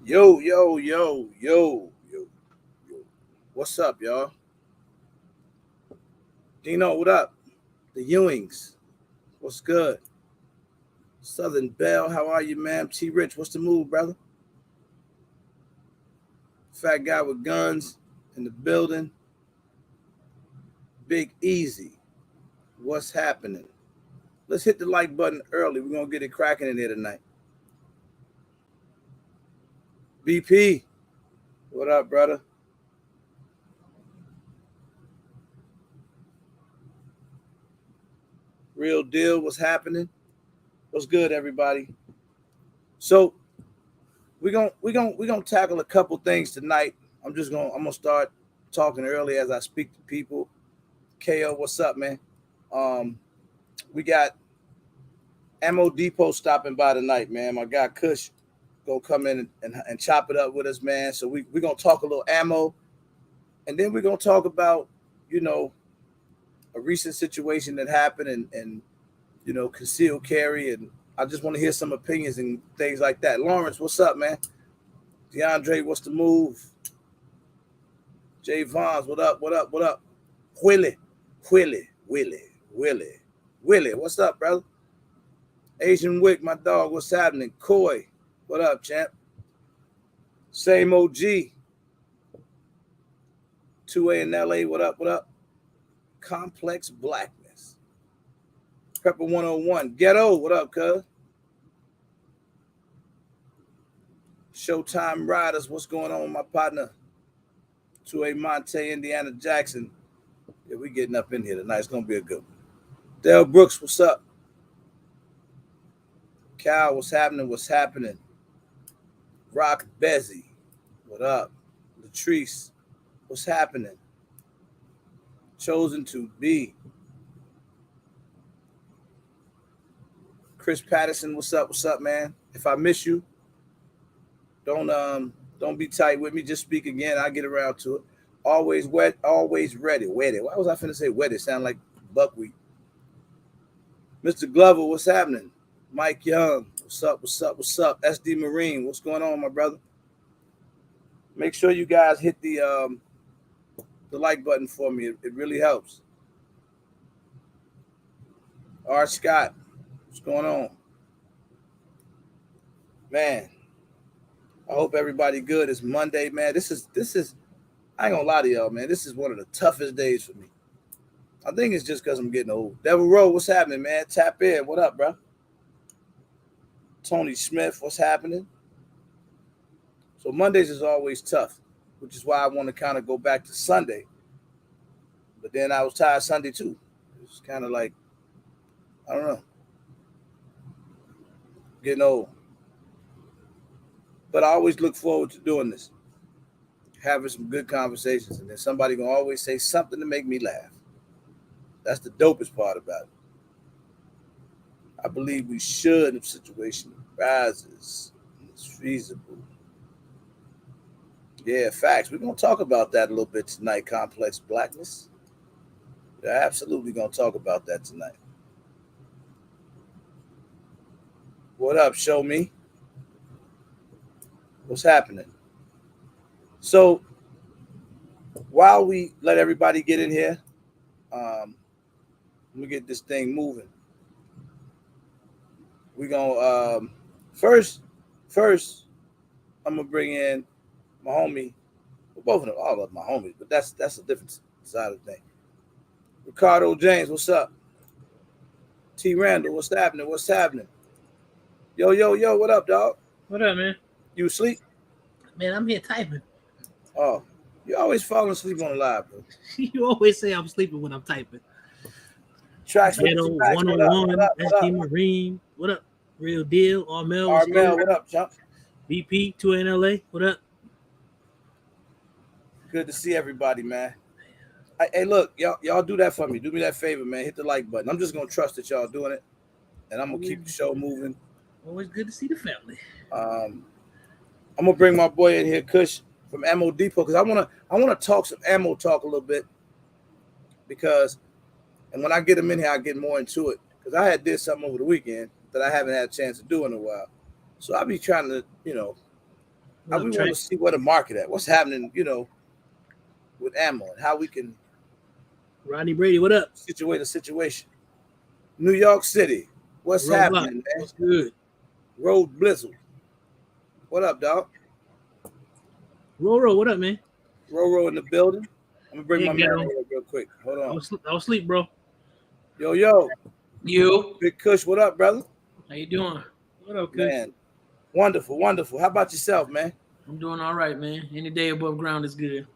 Yo, yo, yo, yo, yo, yo. What's up, y'all? Dino, what up? The Ewings. What's good? Southern Belle, how are you, man? T Rich, what's the move, brother? Fat guy with guns in the building. Big Easy. What's happening? Let's hit the like button early. We're gonna get it cracking in here tonight. BP, what up, brother? Real deal, what's happening? What's good, everybody? So we're gonna tackle a couple things tonight. I'm gonna start talking early as I speak to people. KO, what's up, man? Um, we got Ammo Depot stopping by tonight, man. My guy Kush gonna come in and chop it up with us, man. So we're gonna talk a little ammo, and then we're gonna talk about, you know, a recent situation that happened and concealed carry, and I just want to hear some opinions and things like that. Lawrence, what's up, man? DeAndre, what's the move? Jay Vons, what up? What up? What up? Willie, what's up, brother? Asian Wick, my dog, what's happening? Coy, what up, champ? Same OG. 2A in LA, what up, what up? Complex Blackness. Prepper 101. Ghetto, what up, cuz? Showtime Riders, what's going on with my partner? 2A Monte, Indiana Jackson. Yeah, we getting up in here tonight. It's going to be a good one. Dale Brooks, what's up? Cal, what's happening? What's happening? Rock Bezzy, what up? Latrice, what's happening? Chosen to be. Chris Patterson, what's up? What's up, man? If I miss you, don't be tight with me. Just speak again. I'll get around to it. Always wet, always ready. Wetty. Why was I finna say wetty? Sound like buckwheat. Mr. Glover, what's happening? Mike Young, what's up? What's up? What's up? SD Marine, what's going on, my brother? Make sure you guys hit the like button for me. It really helps. R. Scott, what's going on? Man, I hope everybody good. It's Monday, man. This is I ain't gonna lie to y'all, man. This is one of the toughest days for me. I think it's just because I'm getting old. Devil Rowe, what's happening, man? Tap in. What up, bro? Tony Smith, what's happening? So Mondays is always tough, which is why I want to kind of go back to Sunday. But then I was tired Sunday too. It's kind of like, I don't know, getting old. But I always look forward to doing this, having some good conversations, and then somebody gonna always say something to make me laugh. That's the dopest part about it. I believe we should, if situation arises, it's feasible. Yeah, facts. We're gonna talk about that a little bit tonight. Complex Blackness. We're absolutely gonna talk about that tonight. What up? Show me. What's happening? So while we let everybody get in here, let me get this thing moving. We're gonna first I'm gonna bring in my homie. Well, both of them, all of my homies, but that's a different side of the thing. Ricardo James, what's up? T Randall, what's happening? What's happening? Yo, yo, yo, what up, dog? What up, man? You asleep? Man, I'm here typing. Oh, you always falling asleep on the live, bro. You always say I'm sleeping when I'm typing. Tracks with Ghetto the tracks. What 101, up? What SD up? Marine. What up? Real deal. Armel, what's Armel, good? what up, Jump? BP, 2 in LA. What up? Good to see everybody, man. Hey, look, y'all do that for me. Do me that favor, man. Hit the like button. I'm just gonna trust that y'all doing it, and I'm gonna keep the show moving. Always good to see the family. I'm gonna bring my boy in here, Kush from Ammo Depot, because I wanna talk some ammo talk a little bit, because and when I get him in here, I get more into it, because I did something over the weekend that I haven't had a chance to do in a while. So I'll be trying to we want to see where the market at, what's happening, with ammo and how we can Rodney Brady, what up? situate a situation. New York City, what's happening, man? What's good? Road Blizzle. What up, dog? Roro, what up, man? Roro in the building. I'm gonna bring my man over real quick. Hold on. I was asleep, bro. Yo. You. Big Kush, what up, brother? How you doing? What up, Kush? Man, wonderful. How about yourself, man? I'm doing all right, man. Any day above ground is good.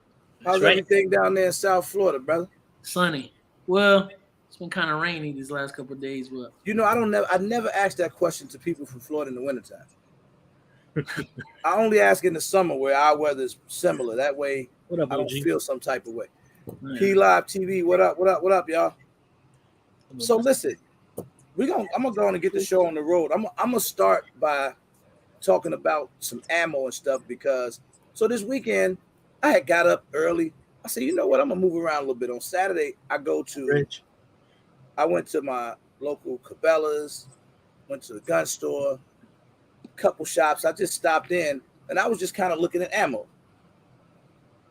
How's everything down there in South Florida, brother? Sunny. Well, it's been kind of rainy these last couple of days, but I never ask that question to people from Florida in the wintertime. I only ask in the summer where our weather is similar. That way what up, I don't OG? feel some type of way. Man. P Live TV, what up, y'all? So listen, I'm gonna go on and get the show on the road. I'm gonna start by talking about some ammo and stuff because this weekend I had got up early. I said, you know what? I'm gonna move around a little bit. On Saturday, I went to my local Cabela's, went to the gun store, a couple shops. I just stopped in and I was just kind of looking at ammo.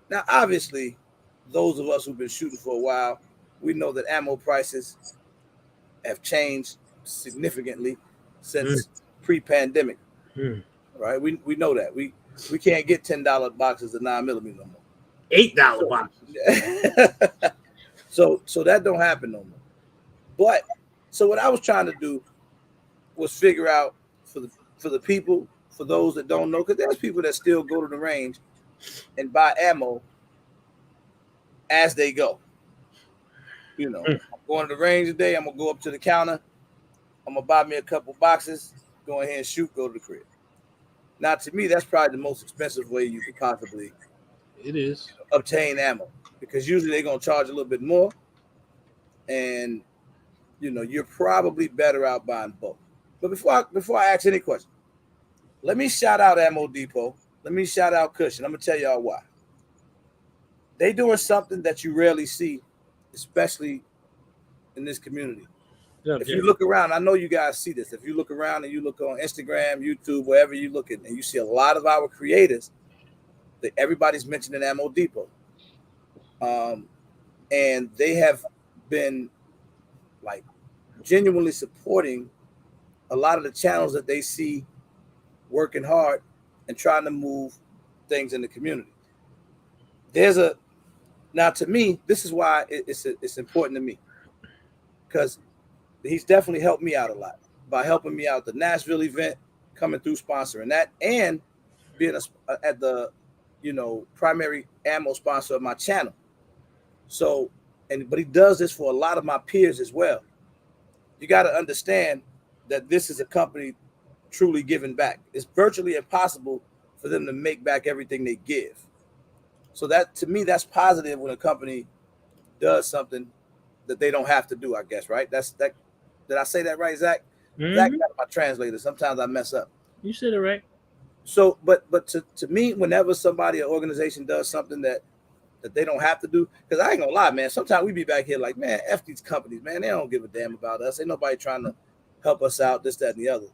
Now, obviously, those of us who've been shooting for a while, we know that ammo prices have changed significantly since pre-pandemic. Right? We know that. We can't get $10 boxes of 9mm no more. $8 boxes. So that don't happen no more. But so what I was trying to do was figure out for the people, for those that don't know, because there's people that still go to the range and buy ammo as they go. I'm going to the range today. I'm gonna go up to the counter. I'm gonna buy me a couple boxes. Go ahead and shoot. Go to the crib. Now, to me, that's probably the most expensive way you could possibly obtain ammo, because usually they're gonna charge a little bit more, and you're probably better out buying bulk. But before I ask any question, let me shout out Ammo Depot. Let me shout out Cushion. I'm gonna tell y'all why. They doing something that you rarely see, especially in this community. If you look around, I know you guys see this. If you look around and you look on Instagram, YouTube, wherever you look at, and you see a lot of our creators, that everybody's mentioning Ammo Depot. And they have been like genuinely supporting a lot of the channels that they see working hard and trying to move things in the community. Now to me, this is why it's important to me, because he's definitely helped me out a lot by helping me out the Nashville event, coming through sponsoring that, and being at the primary ammo sponsor of my channel. But he does this for a lot of my peers as well. You got to understand that this is a company truly giving back. It's virtually impossible for them to make back everything they give. So that, to me, that's positive when a company does something that they don't have to do, I guess, right? Did I say that right, Zach? Mm-hmm. Zach got my translator. Sometimes I mess up. You said it right. So, but to me, whenever somebody or organization does something that they don't have to do, because I ain't gonna lie, man, sometimes we be back here like, man, F these companies, man, they don't give a damn about us. Ain't nobody trying to help us out, this, that, and the other.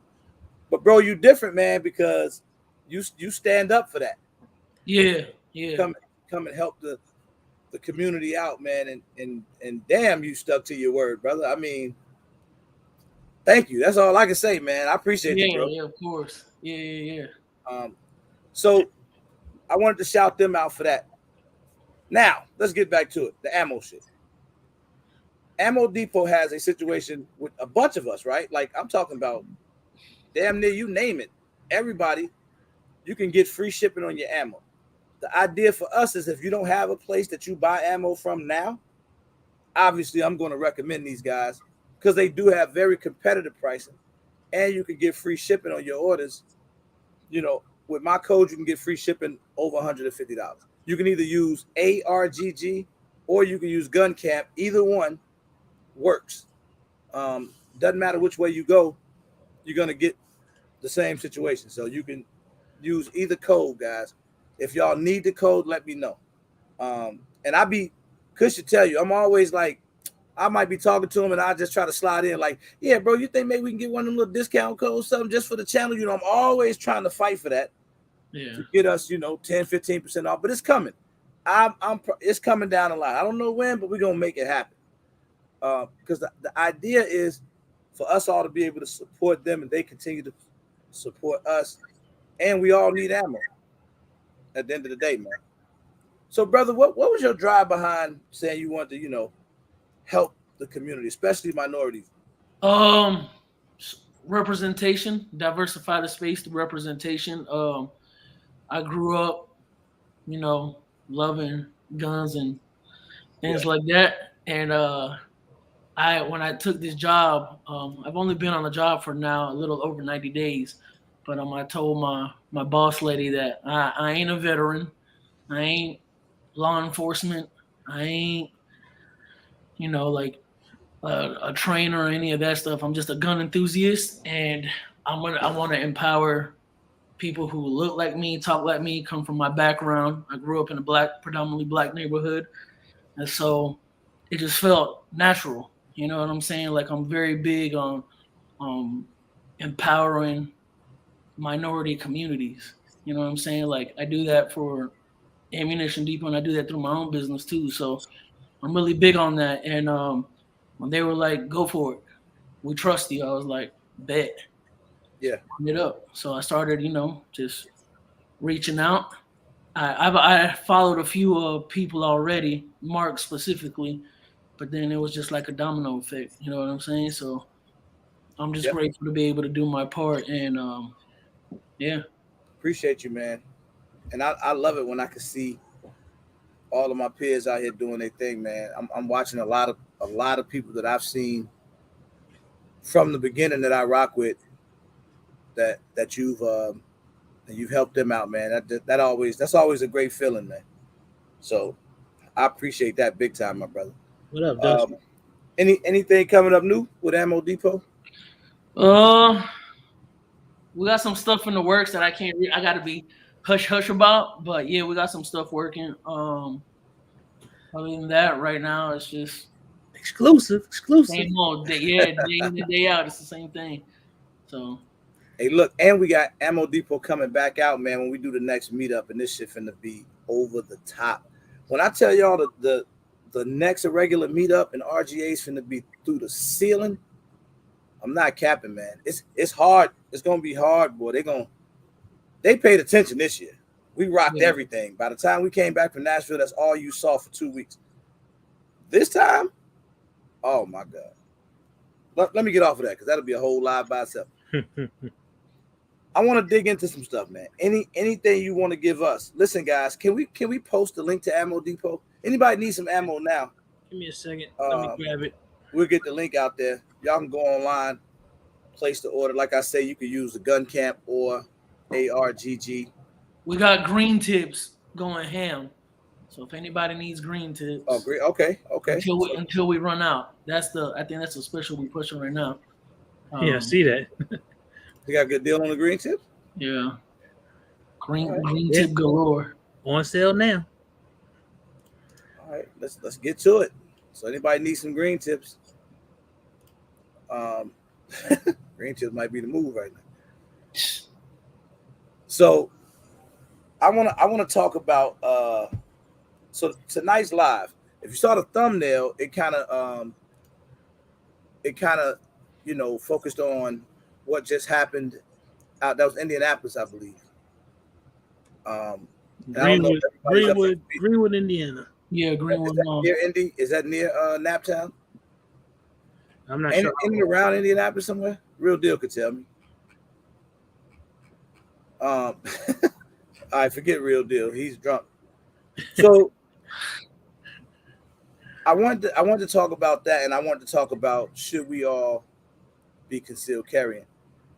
But bro, you different, man, because you stand up for that. Yeah. Come and help the community out, man, and damn, you stuck to your word, brother. I mean, thank you. That's all I can say, man. I appreciate you, bro. Yeah, of course. Yeah. So I wanted to shout them out for that. Now, let's get back to it. The ammo shit. Ammo Depot has a situation with a bunch of us, right? Like, I'm talking about damn near you name it. Everybody, you can get free shipping on your ammo. The idea for us is if you don't have a place that you buy ammo from now, obviously I'm going to recommend these guys because they do have very competitive pricing, and you can get free shipping on your orders. With my code, you can get free shipping over $150. You can either use ARGG or you can use Gun Camp. Either one works. Doesn't matter which way you go, you're going to get the same situation. So you can use either code, guys. If y'all need the code, let me know. And Kush should tell you, I'm always like, I might be talking to him and I just try to slide in like, yeah, bro, you think maybe we can get one of them little discount codes, something just for the channel? I'm always trying to fight for that. Yeah. to get us, 10, 15% off. But it's coming. It's coming down the line. I don't know when, but we're gonna make it happen. Because the idea is for us all to be able to support them, and they continue to support us, and we all need ammo at the end of the day, man. So, brother, what was your drive behind saying you wanted to, help the community, especially minorities? Um, Representation, diversify the space, the representation. I grew up, loving guns and things like that, and when I took this job, I've only been on the job for now a little over 90 days, but I told my boss lady that I ain't a veteran, I ain't law enforcement, I ain't like a trainer or any of that stuff. I'm just a gun enthusiast, and I want to empower people who look like me, talk like me, come from my background. I grew up in a predominantly black neighborhood, and so it just felt natural. You know what I'm saying? Like, I'm very big on empowering minority communities. You know what I'm saying? Like, I do that for Ammunition Depot, and I do that through my own business too. So I'm really big on that. And when they were like, "Go for it, we trust you," I was like, "Bet." Yeah. It up. So I started, just reaching out. I followed a few people already, Mark specifically, but then it was just like a domino effect. You know what I'm saying? So I'm just grateful to be able to do my part, and yeah. Appreciate you, man. And I love it when I can see all of my peers out here doing their thing, man. I'm watching a lot of people that I've seen from the beginning that I rock with, that you've helped them out, man. That's always a great feeling, man. So I appreciate that big time, my brother. What up, Dustin? Anything coming up new with Ammo Depot? We got some stuff in the works that I got to be hush about, but yeah, we got some stuff working. Other than that, right now it's just Exclusive. same old day, day in and day out. It's the same thing. So hey, look, and we got Ammo Depot coming back out, man. When we do the next meetup, and this shit finna be over the top. When I tell y'all the next irregular meetup and RGA's finna be through the ceiling, I'm not capping, man. It's hard. It's gonna be hard, boy. They paid attention this year. We rocked everything. By the time we came back from Nashville, that's all you saw for 2 weeks. This time, oh my God. Let me get off of that, because that'll be a whole live by itself. I want to dig into some stuff, man. Anything you want to give us? Listen, guys, can we post the link to Ammo Depot? Anybody need some ammo now? Give me a second. Let me grab it. We'll get the link out there. Y'all can go online, place the order. Like I say, you can use the Gun Camp or ARGG. we got green tips going ham. So if anybody needs green tips, Oh, great. Okay. Until we run out. I think that's a special we're pushing right now. Yeah, see that. You got a good deal on the green tip? Yeah. Green tip galore. On sale now. All right, let's get to it. So anybody needs some green tips? Green tips might be the move right now. So I wanna talk about so tonight's live. If you saw the thumbnail, it kind of focused on what just happened out. That was Indianapolis, I believe. Greenwood, Indiana. Yeah, Greenwood. Near Indy? Is that near Naptown? I'm not sure. In and around Indianapolis somewhere? Real Deal could tell me. I forget Real Deal. He's drunk. So I wanted to talk about that, and I wanted to talk about, should we all be concealed carrying?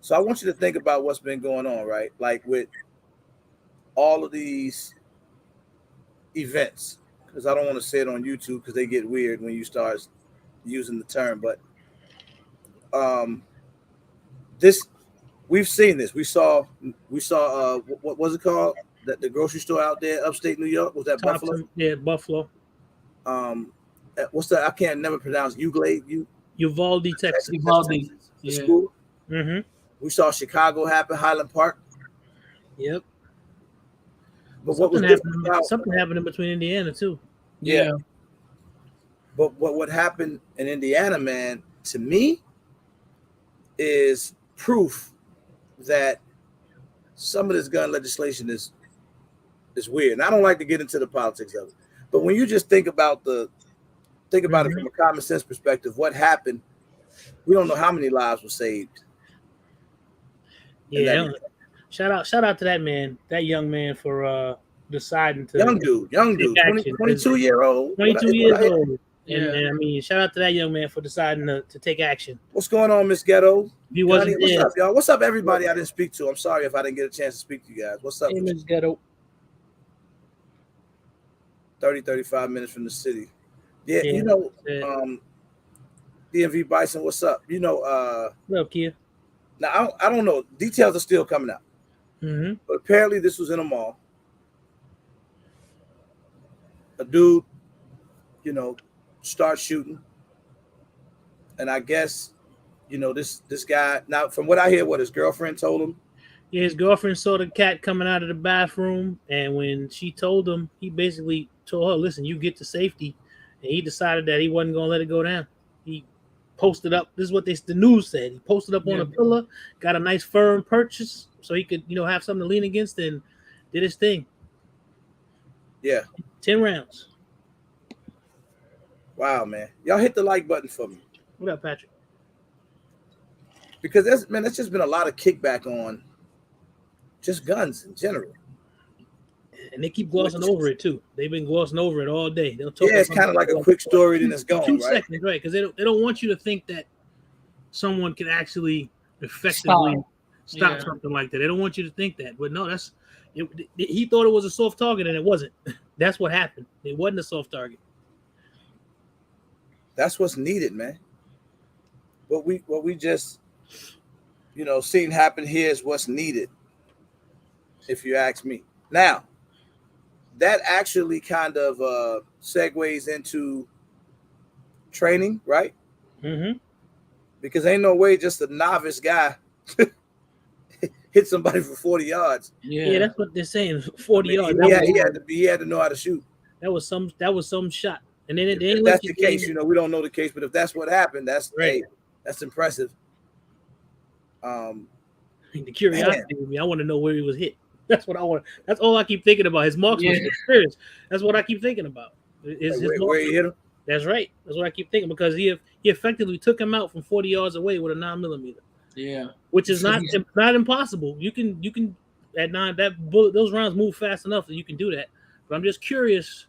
So I want you to think about what's been going on, right? Like with all of these events, because I don't want to say it on YouTube because they get weird when you start using the term, but we've seen this. We saw what was it called? That the grocery store out there, upstate New York, was that Thompson, Buffalo? Yeah, Buffalo. What's that? I can't never pronounce Uvalde, Texas. Uvalde. The school. Mm-hmm. We saw Chicago happen, Highland Park. Yep. But what was different about something happened in between Indiana too. Yeah. But what happened in Indiana, man, to me, is proof that some of this gun legislation is weird. And I don't like to get into the politics of it. But when you just think about it from a common sense perspective, what happened, we don't know how many lives were saved. Yeah. Shout out to that man, that young man, for deciding to young dude, 22 years old. 22 years old. And I mean, shout out to that young man for deciding to take action. What's going on, Miss Ghetto? He wasn't What's up, y'all? What's up, everybody I didn't speak to? I'm sorry if I didn't get a chance to speak to you guys. What's up? Hey, Miss Ghetto. 35 minutes from the city. Yeah, you know, DMV Bison, what's up? You know, what up, Kia? Now, I don't know. Details are still coming out. But apparently this was in a mall. A dude, you know, starts shooting. And I guess, you know, this guy, now from what I hear, what his girlfriend told him. Yeah, his girlfriend saw the cat coming out of the bathroom. And when she told him, he basically told her, listen, you get to safety. And he decided that he wasn't going to let it go down. He posted up. This is what the news said. He posted up on a pillar, got a nice firm purchase so he could, you know, have something to lean against, and did his thing. Yeah. 10 rounds. Wow, man. Y'all hit the like button for me. What up, Patrick? Because that's just been a lot of kickback on just guns in general. And they keep glossing over it too. They've been glossing over it all day. They'll talk. Yeah, it's kind of like a quick story, then it's gone. 2 seconds, right? Because they don't want you to think that someone can actually effectively stop something like that. They don't want you to think that. But no, he thought it was a soft target, and it wasn't. That's what happened. It wasn't a soft target. That's what's needed, man. What we just, you know, seen happen here is what's needed, if you ask me. Now, that actually kind of segues into training, right? Because ain't no way just a novice guy hit somebody for 40 yards. Yeah, that's what they're saying. 40 yards. He had to know how to shoot. That was some shot. And then if that's the case, you know, we don't know the case, but if that's what happened, that's right. Hey, that's impressive. The curiosity with me, I want to know where he was hit. That's what I want. That's all I keep thinking about. His marksmanship experience. That's what I keep thinking about. Where he hit him? That's right. That's what I keep thinking, because he effectively took him out from 40 yards away with a 9mm. Yeah, which is not impossible. You can at 9 those rounds move fast enough that you can do that. But I'm just curious,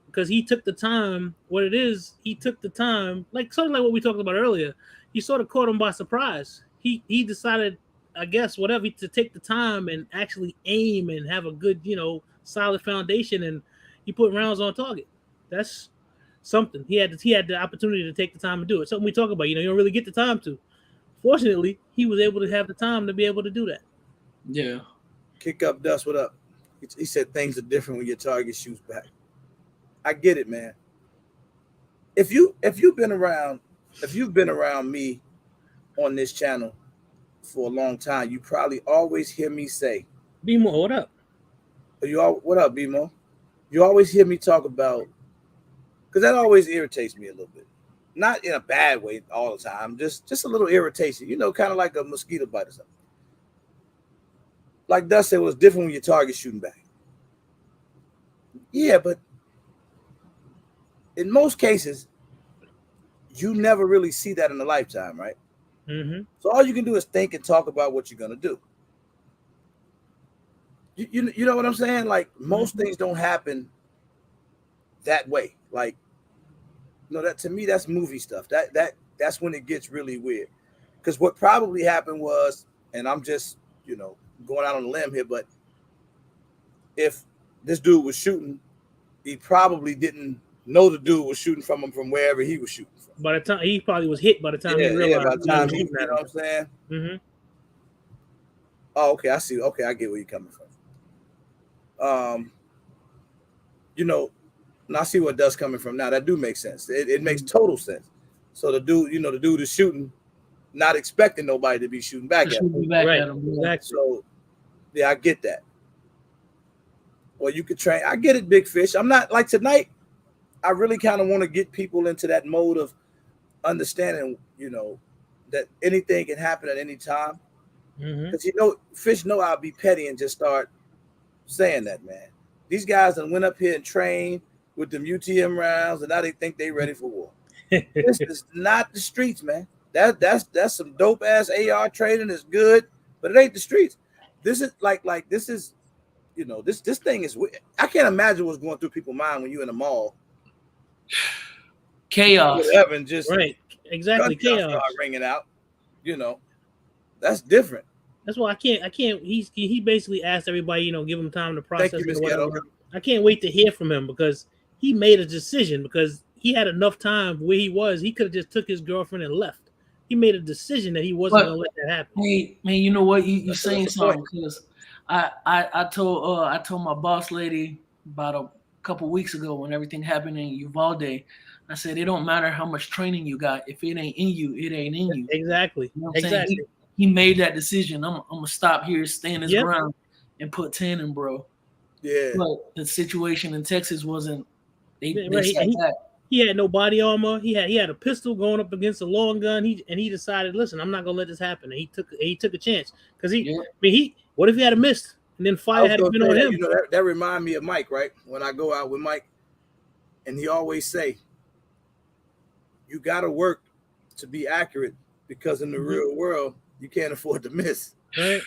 because he took the time. What it is, he took the time, like something like what we talked about earlier. He sort of caught him by surprise. He decided, I guess, whatever, to take the time and actually aim and have a good, you know, solid foundation, and he put rounds on target. That's something. He had the opportunity to take the time to do it. Something we talk about, you know, you don't really get the time to. Fortunately, he was able to have the time to be able to do that. Yeah. Kick up dust. What up? He said things are different when your target shoots back. I get it, man. If you've been around me on this channel for a long time, you probably always hear me say, B-Mo, what up? What up, B-Mo? You always hear me talk about, because that always irritates me a little bit. Not in a bad way all the time, just a little irritation, you know, kind of like a mosquito bite or something. Like Dust said, it was different when your target shooting back. Yeah, but in most cases, you never really see that in a lifetime, right? So all you can do is think and talk about what you're gonna do. You know what I'm saying? Like, most things don't happen that way. Like, no, that to me, that's movie stuff. That's when it gets really weird. Because what probably happened was, and I'm just, you know, going out on a limb here, but if this dude was shooting, he probably didn't know the dude was shooting from him from wherever he was shooting from. By the time he probably was hit, by the time he realized. Yeah, by the time you know what I'm saying? Oh, okay, I see. Okay, I get where you're coming from. You know, and I see where Dust coming from now. That do make sense. It makes total sense. So the dude is shooting, not expecting nobody to be shooting back at him. Exactly. So, yeah, I get that. or you could train. I get it, Big Fish. I'm not like tonight. I really kind of want to get people into that mode of understanding, that anything can happen at any time. Because Fish know I'll be petty and just start saying that, man. These guys that went up here and trained with them UTM rounds, and now they think they ready for war. This is not the streets, man. That's some dope ass AR training. Is good, but it ain't the streets. This is like this is, this thing is. I can't imagine what's going through people's mind when you're in the mall. Chaos. Whatever, and just right, exactly. Chaos start ringing out. That's different. That's why I can't. He basically asked everybody, give him time to process. Thank you, Ms. whatever. Ghetto. I can't wait to hear from him because he made a decision because he had enough time where he was. He could have just took his girlfriend and left. He made a decision that he wasn't going to let that happen. Hey, man, you know what? You saying something because I told my boss lady about a couple weeks ago when everything happened in Uvalde. I said it don't matter how much training you got. If it ain't in you, it ain't in you. Exactly. You know exactly. He made that decision. I'm gonna stop here, stand his ground, and put 10 in, bro. Yeah. But the situation in Texas wasn't. They he had no body armor. He had a pistol going up against a long gun. He decided, listen, I'm not gonna let this happen. And he took a chance because what if he had missed and then fire had been on him? That remind me of Mike, right? When I go out with Mike, and he always say, you got to work to be accurate because in the real world you can't afford to miss. Right.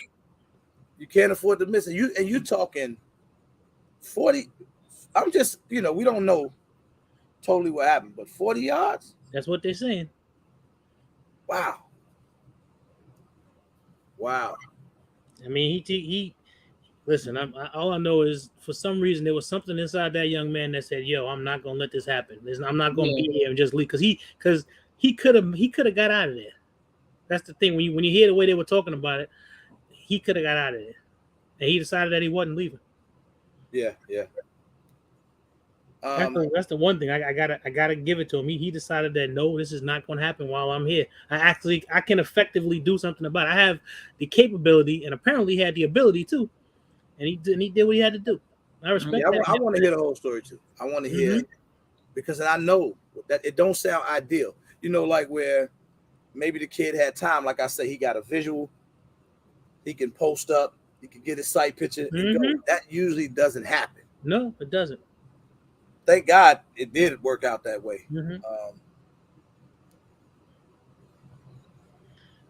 You can't afford to miss, and you talking 40. I'm just we don't know totally what happened, but 40 yards. That's what they're saying. Wow. I mean, he listen. All I know is for some reason there was something inside that young man that said, "Yo, I'm not gonna let this happen. I'm not gonna be here and just leave." Because he could have got out of there. That's the thing. When you hear the way they were talking about it, he could have got out of there, and he decided that he wasn't leaving. Yeah. That's the one thing I gotta give it to him. He decided that no, this is not going to happen while I'm here. I can effectively do something about it. I have the capability, and apparently he had the ability too. And he did what he had to do. I respect that. I want to hear the whole story too. I want to hear because I know that it don't sound ideal. Like where maybe the kid had time. Like I say, he got a visual. He can post up. He can get his sight picture and go. That usually doesn't happen. No, it doesn't. Thank God it did work out that way.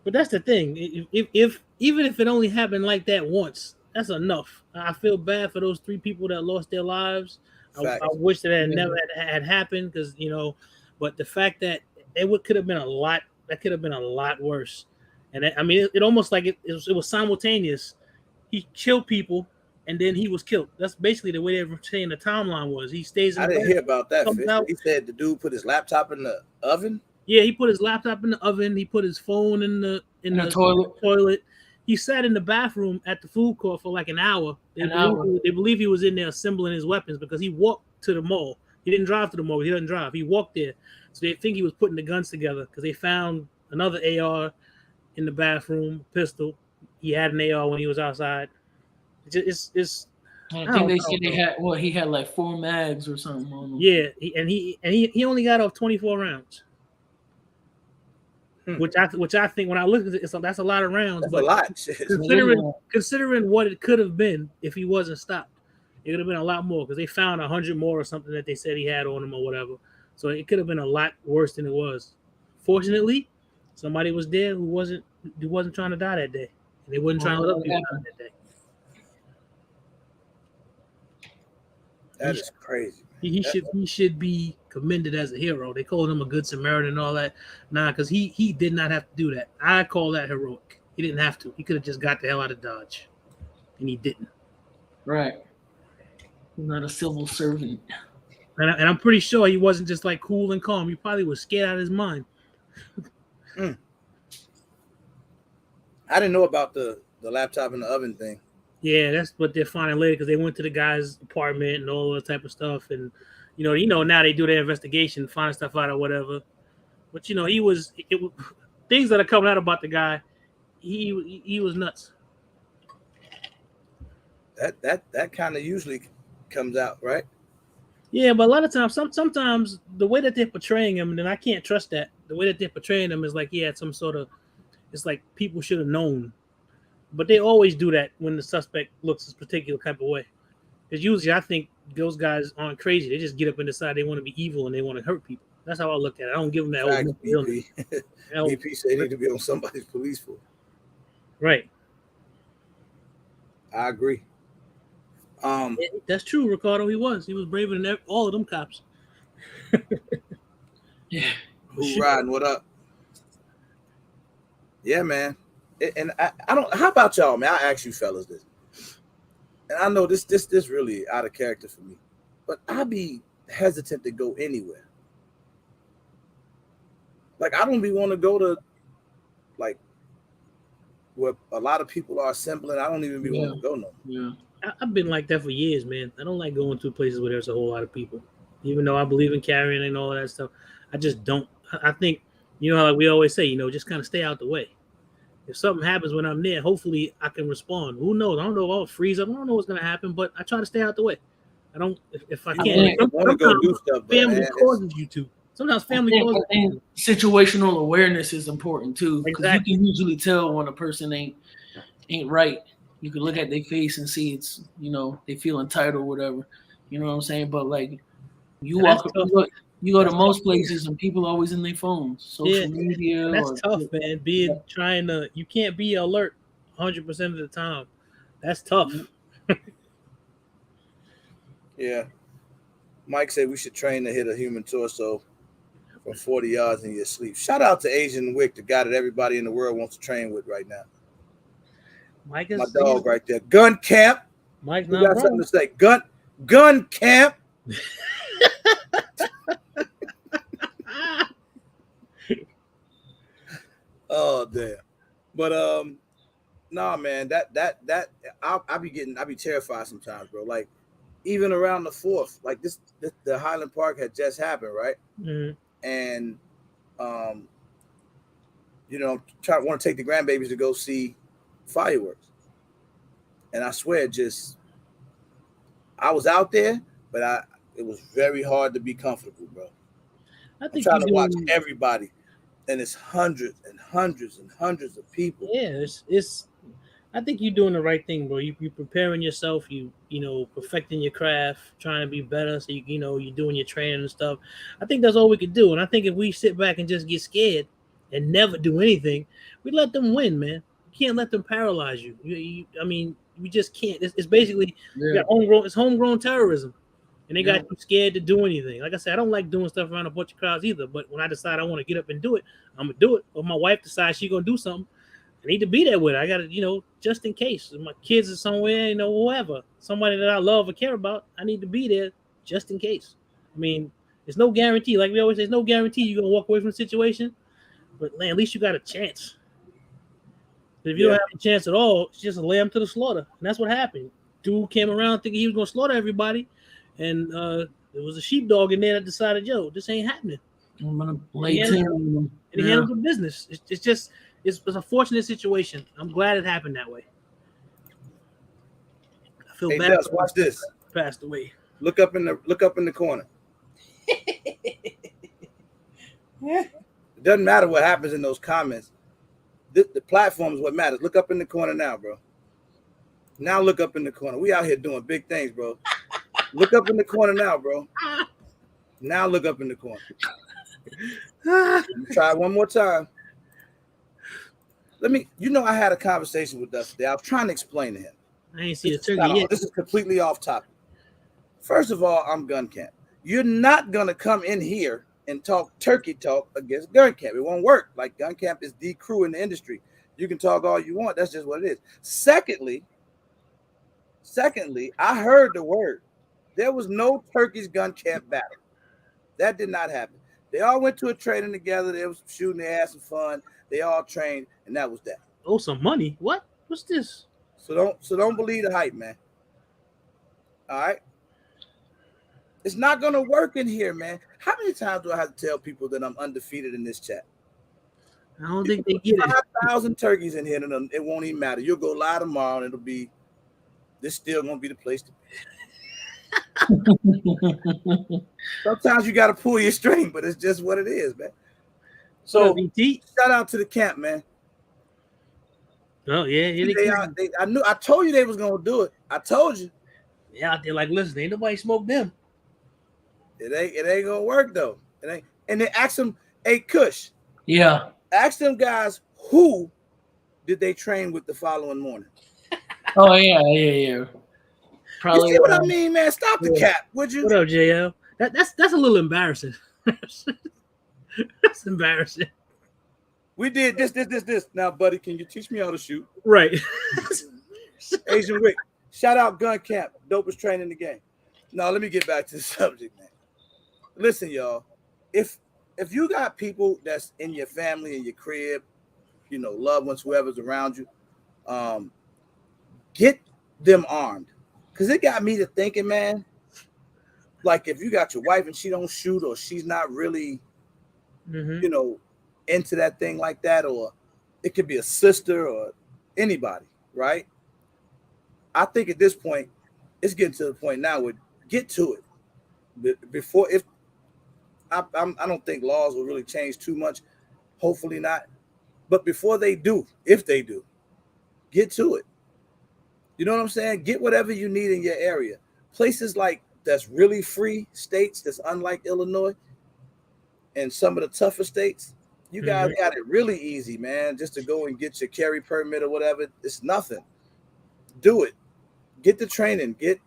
But that's the thing. If even if it only happened like that once, that's enough. I feel bad for those 3 people that lost their lives. I wish that never had happened because but the fact that it could have been a lot. That could have been a lot worse. And it almost like it was simultaneous. He killed people. And then he was killed. That's basically the way they were saying the timeline was. He stays in I didn't hear about that. He said the dude put his laptop in the oven. Yeah, he put his laptop in the oven. He put his phone in the toilet. He sat in the bathroom at the food court for like an hour. They believe he was in there assembling his weapons because he walked to the mall. He didn't drive to the mall. He doesn't drive. He walked there. So they think he was putting the guns together because they found another AR in the bathroom, pistol. He had an AR when he was outside. It's I think they said he had like 4 mags or something on him. Yeah, he only got off 24 rounds. Which I think when I look at it, that's a lot of rounds. That's a lot. Considering what it could have been if he wasn't stopped, it would have been a lot more because they found 100 more or something that they said he had on him or whatever. So it could have been a lot worse than it was. Fortunately, somebody was there who wasn't trying to die that day, and they wasn't trying to let people die that day. That is crazy. He should be commended as a hero. They called him a good Samaritan and all that. Nah, because he did not have to do that. I call that heroic. He didn't have to. He could have just got the hell out of Dodge, and he didn't. Right. He's not a civil servant. And I'm pretty sure he wasn't just like cool and calm. He probably was scared out of his mind. I didn't know about the laptop in the oven thing. Yeah, that's what they're finding later because they went to the guy's apartment and all that type of stuff. And, now they do their investigation, find stuff out or whatever. But, things that are coming out about the guy, he was nuts. That kind of usually comes out, right? Yeah, but a lot of times, sometimes the way that they're portraying him, then I can't trust that. The way that they're portraying him is like he had some sort of. It's like people should have known, but they always do that when the suspect looks a particular type of way. Because usually, I think those guys aren't crazy. They just get up and decide they want to be evil and they want to hurt people. That's how I look at it. I don't give them that old Facts, mental illness. BP. That old- BP said he need to be on somebody's police force. right. I agree. That's true, Ricardo. He was braver than all of them cops. Yeah. Who riding? What up? Yeah, man. And I don't. How about y'all, man? I ask you fellas this, and I know this really out of character for me, but I be hesitant to go anywhere. Like I don't be want to go to, like, where a lot of people are assembling. I don't even be want to go no. Yeah. I've been like that for years, man. I don't like going to places where there's a whole lot of people. Even though I believe in carrying and all that stuff, I just don't. I think, how like we always say, just kind of stay out the way. If something happens when I'm there, hopefully I can respond. Who knows? I don't know if I'll freeze up. I don't know what's going to happen, but I try to stay out the way. I don't, if I can't. Want to go do stuff, family causes you to. Sometimes family causes you to. Situational awareness is important too, because Exactly. you can usually tell when a person ain't right. You can look at their face and see it's, they feel entitled, whatever. You know what I'm saying? But like, you go to most places and people always in their phones, social media. That's tough, man. You can't be alert 100% of the time. That's tough. Yeah. Mike said we should train to hit a human torso from 40 yards in your sleep. Shout out to Asian Wick, the guy that everybody in the world wants to train with right now. Mike is my dog right there. Gun camp. Mike's Who not got wrong. something to say? Gun camp. Oh damn. But nah, man, that I be terrified sometimes, bro. Like even around the 4th, like this the Highland Park had just happened, right? Mm-hmm. And want to take the grandbabies to go see fireworks. And I swear, I was out there, but it was very hard to be comfortable, bro. I'm trying to watch everybody, and it's hundreds and hundreds and hundreds of people. Yeah, it's. I think you're doing the right thing, bro. You preparing yourself. You perfecting your craft, trying to be better. So you're doing your training and stuff. I think that's all we could do. And I think if we sit back and just get scared and never do anything, we let them win, man. You can't let them paralyze you. We just can't. It's basically homegrown terrorism, and they got you scared to do anything. Like I said, I don't like doing stuff around a bunch of crowds either. But when I decide I want to get up and do it, I'm gonna do it. Or my wife decides she's gonna do something, I need to be there with her. I gotta, just in case if my kids are somewhere, whoever, somebody that I love or care about, I need to be there just in case. There's no guarantee. Like we always say, there's no guarantee you're gonna walk away from the situation. But man, at least you got a chance. If you don't have a chance at all, it's just a lamb to the slaughter. And that's what happened. Dude came around thinking he was going to slaughter everybody. And there was a sheepdog in there that decided, this ain't happening. I'm going to lay down. And he handled the business. It's a fortunate situation. I'm glad it happened that way. I feel bad. Dust, watch this. Passed away. Look up in the corner. It doesn't matter what happens in those comments. The platform is what matters. Look up in the corner now, bro. Now look up in the corner. We out here doing big things, bro. Look up in the corner now, bro. Now look up in the corner. Try one more time. I had a conversation with Dust today. I was trying to explain to him. I ain't see the turkey yet. This is completely off topic. First of all, I'm gun camp. You're not going to come in here and talk turkey talk against gun camp. It won't work. Like gun camp is the crew in the industry. You can talk all you want. That's just what it is. Secondly, I heard the word. There was no Turkey's gun camp battle. That did not happen. They all went to a training together. They was shooting. They had some fun. They all trained, and that was that. Oh, some money? What? What's this? So don't believe the hype, man. All right. It's not gonna work in here, man. How many times do I have to tell people that I'm undefeated in this chat? I don't think they get it. 5,000 turkeys in here, and it won't even matter. You'll go live tomorrow, and this still gonna be the place to be. Sometimes you got to pull your string, but it's just what it is, man. So shout out to the camp, man. Oh yeah, I told you they was gonna do it. I told you. Yeah, they're like, listen, ain't nobody smoked them. It ain't gonna work though. It ain't. And they asked them, hey, Kush. Yeah. Ask them guys who did they train with the following morning. Oh yeah. Probably. You see what I mean, man? Stop the cap, would you? What up, JL? That's a little embarrassing. That's embarrassing. We did this. Now, buddy, can you teach me how to shoot? Right. Asian Rick. Shout out Gun Camp. Dopest training in the game. Now, let me get back to the subject, man. Listen, y'all. If you got people that's in your family, in your crib, you know, loved ones, whoever's around you, get them armed. Because it got me to thinking, man, like if you got your wife and she don't shoot or she's not really, you know, into that thing like that, or it could be a sister or anybody, right? I think at this point, it's getting to the point now where get to it. Before, if I don't think laws will really change too much, hopefully not. But before they do, if they do, get to it. You know what I'm saying? Get whatever you need in your area. Places like that's really free states, that's unlike Illinois and some of the tougher states. You guys got it really easy, man. Just to go and get your carry permit or whatever. It's nothing. Do it. Get the training. Get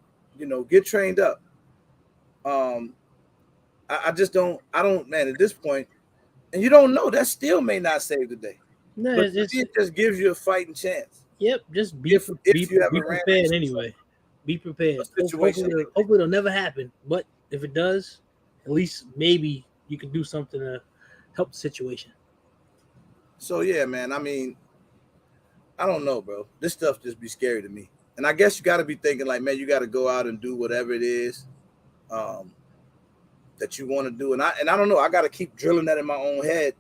trained up. I just don't, man, at this point, and you don't know, that still may not save the day. No, but it just gives you a fighting chance. Yep, just be prepared anyway. Be prepared. Hopefully it'll never happen. But if it does, at least maybe you can do something to help the situation. So yeah, man. I mean, I don't know, bro. This stuff just be scary to me. And I guess you got to be thinking like, man, you got to go out and do whatever it is that you want to do. And I don't know. I got to keep drilling that in my own head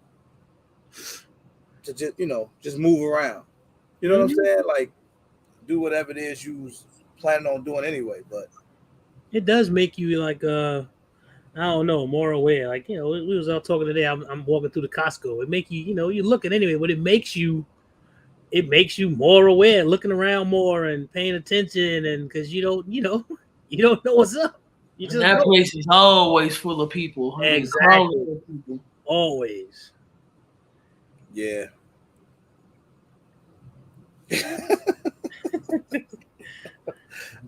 to just move around. You know what I'm saying? Like, do whatever it is you was planning on doing anyway. But it does make you like, I don't know, more aware. Like, we was out talking today. I'm walking through the Costco. It make you, you're looking anyway, but it makes you more aware, looking around more and paying attention, and because you don't know what's up. That place is always full of people. Exactly. Always. Yeah.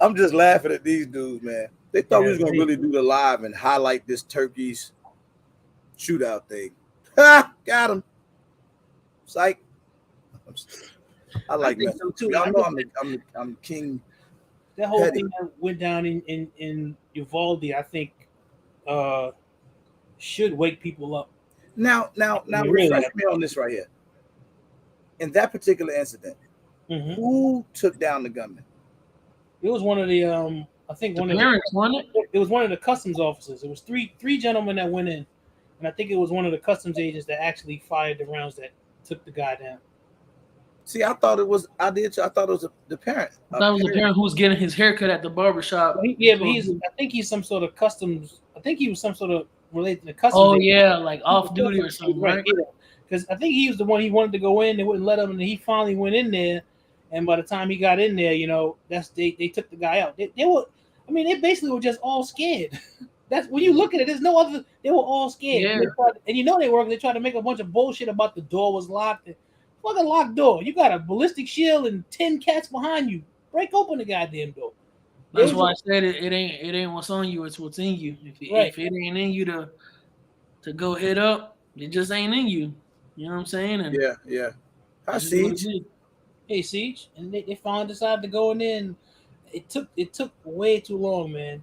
I'm just laughing at these dudes, man. They thought we was gonna really do the live and highlight this Turkey's shootout thing. Ha! Got him. Psych. I like that too. Y'all know I'm king. That whole thing that went down in Uvalde, I think, should wake people up. Now, refresh me on this right here. In that particular incident, who took down the gunman? It was one of the I think one of parents, wasn't it? It was one of the customs officers. It was three gentlemen that went in, and I think it was one of the customs agents that actually fired the rounds that took the guy down. See, I thought it was. I thought it was the parent. I thought it was the parent who was getting his haircut at the barbershop. But I think he's some sort of customs. I think he was some sort of related to the customs. Oh yeah, like off duty or something, right? Because I think he was the one he wanted to go in. They wouldn't let him, and he finally went in there. And by the time he got in there, they took the guy out. They basically were just all scared. That's when you look at it. There's no other. They were all scared. Yeah. They tried to make a bunch of bullshit about the door was locked. Fucking locked door. You got a ballistic shield and 10 cats behind you. Break open the goddamn door. That's why I said it ain't what's on you, it's what's in you. If it ain't in you to go hit up, it just ain't in you. You know what I'm saying? And yeah. Hi, Siege. Hey, Siege. And they finally decided to go in there, and it took way too long, man.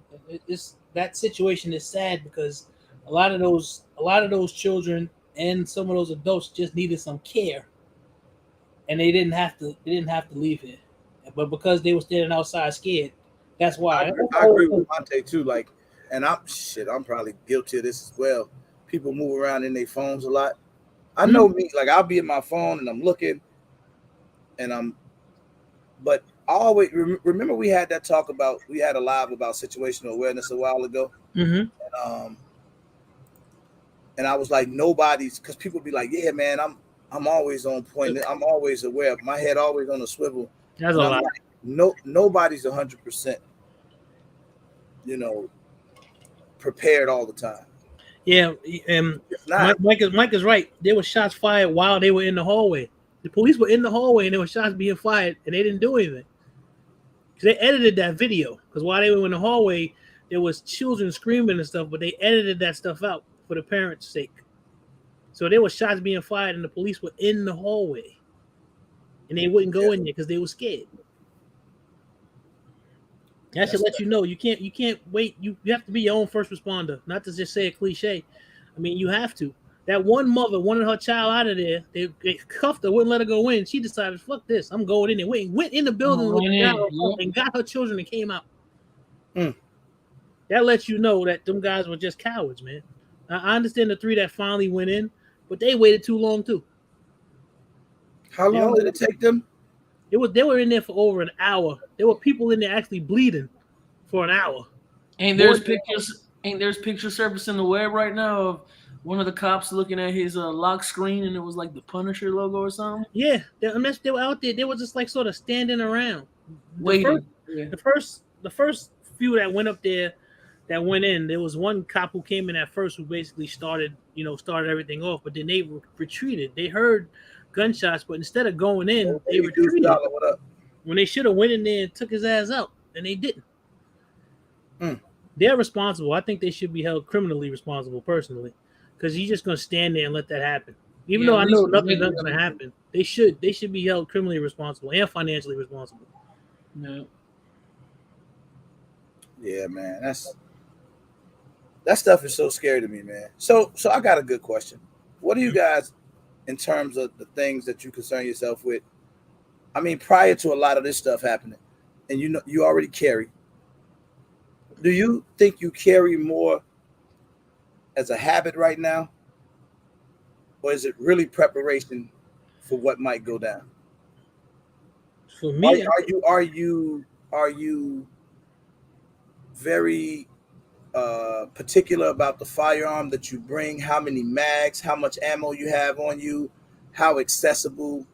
That situation is sad because a lot of those children and some of those adults just needed some care. And they didn't have to leave here. But because they were standing outside scared, that's why. I agree with Monte too. Like, and I'm probably guilty of this as well. People move around in their phones a lot. I know me, like I'll be in my phone and I'm looking, but I always remember we had that talk about, we had a live about situational awareness a while ago. Mm-hmm. Um, and I was like, nobody's, because people be like, yeah, man, I'm always on point. I'm always aware. My head always on a swivel. That's And a I'm lot. like, nobody's 100%, you know, prepared all the time. Yeah, It's not. Mike is right. There were shots fired while they were in the hallway. The police were in the hallway and there were shots being fired and they didn't do anything. They edited that video because while they were in the hallway, there was children screaming and stuff, but they edited that stuff out for the parents' sake. So there were shots being fired and the police were in the hallway and they wouldn't go in there because they were scared. That should let you know you can't wait. You have to be your own first responder, not to just say a cliche. I mean, you have to. That one mother wanted her child out of there. They cuffed her, wouldn't let her go in. She decided, fuck this, I'm going in there. Went in the building with the guy and got her children and came out. That lets you know that them guys were just cowards, man. I understand the 3 that finally went in, but they waited too long too. How long did it take them? They were in there for over an hour. There were people in there actually bleeding for an hour. And there's pictures surfacing the web right now of one of the cops looking at his lock screen, and it was like the Punisher logo or something. Yeah, they were out there. They were just like sort of standing around. Waiting. The first few that went up there, that went in, there was one cop who came in at first who basically started everything off, but then they retreated. They heard gunshots, but instead of going in, they retreated. When they should have went in there and took his ass out, and they didn't. They're responsible. I think they should be held criminally responsible, personally, because you're just gonna stand there and let that happen. Even though I know nothing's gonna happen, they should be held criminally responsible and financially responsible. No. Yeah, man, that stuff is so scary to me, man. So I got a good question. What do you guys, in terms of the things that you concern yourself with? I mean, prior to a lot of this stuff happening, and you already carry. Do you think you carry more as a habit right now, or is it really preparation for what might go down? For me, are you very particular about the firearm that you bring, how many mags, how much ammo you have on you, how accessible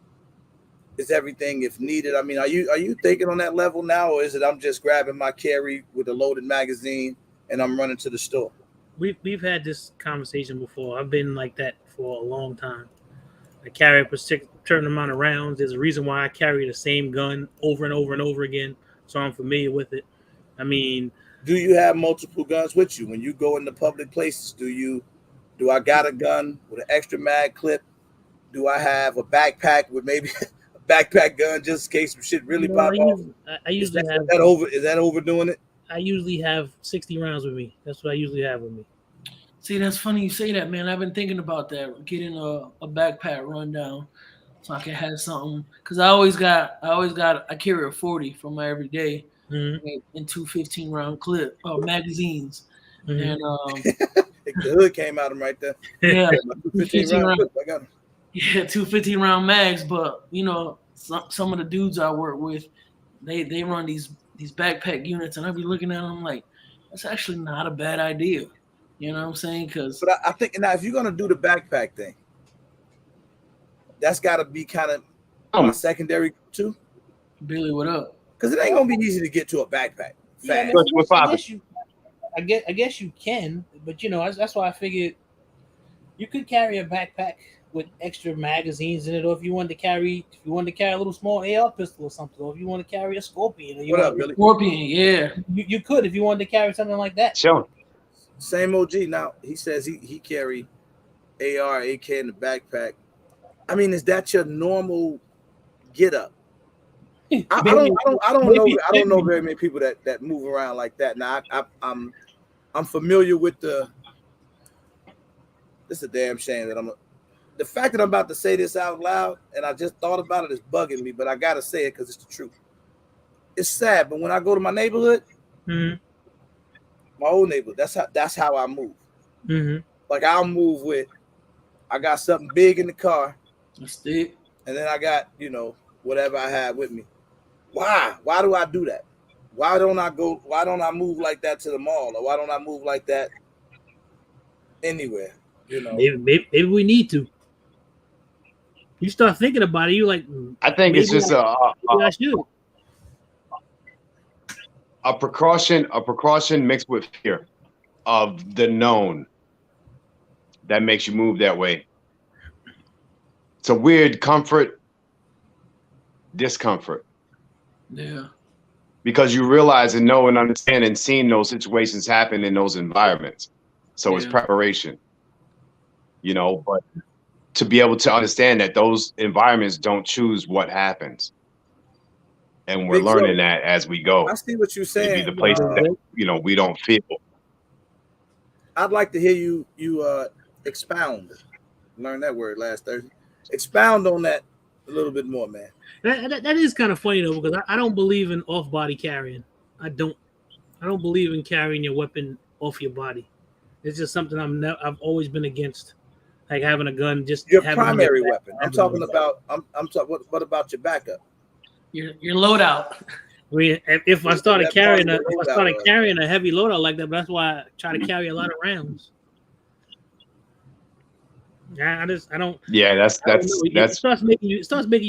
is everything if needed? I mean, are you thinking on that level now, or is it I'm just grabbing my carry with a loaded magazine and I'm running to the store? We've had this conversation before. I've been like that for a long time. I carry a certain amount of rounds. There's a reason why I carry the same gun over and over and over again, so I'm familiar with it. I mean, do you have multiple guns with you when you go into public places? Do I got a gun with an extra mag clip? Do I have a backpack with maybe a backpack gun just in case some shit really pop off? I usually have. Is that overdoing it? I usually have 60 rounds with me. That's what I usually have with me. See, that's funny you say that, man. I've been thinking about that, getting a backpack rundown so I can have something. Because I carry a 40 for my everyday and 2 15-round clip magazines. And the hood came out of them right there. Yeah, 15 round clip, I got them. Yeah, 2 15-round mags. But some of the dudes I work with, they run these backpack units, and I be looking at them like, that's actually not a bad idea. You know what I'm saying? But I think now if you're gonna do the backpack thing, that's got to be kind of my secondary too. Billy, what up? Because it ain't gonna be easy to get to a backpack. Yeah, I guess you can, but that's why I figured you could carry a backpack with extra magazines in it, or if you wanted to carry a little small AR pistol or something, or if you want to carry a Scorpion. What up, Billy? Scorpion, yeah. You could if you wanted to carry something like that. Sure. Same OG. Now he says he carry AR, AK in the backpack. I mean, is that your normal get up? I don't know very many people that move around like that. Now I'm familiar with the. This is a damn shame that the fact that I'm about to say this out loud and I just thought about it is bugging me, but I gotta say it because it's the truth. It's sad, but when I go to my neighborhood, my old neighborhood, that's how I move. Like I'll move with, I got something big in the car, that's it, and then I got whatever I have with me. Why? Why do I do that? Why don't I go? Why don't I move like that to the mall, or why don't I move like that anywhere? You know, Maybe we need to. You start thinking about it, you like I think it's just maybe I should. a precaution mixed with fear of the known that makes you move that way. It's a weird discomfort. Yeah. Because you realize and know and understand and seen those situations happen in those environments. So it's preparation, you know, but to be able to understand that those environments don't choose what happens. And we're learning that as we go. I see what you're saying. Maybe the place that, you know, we don't feel. I'd like to hear you expound. Learned that word last Thursday. Expound on that a little bit more, man. That is kind of funny though, because I don't believe in off-body carrying. I don't believe in carrying your weapon off your body. It's just something I've always been against, like having a gun. Just your primary weapon. I'm talking about. I'm talking. What about your backup? Your loadout. I mean, if I started carrying a heavy loadout like that, but that's why I try to carry a lot of rounds. Yeah, I don't. Yeah, that's it starts making you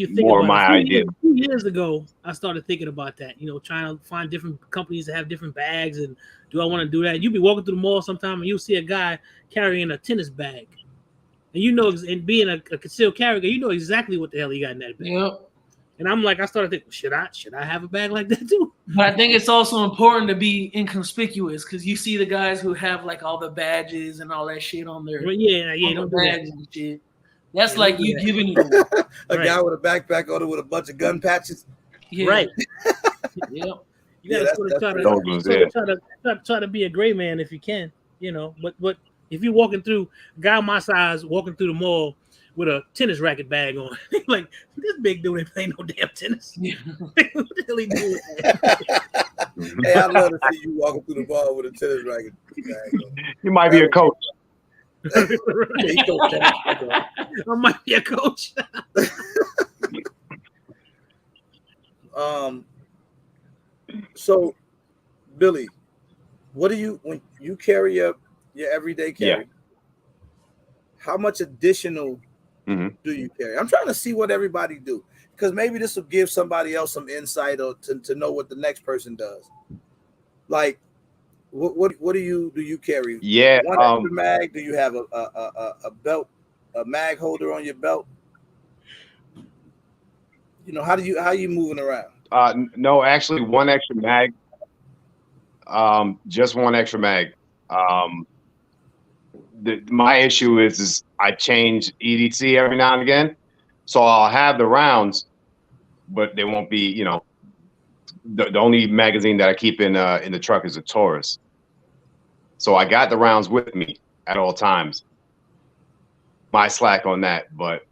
think more about my idea. A few years ago, I started thinking about that. You know, trying to find different companies that have different bags, and do I want to do that? You'll be walking through the mall sometime, and you'll see a guy carrying a tennis bag, and you know, and being a concealed carrier, you know exactly what the hell he got in that bag. Yep. And I'm like, I started thinking, should I have a bag like that too? But I think it's also important to be inconspicuous because you see the guys who have like all the badges and all that shit on their don't do that. And shit. That's like you giving it away. A guy with a backpack on it with a bunch of gun patches. Yeah. Right. Yep. You gotta try to be a gray man if you can, you know. But if you're walking through, a guy my size walking through the mall with a tennis racket bag on, like this big dude ain't playing no damn tennis. Yeah. What the hell he doing? Hey, I'd love to see you walking through the mall with a tennis racket bag on. You might be a coach. I might be a coach. So Billy, what do you when you carry your everyday carry? How much additional do you carry? I'm trying to see what everybody do, because maybe this will give somebody else some insight or to know what the next person does. Like, what do you carry? Yeah, one extra mag. Do you have a belt, a mag holder on your belt? You know, how you moving around? No, actually, one extra mag. Just one extra mag. My issue is I change EDC every now and again, so I'll have the rounds, but they won't be. You know, the only magazine that I keep in the truck is a Taurus. So I got the rounds with me at all times. My slack on that, but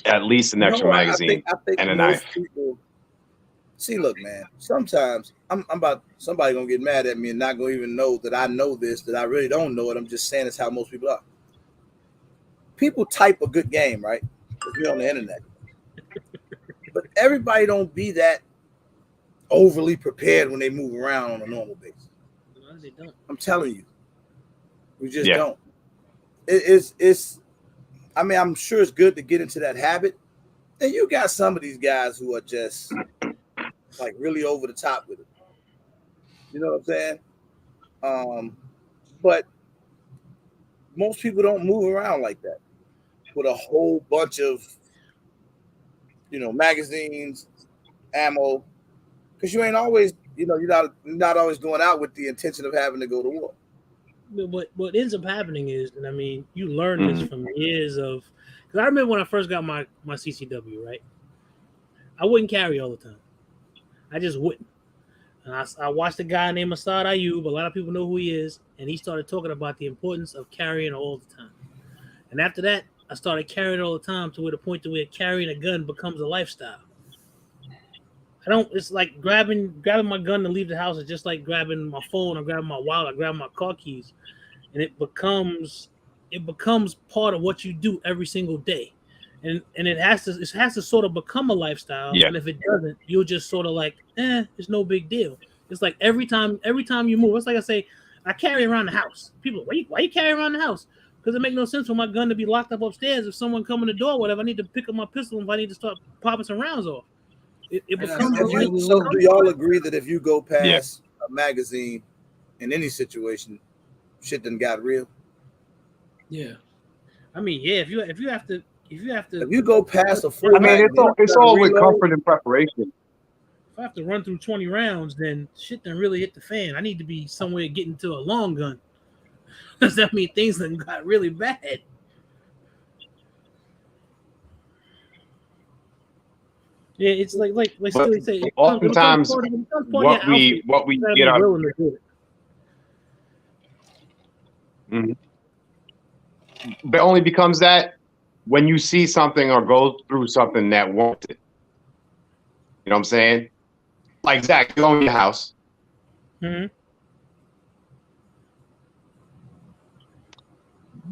at least an extra magazine I think and a knife. See, look, man. Sometimes I'm about somebody gonna get mad at me and not gonna even know that I know this, that I really don't know it. I'm just saying it's how most people are. People type a good game, right? Because we're on the internet. But everybody don't be that overly prepared when they move around on a normal basis. No, they don't. I'm telling you, we just don't. It's. I mean, I'm sure it's good to get into that habit. And you got some of these guys who are just like really over the top with it. You know what I'm saying? But most people don't move around like that with a whole bunch of, magazines, ammo, because you ain't always, you're not always going out with the intention of having to go to war. What ends up happening is, and I mean, you learn this from years of, because I remember when I first got my CCW, right? I wouldn't carry all the time. I just wouldn't. And I watched a guy named Asad Ayub. A lot of people know who he is. And he started talking about the importance of carrying all the time. And after that, I started carrying all the time to the point to where carrying a gun becomes a lifestyle. It's like grabbing my gun to leave the house is just like grabbing my phone or grabbing my wallet or grabbing my car keys. And it becomes part of what you do every single day. and it has to sort of become a lifestyle. Yeah. And if it doesn't, you'll just sort of like, it's no big deal. It's like every time you move, it's like I say, I carry around the house. People, why you carry around the house? Because it makes no sense for my gun to be locked up upstairs. If someone come in the door, whatever, I need to pick up my pistol if I need to start popping some rounds off. It becomes. So do y'all agree that if you go past a magazine in any situation, shit done got real? Yeah. I mean, yeah. If you go past a full, I mean, it's all with comfort and preparation. If I have to run through 20 rounds, then shit done really hit the fan. I need to be somewhere getting to a long gun. Does that mean things done got really bad? Yeah, it's like Steely say. Oftentimes, what we get out. Mm-hmm. But it only becomes that when you see something or go through something that wants it. You know what I'm saying? Like Zach, you own your house. Mm-hmm.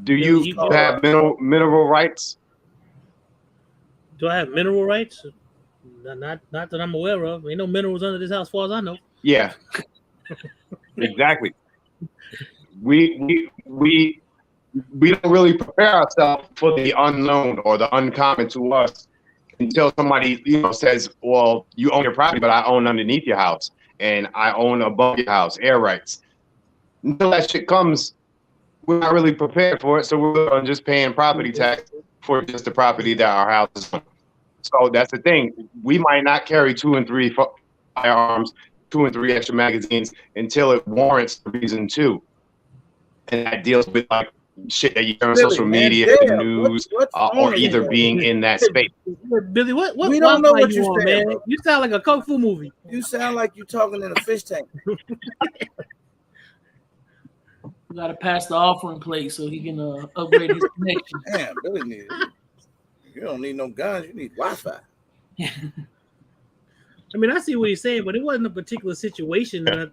Do you have mineral rights? Do I have mineral rights? Not that I'm aware of. Ain't no minerals under this house, as far as I know. Yeah, exactly. We don't really prepare ourselves for the unknown or the uncommon to us until somebody says, "Well, you own your property, but I own underneath your house and I own above your house, air rights." Until that shit comes, we're not really prepared for it, so we're just paying property tax for just the property that our house is on. So that's the thing. We might not carry 2 and 3 firearms, 2 and 3 extra magazines until it warrants the reason to. And that deals with like shit that you hear on social media, news, or either being in that space. Billy, what we don't know what you want, man. Bro. You sound like a kung fu movie. You sound like you're talking in a fish tank. You gotta pass the offering plate so he can upgrade his connection. Damn, Billy needs it. You don't need no guns. You need Wi-Fi. I mean, I see what he's saying, but it wasn't a particular situation. I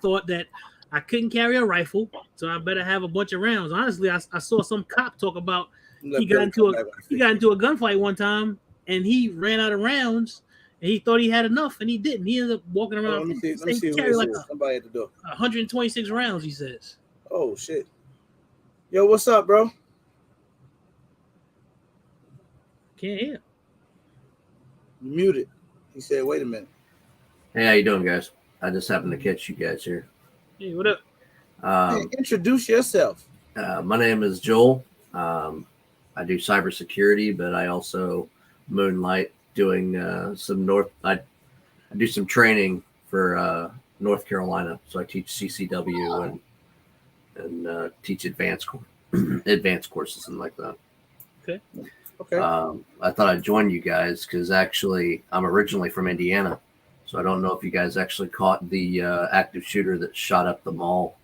thought that I couldn't carry a rifle, so I better have a bunch of rounds. Honestly, I saw some cop talk about he got into a gunfight one time and he ran out of rounds and he thought he had enough and he didn't. He ended up walking around. Let me see like somebody at the door. 126 rounds, he says. Oh shit. Yo, what's up, bro? Can't hear. Muted. He said, "Wait a minute." Hey, how you doing, guys? I just happened to catch you guys here. Hey, what up? Hey, introduce yourself. My name is Joel. I do cybersecurity, but I also moonlight doing I do some training for North Carolina. So I teach CCW and teach advanced courses and like that. Okay. I thought I'd join you guys because actually I'm originally from Indiana. So I don't know if you guys actually caught the active shooter that shot up the mall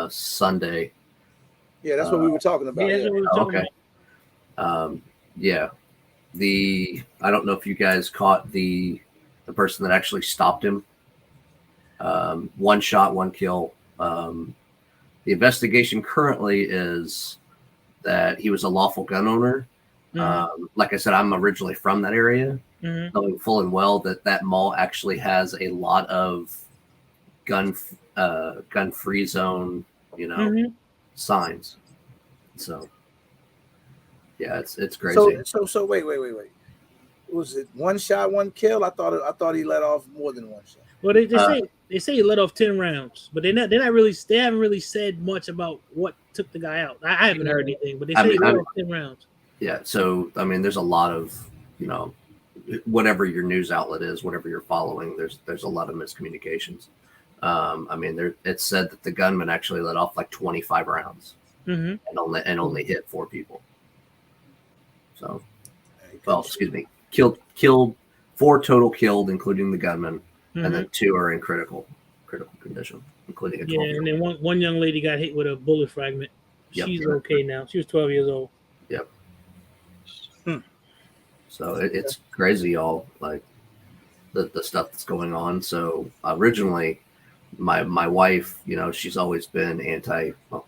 Sunday. Yeah, that's what we were talking about. Okay. Yeah. I don't know if you guys caught the person that actually stopped him. 1 shot, 1 kill. The investigation currently is that he was a lawful gun owner. Mm-hmm. Like I said, I'm originally from that area, knowing full and well that mall actually has a lot of gun-free zone, signs. So, yeah, it's crazy. So wait. Was it 1 shot, 1 kill? I thought he let off more than 1 shot. Well, they say he let off 10 rounds, but they haven't really said much about what took the guy out. I haven't heard anything, but they say he let off 10 rounds. Yeah, so I mean, there's a lot of whatever your news outlet is, whatever you're following, there's a lot of miscommunications. I mean, it's said that the gunman actually let off like 25 rounds and only hit 4 people. So, excuse me, killed 4 total killed, including the gunman, and then 2 are in critical condition, including a 12-year-old. And then one young lady got hit with a bullet fragment. She's okay now. She was 12 years old. Yep. So it's crazy, y'all, like the stuff that's going on. So originally my wife, she's always been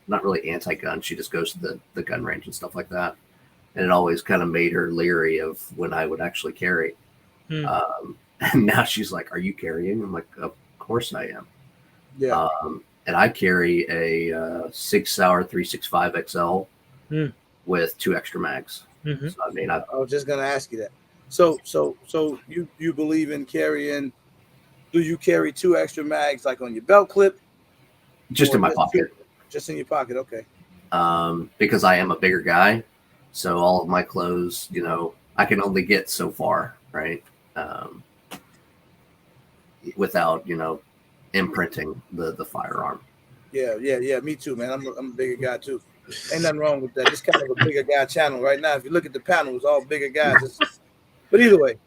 not really anti-gun. She just goes to the gun range and stuff like that. and it always kind of made her leery of when I would actually carry. And now she's like, "Are you carrying?" I'm like, "Of course I am." Yeah. And I carry a 6 Sauer 365 XL with 2 extra mags. Mm-hmm. So I mean, I was just gonna ask you that. So you believe in carrying? Do you carry 2 extra mags like on your belt clip? Just in my pocket. Just in your pocket, okay. Because I am a bigger guy, so all of my clothes, I can only get so far, right? Without, imprinting the firearm. Yeah. Me too, man. I'm a bigger guy too. Ain't nothing wrong with that. It's kind of a bigger guy channel right now. If you look at the panel, it's all bigger guys. But either way,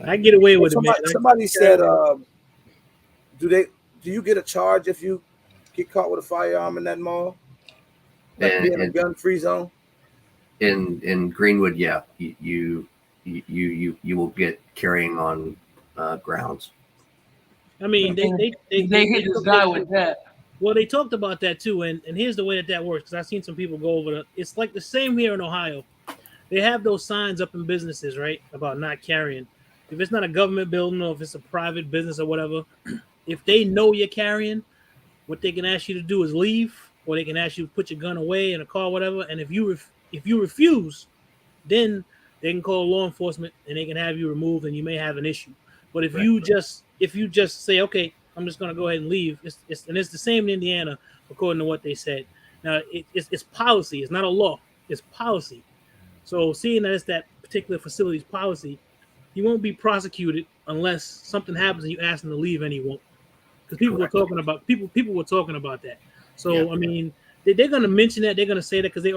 I get away with it, man. Somebody said, do you get a charge if you get caught with a firearm in that mall? Like being a gun-free zone? In Greenwood, yeah, you will get carrying on grounds. I mean, they hit this guy with that. Well, they talked about that too, and here's the way that works, because I've seen some people go over it's like the same here in Ohio. They have those signs up in businesses, right, about not carrying. If it's not a government building or if it's a private business or whatever, if they know you're carrying, what they can ask you to do is leave, or they can ask you to put your gun away in a car or whatever. And if you refuse, then they can call law enforcement and they can have you removed, and you may have an issue. But if you just say, okay, I'm just going to go ahead and leave, it's the same in Indiana, according to what they said. Now, it's policy. It's not a law. It's policy. So seeing that it's that particular facility's policy, he won't be prosecuted unless something happens and you ask him to leave, and he won't. Because people were talking about that. So, yeah. I mean, they're going to mention that. They're going to say that because the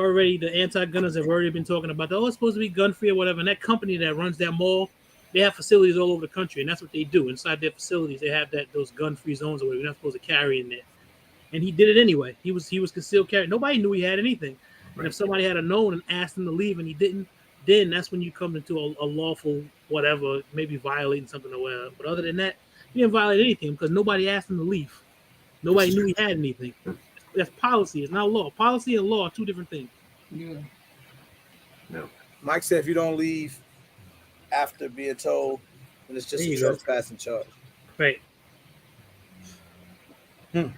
anti-gunners have already been talking about that. Oh, it's supposed to be gun-free or whatever. And that company that runs that mall, they have facilities all over the country, and that's what they do. Inside their facilities, they have those gun-free zones where you're not supposed to carry in there. And he did it anyway. He was concealed carry. Nobody knew he had anything. Right. And if somebody had known and asked him to leave and he didn't, then that's when you come into a lawful whatever, maybe violating something or whatever. But other than that, he didn't violate anything because nobody asked him to leave. Nobody knew he had anything. That's policy. It's not law. Policy and law are two different things. Yeah. No. Mike said if you don't leave after being told, then it's just a trespassing charge. Right. Yeah,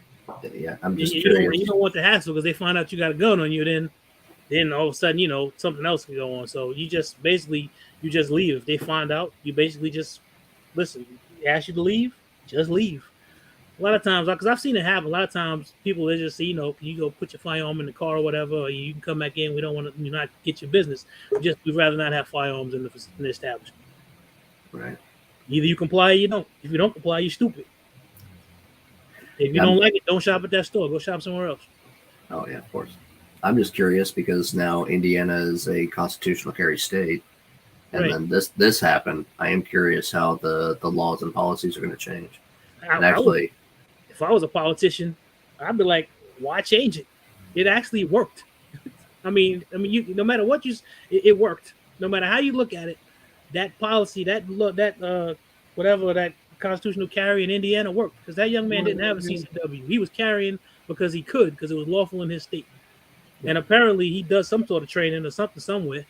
I'm just you don't want the hassle because they find out you got a gun on you, then all of a sudden, something else can go on. So you just leave. If they find out, you basically just listen. They ask you to leave, just leave. A lot of times, because I've seen it happen. A lot of times, people they just say, can you go put your firearm in the car or whatever, or you can come back in. We don't want to not get your business. We'd rather not have firearms in the establishment. Right. Either you comply or you don't. If you don't comply, you're stupid. If you don't like it, don't shop at that store. Go shop somewhere else. Oh yeah, of course. I'm just curious because now Indiana is a constitutional carry state, and then this happened. I am curious how the laws and policies are going to change. If I was a politician, I'd be like, why change it? It actually worked. I mean, you no matter what it worked. No matter how you look at it, that policy, that constitutional carry in Indiana worked because that young man didn't have a CCW. He was carrying because he could, because it was lawful in his state. And apparently he does some sort of training or something somewhere.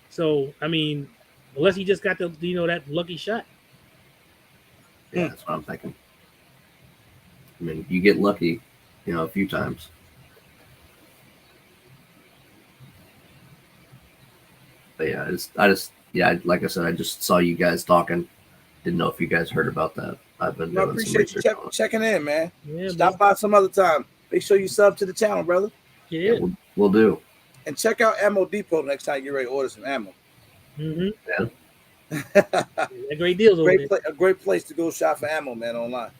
So, I mean, unless he just got that lucky shot. Yeah, that's what I'm thinking. I mean, you get lucky, a few times. But yeah, like I said, I just saw you guys talking. Didn't know if you guys heard about that. I've been doing appreciate you checking in, man. Yeah, stop by some other time. Make sure you sub to the channel, brother. Yeah, we'll do. And check out Ammo Depot next time you get ready to order some ammo. Mm-hmm. Yeah. Great deals over there. A great place to go shop for ammo, man, online.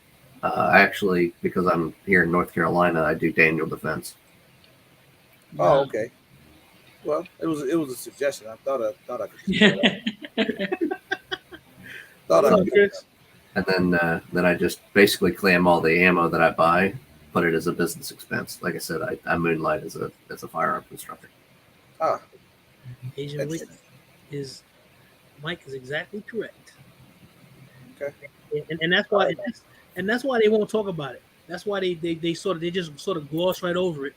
Actually, because I'm here in North Carolina, I do Daniel Defense. Oh, okay. Well, it was a suggestion. I thought I could. And then I just basically claim all the ammo that I buy, put it as a business expense. Like I said, I moonlight as a firearms instructor. Asian Mike is exactly correct. Okay. And that's why they won't talk about it. That's why they just sort of gloss right over it,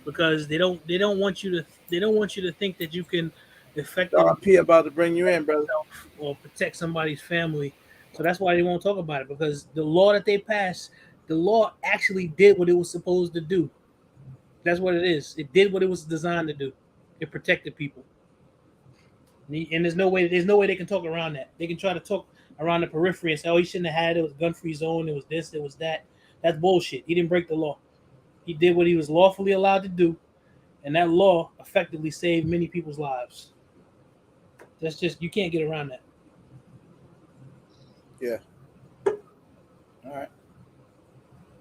because they don't want you They don't want you to think that you can effectively RP about to bring you in, brother. or protect somebody's family. So that's why they won't talk about it, because the law that they passed, the law actually did what it was supposed to do. That's what it is. It did what it was designed to do. It protected people. And there's no way they can talk around that. They can try to talk around the periphery and say, "Oh, he shouldn't have had it. It was gun-free zone. It was this. It was that." That's bullshit. He didn't break the law. He did what he was lawfully allowed to do, and that law effectively saved many people's lives. That's just, you can't get around that. Yeah. All right.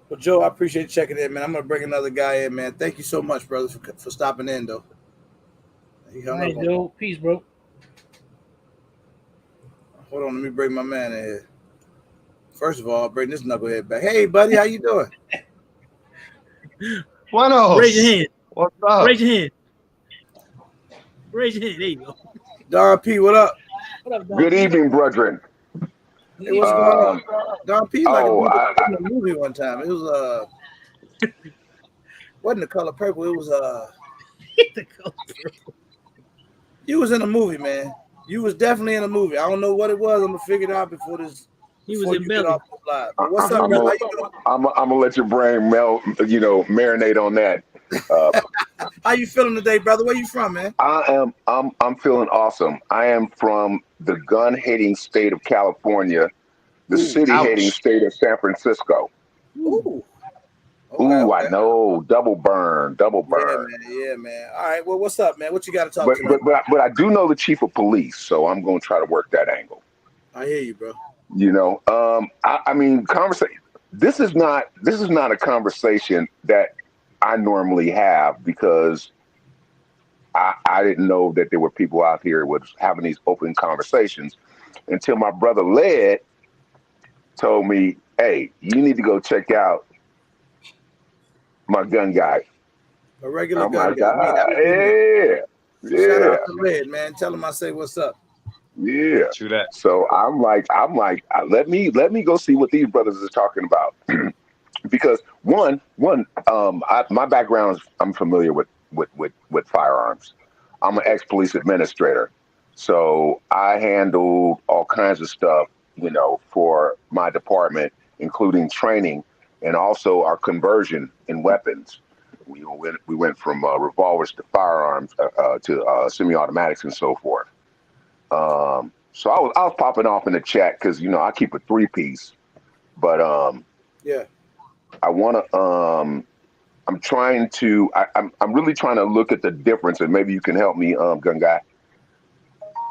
Well, Joe, I appreciate you checking in, man. I'm gonna bring another guy in, man. Thank you so much, brother, for stopping in, though. All right, Joe. Peace, bro. Hold on, let me bring my man in here. First of all, I'll bring this knucklehead back. Hey, buddy, how you doing? Buenos. Raise your hand. What's up? Raise your hand. Raise your hand. There you go. Don P, what up? What up, Don? Good evening, brethren. Hey, what's going on? Don P, like a movie one time. It was wasn't The Color Purple. It was The Color Purple. You was in a movie, man. You was definitely in a movie. I don't know what it was. I'm gonna figure it out before this. He was in Belly. What's up, brother? How you doing? I'm gonna let your brain marinate on that. How you feeling today, brother? Where you from, man? I'm feeling awesome. I am from the gun-hating state of California, the city-hating state of San Francisco. Ooh. Okay. I know. Double burn. Yeah, man. All right. Well, what's up, man? What you got to talk to me? But I do know the chief of police, so I'm going to try to work that angle. I hear you, bro. I mean, conversation. This is not a conversation that I normally have, because I didn't know that there were people out here was having these open conversations until my brother Led told me, "Hey, you need to go check out my gun guy." A regular gun guy. Yeah. Shout out to Red, man. Tell him I say what's up. Yeah. True that. So I'm like, let me go see what these brothers are talking about. Because my background is, I'm familiar with firearms. I'm an ex-police administrator. So I handled all kinds of stuff, for my department, including training and also our conversion in weapons. We went from revolvers to firearms to semi-automatics and so forth. So I was popping off in the chat because I keep a 3-piece, but yeah, I want to. I'm really trying to look at the difference, and maybe you can help me, gun guy,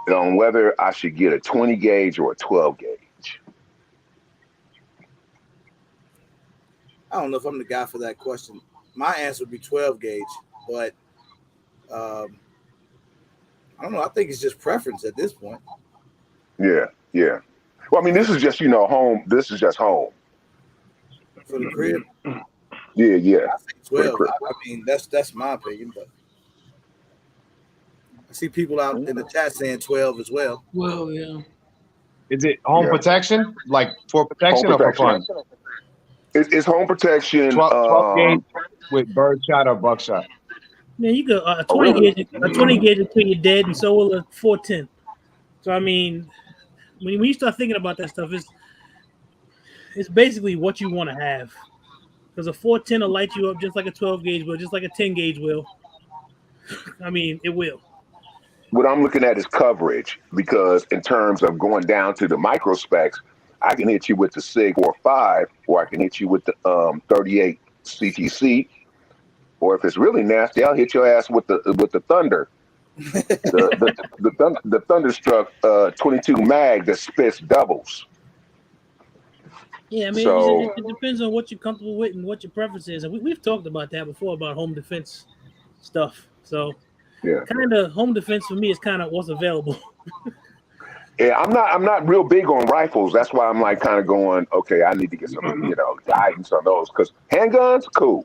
on whether I should get a 20 gauge or a 12 gauge. I don't know if I'm the guy for that question. My answer would be 12 gauge, but I don't know. I think it's just preference at this point. Yeah. Well, I mean, this is just home. This is just home for the crib. Yeah. I think 12. I mean, that's my opinion, but I see people out in the chat saying 12 as well. Well, yeah. Is it home protection, like for protection or for fun? It's home protection. 12 gauge with birdshot or buckshot. Man, you go a 20 gauge. A 20 gauge until you're dead, and so will a 410. So I mean, when you start thinking about that stuff, it's basically what you want to have. Because a 410 will light you up just like a 12 gauge will, just like a 10 gauge will. I mean, it will. What I'm looking at is coverage, because in terms of going down to the micro specs, I can hit you with the SIG 4.5, or I can hit you with the 38 CTC, or if it's really nasty, I'll hit your ass with the Thunder, the Thunderstruck 22 mag that spits doubles. Yeah, I mean, it depends on what you're comfortable with and what your preference is, and we've talked about that before about home defense stuff. So, yeah, kind of home defense for me is kind of what's available. Yeah, I'm not real big on rifles. That's why I'm like kind of going, okay, I need to get some, guidance on those, because handguns, cool.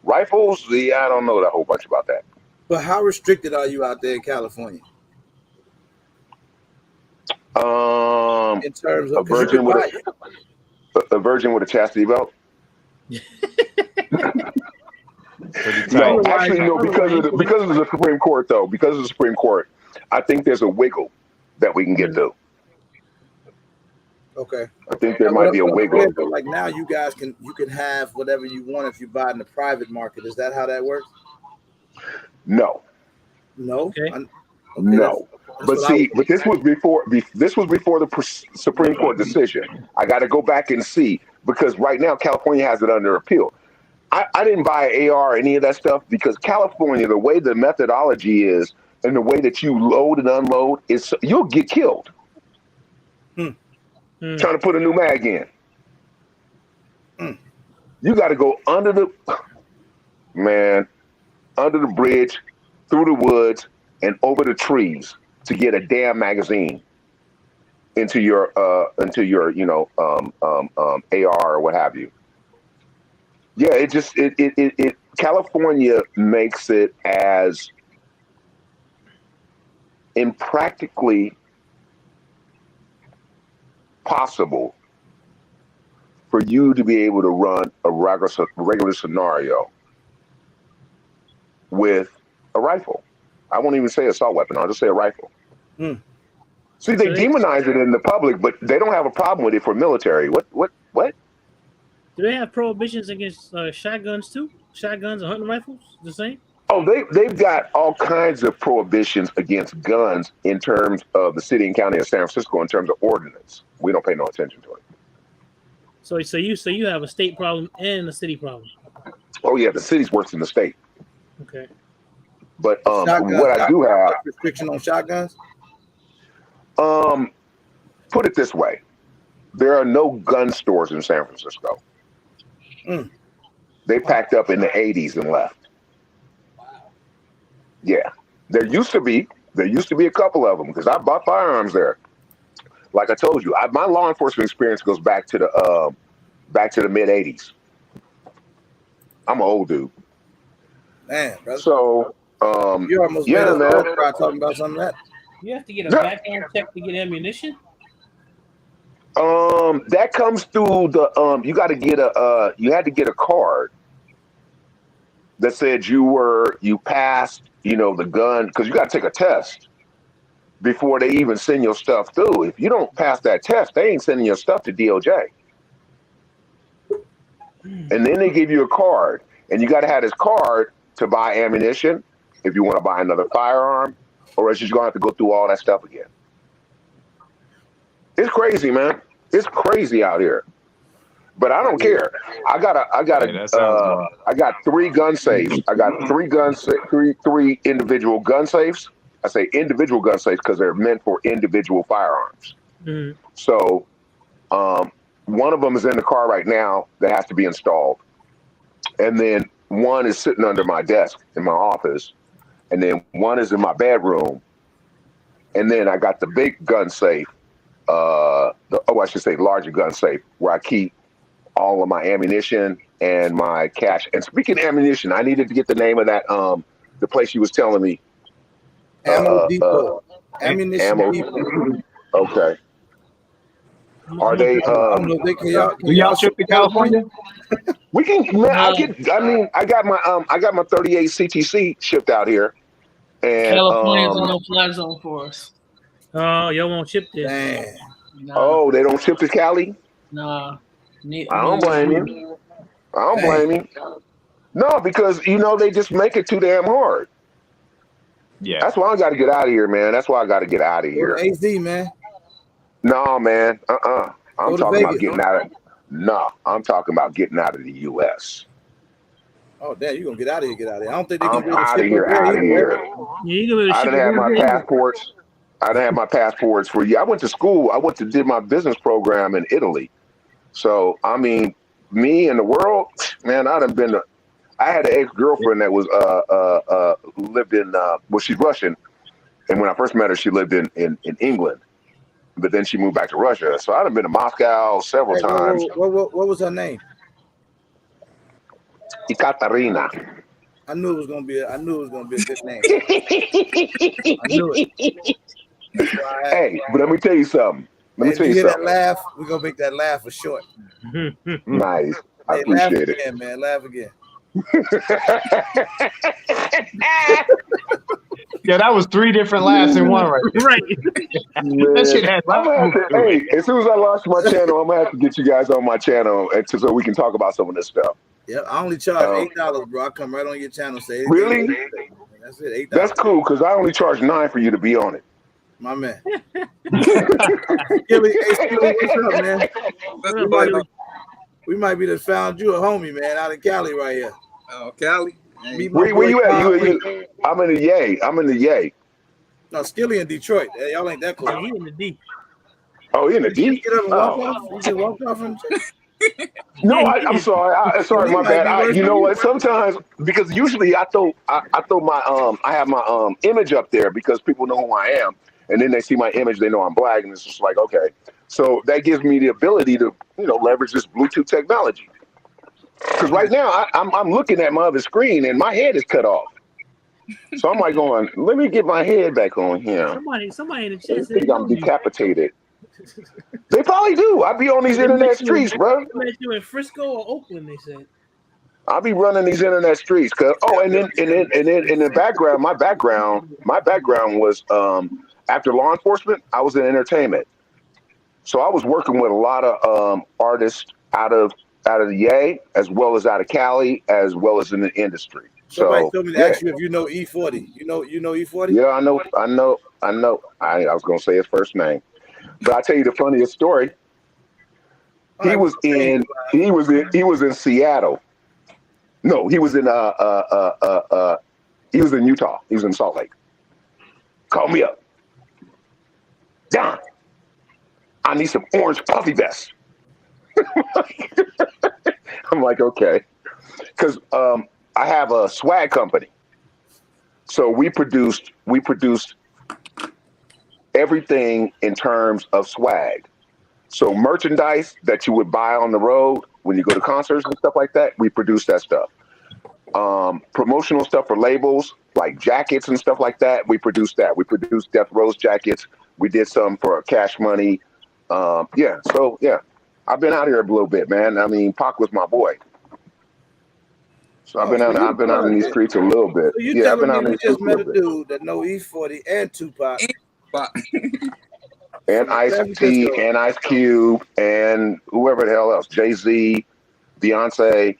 Rifles, I don't know a whole bunch about that. But how restricted are you out there in California? In terms of a virgin with a chastity belt. Pretty No, tight. actually, no. Because of the Supreme Court, though. Because of the Supreme Court, I think there's a wiggle that we can get through. Okay. I think there might be a wiggle. Like now, you can have whatever you want if you buy in the private market. Is that how that works? No. No. Okay. No. But see, this was before the Supreme Court decision. I got to go back and see, because right now California has it under appeal. I didn't buy an AR or any of that stuff because California, the way the methodology is and the way that you load and unload is, you'll get killed trying to put a new mag in. You got to go under the bridge, through the woods, and over the trees to get a damn magazine into your AR or what have you. Yeah, it California makes it as impractically possible for you to be able to run a regular scenario with a rifle. I won't even say assault weapon. I'll just say a rifle. See, they demonize it in the public, but they don't have a problem with it for military. What? Do they have prohibitions against shotguns too? Shotguns and hunting rifles, the same? Oh, they've got all kinds of prohibitions against guns in terms of the city and county of San Francisco in terms of ordinance. We don't pay no attention to it. So you have a state problem and a city problem. Oh yeah, the city's worse than the state. Okay. But what I do have restriction on shotguns. Put it this way: there are no gun stores in San Francisco. They packed up in the 80s and left. Yeah, there used to be a couple of them because I bought firearms there. Like I told you, my law enforcement experience goes back to the mid 80s. I'm an old dude. Man, brother. So you almost made us talking about some of that. You have to get a background check to get ammunition. That comes through the you had to get a card that said you passed, the gun, because you got to take a test before they even send your stuff through. If you don't pass that test, they ain't sending your stuff to DOJ. And then they give you a card, and you got to have this card to buy ammunition if you want to buy another firearm, or else you're going to have to go through all that stuff again. It's crazy, man. It's crazy out here. But I don't care. I got 3 gun safes. I got 3 individual gun safes. I say individual gun safes because they're meant for individual firearms. So one of them is in the car right now that has to be installed. And then one is sitting under my desk in my office. And then one is in my bedroom. And then I got the big gun safe, larger gun safe, where I keep all of my ammunition and my cash. And speaking of ammunition, I needed to get the name of that the place you was telling me. Ammo Depot. Ammunition Depot. Okay. Are they? Do y'all ship to California? We can. Man, I got my 38 CTC shipped out here. And California's on no fly zone for us. Oh, y'all won't ship this. Nah. Oh, they don't ship to Cali? Nah. I don't blame you. No, because they just make it too damn hard. Yeah. That's why I got to get out of here, man. That's why I got to get out of here. AZ, man. No, man. I'm talking about getting out of. No, I'm talking about getting out of the U.S. Oh, damn, you gonna get out of here? Get out of here. I don't think they I'm can out of here. I didn't have my passports. I didn't have my passports for you. I went to school. Did my business program in Italy. So I mean, me and the world, man. I had an ex-girlfriend that was lived in she's Russian, and when I first met her, she lived in England, but then she moved back to Russia. So I've been to Moscow several times. What was her name? Ekaterina. I knew it was gonna be a good name. I knew it. Hey, but let me tell you something. That laugh, we're gonna make that laugh for short. Nice. I appreciate it. Again, man. Laugh again. Yeah, that was 3 different laughs in one right there. Right. That shit had I'm gonna have to, hey, as soon as I launch my channel, I'm gonna have to get you guys on my channel so we can talk about some of this stuff. Yep, I only charge $8, bro. I come right on your channel. Say really? That's it. $8. That's cool because I only charge $9 for you to be on it. My man. Skilly, hey, Skilly, what's up, man? We might be the found you a homie, man, out in Cali right here. Oh, Cali. Where you at? I'm in the Yay. No, Skilly in Detroit. Hey, y'all ain't that close. He in the D. Oh, he in the D? Get up and walk off? You just walked off and No, I'm sorry. Sorry, my bad. You know what? Sometimes because usually I throw my I have my image up there because people know who I am, and then they see my image, they know I'm black, and it's just like okay. So that gives me the ability to leverage this Bluetooth technology. Because right now I'm looking at my other screen and my head is cut off. So I'm like going, let me get my head back on here. Somebody in the chat said think I'm decapitated. They probably do. I be on these internet streets, bro. You in Frisco or Oakland? They said. I'll be running these internet streets, and then in the background, my background was after law enforcement, I was in entertainment. So I was working with a lot of artists out of the Yay, as well as out of Cali, as well as in the industry. Somebody told me to ask you if you know E40. You know E40? Yeah, I know. I was gonna say his first name. But I'll tell you the funniest story. He was in Seattle. No, he was in Utah. He was in Salt Lake. Call me up. Don, I need some orange puffy vests. I'm like, okay. Because I have a swag company. So we produced everything in terms of swag. So merchandise that you would buy on the road when you go to concerts and stuff like that, we produce that stuff. Promotional stuff for labels like jackets and stuff like that, we produce that. We produced Death Row's jackets. We did some for Cash Money. So I've been out here a little bit, man. I mean, Pac was my boy. So I've been out in these streets a little bit. So you telling me we just met a dude that know E40 and Tupac. And Ice-T and Ice Cube and whoever the hell else, Jay-Z, Beyonce.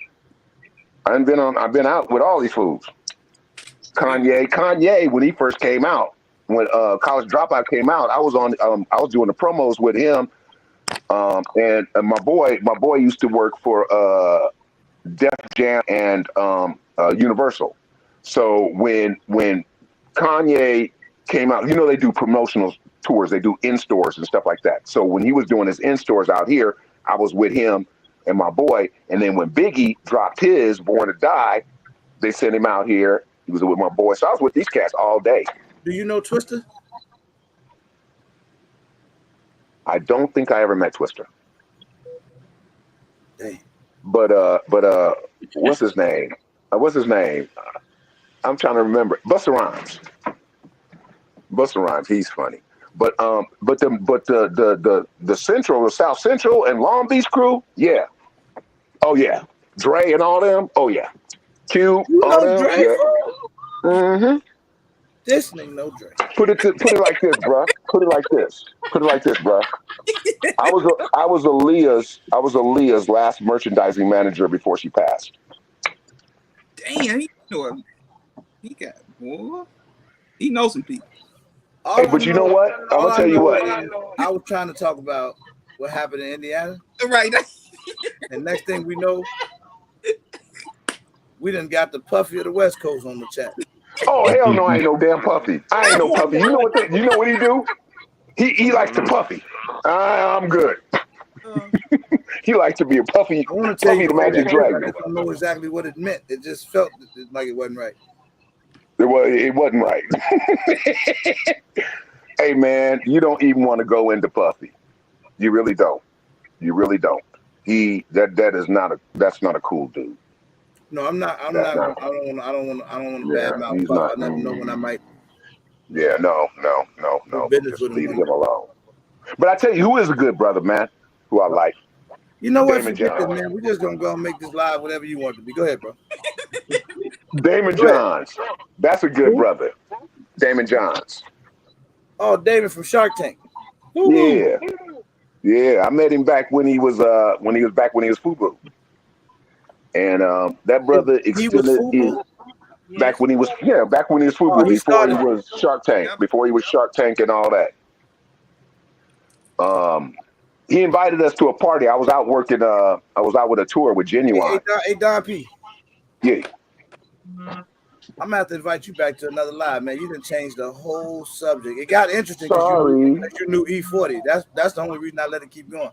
I've been out with all these fools. Kanye, when he first came out, when College Dropout came out, I was doing the promos with him. And my boy used to work for Def Jam and Universal. So when Kanye came out, they do promotional tours, they do in-stores and stuff like that. So when he was doing his in-stores out here, I was with him and my boy. And then when Biggie dropped his Born to Die, they sent him out here. He was with my boy. So I was with these cats all day. Do you know Twister? I don't think I ever met Twister. Dang. But what's his name? I'm trying to remember. Busta Rhymes, he's funny. But the Central, the South Central and Long Beach crew, yeah. Oh yeah. Dre and all them, oh yeah. Q, all them, Dre? yeah. Mm-hmm. This nigga no Dre. Put it like this, bro. Put it like this, bro. I was Aaliyah's last merchandising manager before she passed. Damn, he knows some people. Hey, but you know what? I'm gonna tell you what. I was trying to talk about what happened in Indiana. Right. And next thing we know, we done got the Puffy of the West Coast on the chat. Oh hell no, I ain't no damn Puffy. I ain't no Puffy. You know what he do? He likes to Puffy. I'm good. He likes to be a Puffy. I want to tell you the Magic Dragon. I don't know exactly what it meant. It just felt like it wasn't right. It wasn't right. Hey man, you don't even want to go into Puffy. You really don't. That's not a cool dude. No, I'm not. I don't want to badmouth Puff. I never know when I might. Yeah, no. Business Just with leave him alone. But I tell you, who is a good brother, man? Who I like. You know what? Damon Forget Jones. that, man. We're just gonna go and make this live whatever you want it to be. Go ahead, bro. Damon Johns. That's a good brother. Damon Johns. Oh, David from Shark Tank. Yeah. Yeah. I met him back when he was FUBU. And that brother He was extended FUBU? back when he was FUBU, he before he started. was Shark Tank, before he was Shark Tank and all that. He invited us to a party. I was out working. I was out with a tour with Genuine. Hey, Don P. Yeah. I'm gonna have to invite you back to another live, man. You didn't change the whole subject. It got interesting Sorry. because you knew E40. That's the only reason I let it keep going.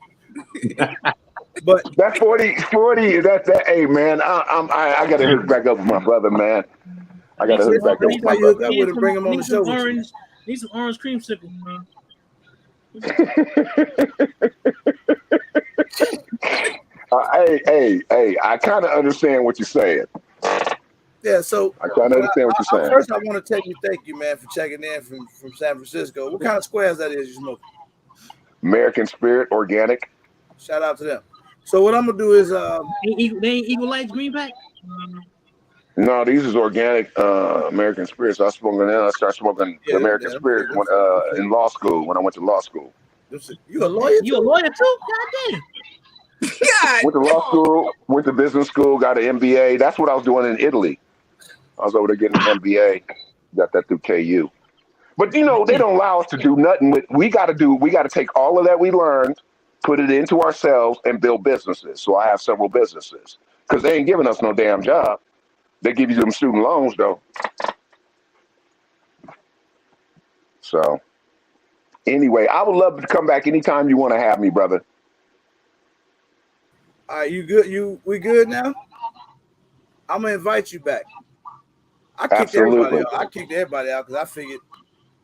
But that 40. That's that. Hey, man, I gotta hook back up with my brother, man. I gotta hook back up with my brother. With him, bring him on the show. Need some orange creamsicle, man. Hey, I kind of understand what you're saying. Yeah, so I kind of understand what you're saying. First, I want to tell you thank you, man, for checking in from San Francisco. What kind of squares that is you smoking? American Spirit, organic. Shout out to them. So what I'm gonna do is they ain't Eagle Lights Greenback? No, these is organic American Spirits. I started smoking American Spirit in law school when I went to law school. You a lawyer? You a lawyer too? God damn. Went to law school, went to business school, got an MBA. That's what I was doing in Italy. I was over there getting an MBA. Got that through KU. But they don't allow us to do nothing with. We got to take all of that we learned, put it into ourselves, and build businesses. So I have several businesses because they ain't giving us no damn job. They give you them student loans though. So anyway, I would love to come back anytime you want to have me, brother. All right, you good? We good now? I'm gonna invite you back. I kicked everybody out because I figured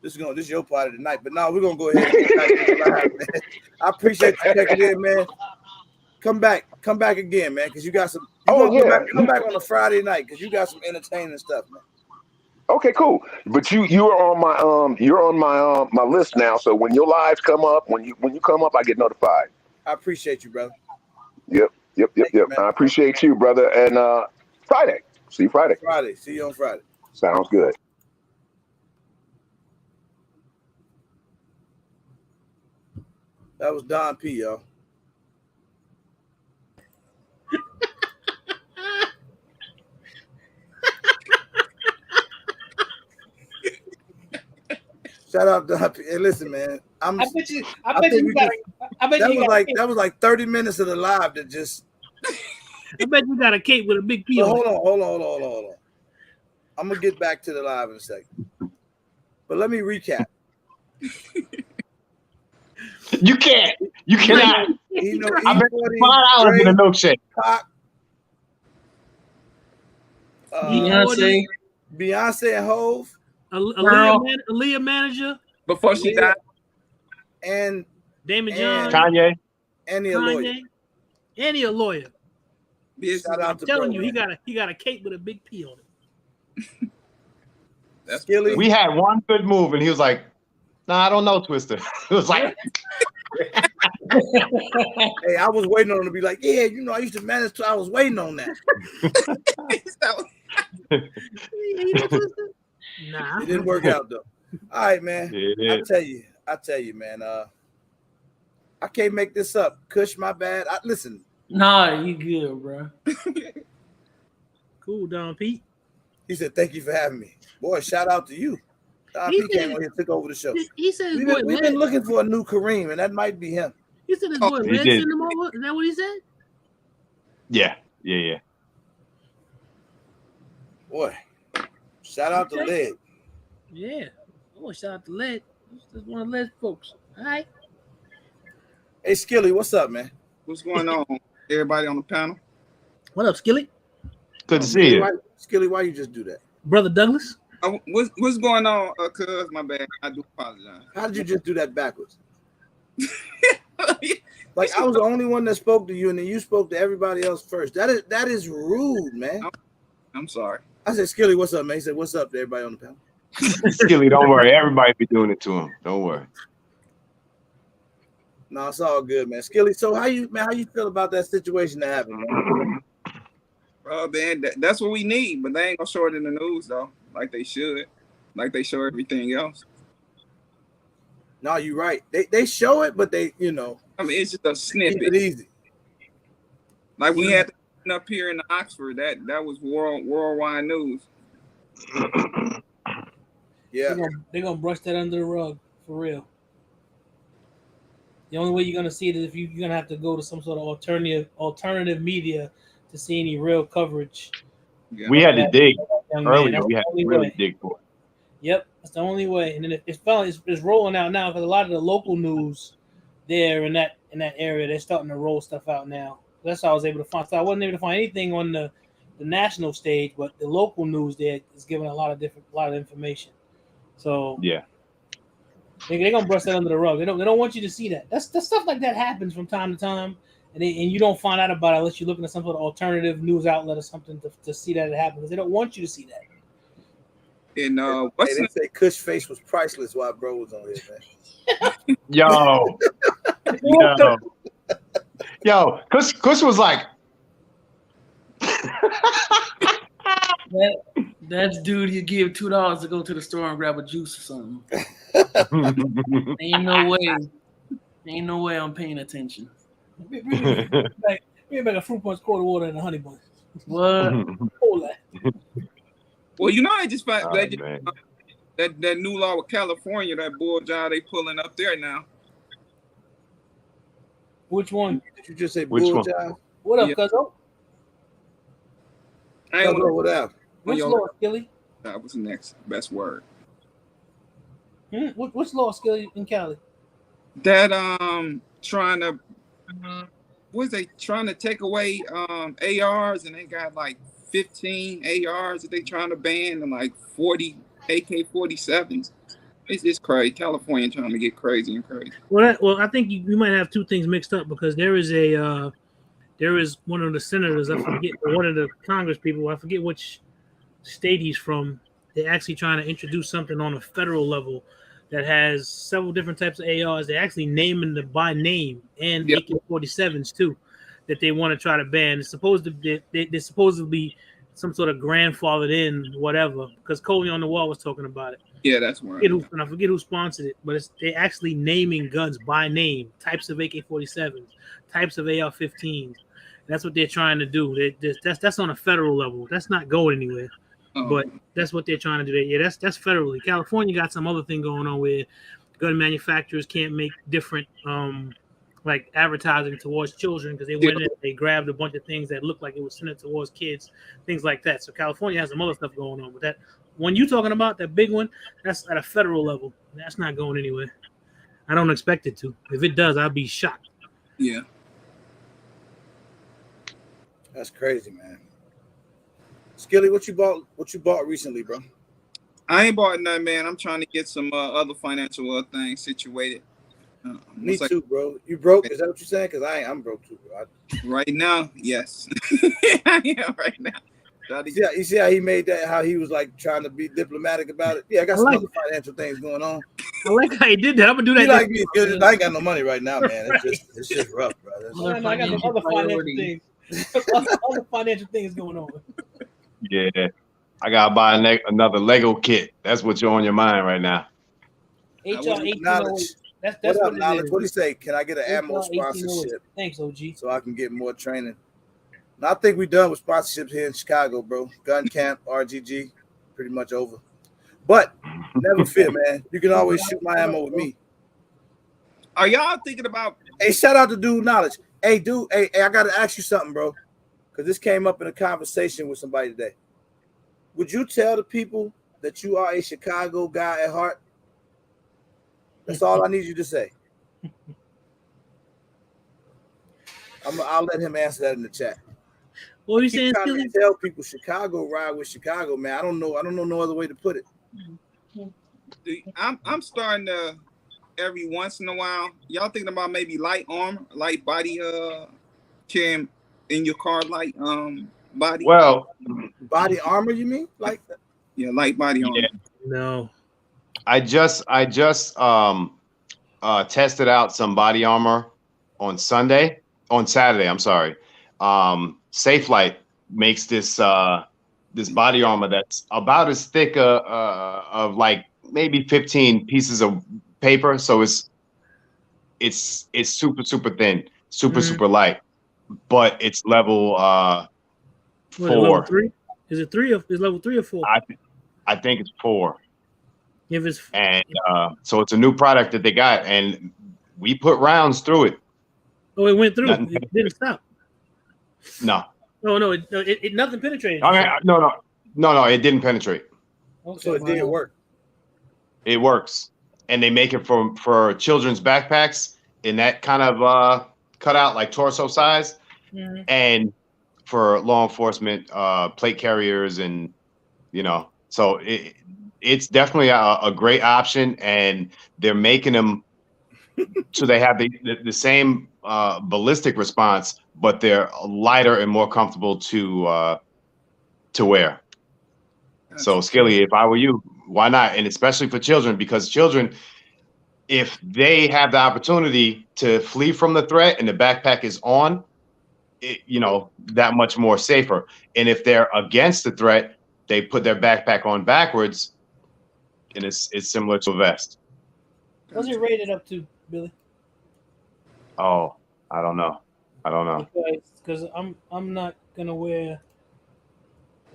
this is your party tonight. But now we're gonna go ahead and get back to the live, man. I appreciate you checking in, man. Come back again, man, because you got some. Come back on a Friday night because you got some entertaining stuff, man. Okay, cool. But you're on my list now. So when your lives come up, when you come up, I get notified. I appreciate you, brother. Yep. You, I appreciate you, brother. And Friday. See you Friday. See you on Friday. Sounds good. That was Don P, y'all. Shout out to Don P. Hey, listen, man. I bet you that was like 30 minutes of the live that just. I bet you got a cape with a big P. Hold on. I'm gonna get back to the live in a second, but let me recap. You can't. You cannot. I bet $5 in a milkshake. Beyonce and Hove. Aaliyah manager before she died. And Damon John. Kanye. And a lawyer. And a lawyer. Shout out to I'm telling you, he got a cape with a big P on it. That's Skilly. We had one good move, and he was like, "Nah, I don't know, Twister." It was like, hey, I was waiting on him to be like, "Yeah, I used to manage." I was waiting on that. Nah, it didn't work out though. All right, man. I tell you, man. I can't make this up. Kush, my bad. Listen. Nah, you good, bro. Cool, Don Pete. He said, "Thank you for having me." Boy, shout out to you. Don Pete came on here and took over the show. He said we've been looking for a new Kareem, and that might be him. He said his boy Red sent him over. Is that what he said? Yeah. Boy, shout out to Led. Yeah. Oh, shout out to Led. That's one of Led's folks. All right. Hey, Skilly, what's up, man? What's going on? Everybody on the panel? What up, Skilly? Good to see you. Skilly, why you just do that? Brother Douglas? What's going on, cuz? My bad. I do apologize. How did you just do that backwards? Like I was the only one that spoke to you, and then you spoke to everybody else first. That is rude, man. I'm sorry. I said, Skilly, what's up, man? He said, what's up to everybody on the panel? Skilly, don't worry. Everybody be doing it to him. Don't worry. No, it's all good, man. Skilly, so how you feel about that situation that happened, man? Man, that's what we need, but they ain't gonna show it in the news though, like they should, like they show everything else. No, you're right. They show it, but they, you know, I mean, it's just a keep snippet. it easy. Like we had up here in Oxford, that was worldwide news. Yeah, they're gonna brush that under the rug for real. The only way you're gonna see it is if you're gonna have to go to some sort of alternative media to see any real coverage. Yeah. We had to dig earlier. That's We had the only to really way. dig for it. Yep, that's the only way. And then it's rolling out now because a lot of the local news there in that area, they're starting to roll stuff out now. That's how I was able to find. So I wasn't able to find anything on the national stage, but the local news there is giving a lot of information. So Yeah. they're gonna brush that under the rug. They don't want you to see that. That's stuff like that happens from time to time, and you don't find out about it unless you're looking at some sort of alternative news outlet or something to see that it happens. They don't want you to see that. And they say Kush face was priceless while bro was on here, man. Yo, Kush was like, that's dude you give $2 to go to the store and grab a juice or something. Ain't no way I'm paying attention. Bring back a fruit punch, quarter water, and a honey bun. What? Well, you know, I just found that new law with California, that bull job they pulling up there now. Which one? Did you just say bull job? What up, Cuzzo? What up? Which law, Skilly? That was the next best word. Which law, Skilly, in Cali? That trying to take away ARs, and they got like 15 ARs that they trying to ban and like 40 AK-47s. It's crazy. California trying to get crazy and crazy. Well, I think you might have two things mixed up because there is one of the senators, I forget, one of the Congress people, I forget which state he's from. They're actually trying to introduce something on a federal level that has several different types of ARs. They're actually naming them by name and AK-47s too, that they want to try to ban. It's supposed to be they're supposedly some sort of grandfathered in whatever, because Coley on the Wall was talking about it. Yeah, that's right. I forget who sponsored it, but they're actually naming guns by name, types of AK-47s, types of AR-15s. That's what they're trying to do. That's on a federal level. That's not going anywhere. But that's what they're trying to do. Yeah, that's federally. California got some other thing going on where gun manufacturers can't make different like advertising towards children because they went in, they grabbed a bunch of things that looked like it was sent towards kids, things like that. So California has some other stuff going on. But that one you talking about, that big one, that's at a federal level. That's not going anywhere. I don't expect it to. If it does, I'd be shocked. Yeah. That's crazy, man. Skilly, what you bought recently, bro? I ain't bought nothing, man. I'm trying to get some other financial things situated. Me too, bro. You broke? Is that what you're saying? Because I'm broke too, bro. Right now, yes. Yeah, right now. You see how he made that? How he was like trying to be diplomatic about it? Yeah, I got some other financial things going on. I like how he did that. I'm gonna do that. Like me, I ain't got no money right now, man. It's just rough, bro. I got some other financial things. Other financial things going on. Yeah, I gotta buy another Lego kit. That's what's on your mind right now. HR 1808. That's what knowledge. What do you say? Can I get an ammo sponsorship? Thanks, OG. So I can get more training. And I think we're done with sponsorships here in Chicago, bro. Gun Camp, RGG, pretty much over. But never fear, man. You can always shoot my ammo with me. Are y'all thinking about? Hey, shout out to Dude Knowledge. Hey, dude. Hey, I gotta ask you something, bro. Because this came up in a conversation with somebody today. Would you tell the people that you are a Chicago guy at heart? That's all I need you to say. I'll let him answer that in the chat. What are you saying? To tell people Chicago ride with Chicago, man. I don't know no other way to put it. I'm starting to every once in a while. Y'all thinking about maybe light armor, light body cam in your car, light body. Well, body armor, you mean? Like that? Yeah, light body armor. No. I just tested out some body armor on Saturday. I'm sorry. Safe Light makes this this body armor that's about as thick of like maybe 15 pieces of paper. So it's super thin, super light, but it's level 4. Level 3? Is it 3 or is level 3 or 4? I think it's 4. If it's and so it's a new product that they got, and we put rounds through it. Oh, it went through. It didn't stop. No. Oh no, it nothing penetrated. I mean, no, it didn't penetrate. Okay, So it did work. It works, and they make it for children's backpacks in that kind of cutout, like torso size, and for law enforcement plate carriers, and so it's definitely a great option, and they're making them so they have the same ballistic response, but they're lighter and more comfortable to wear. So Skilly, if I were you, why not? And especially for children, because children, if they have the opportunity to flee from the threat and the backpack is on, that much more safer. And if they're against the threat, they put their backpack on backwards, and it's similar to a vest. What's it rated up to, Billy? Oh, I don't know. Because I'm not gonna wear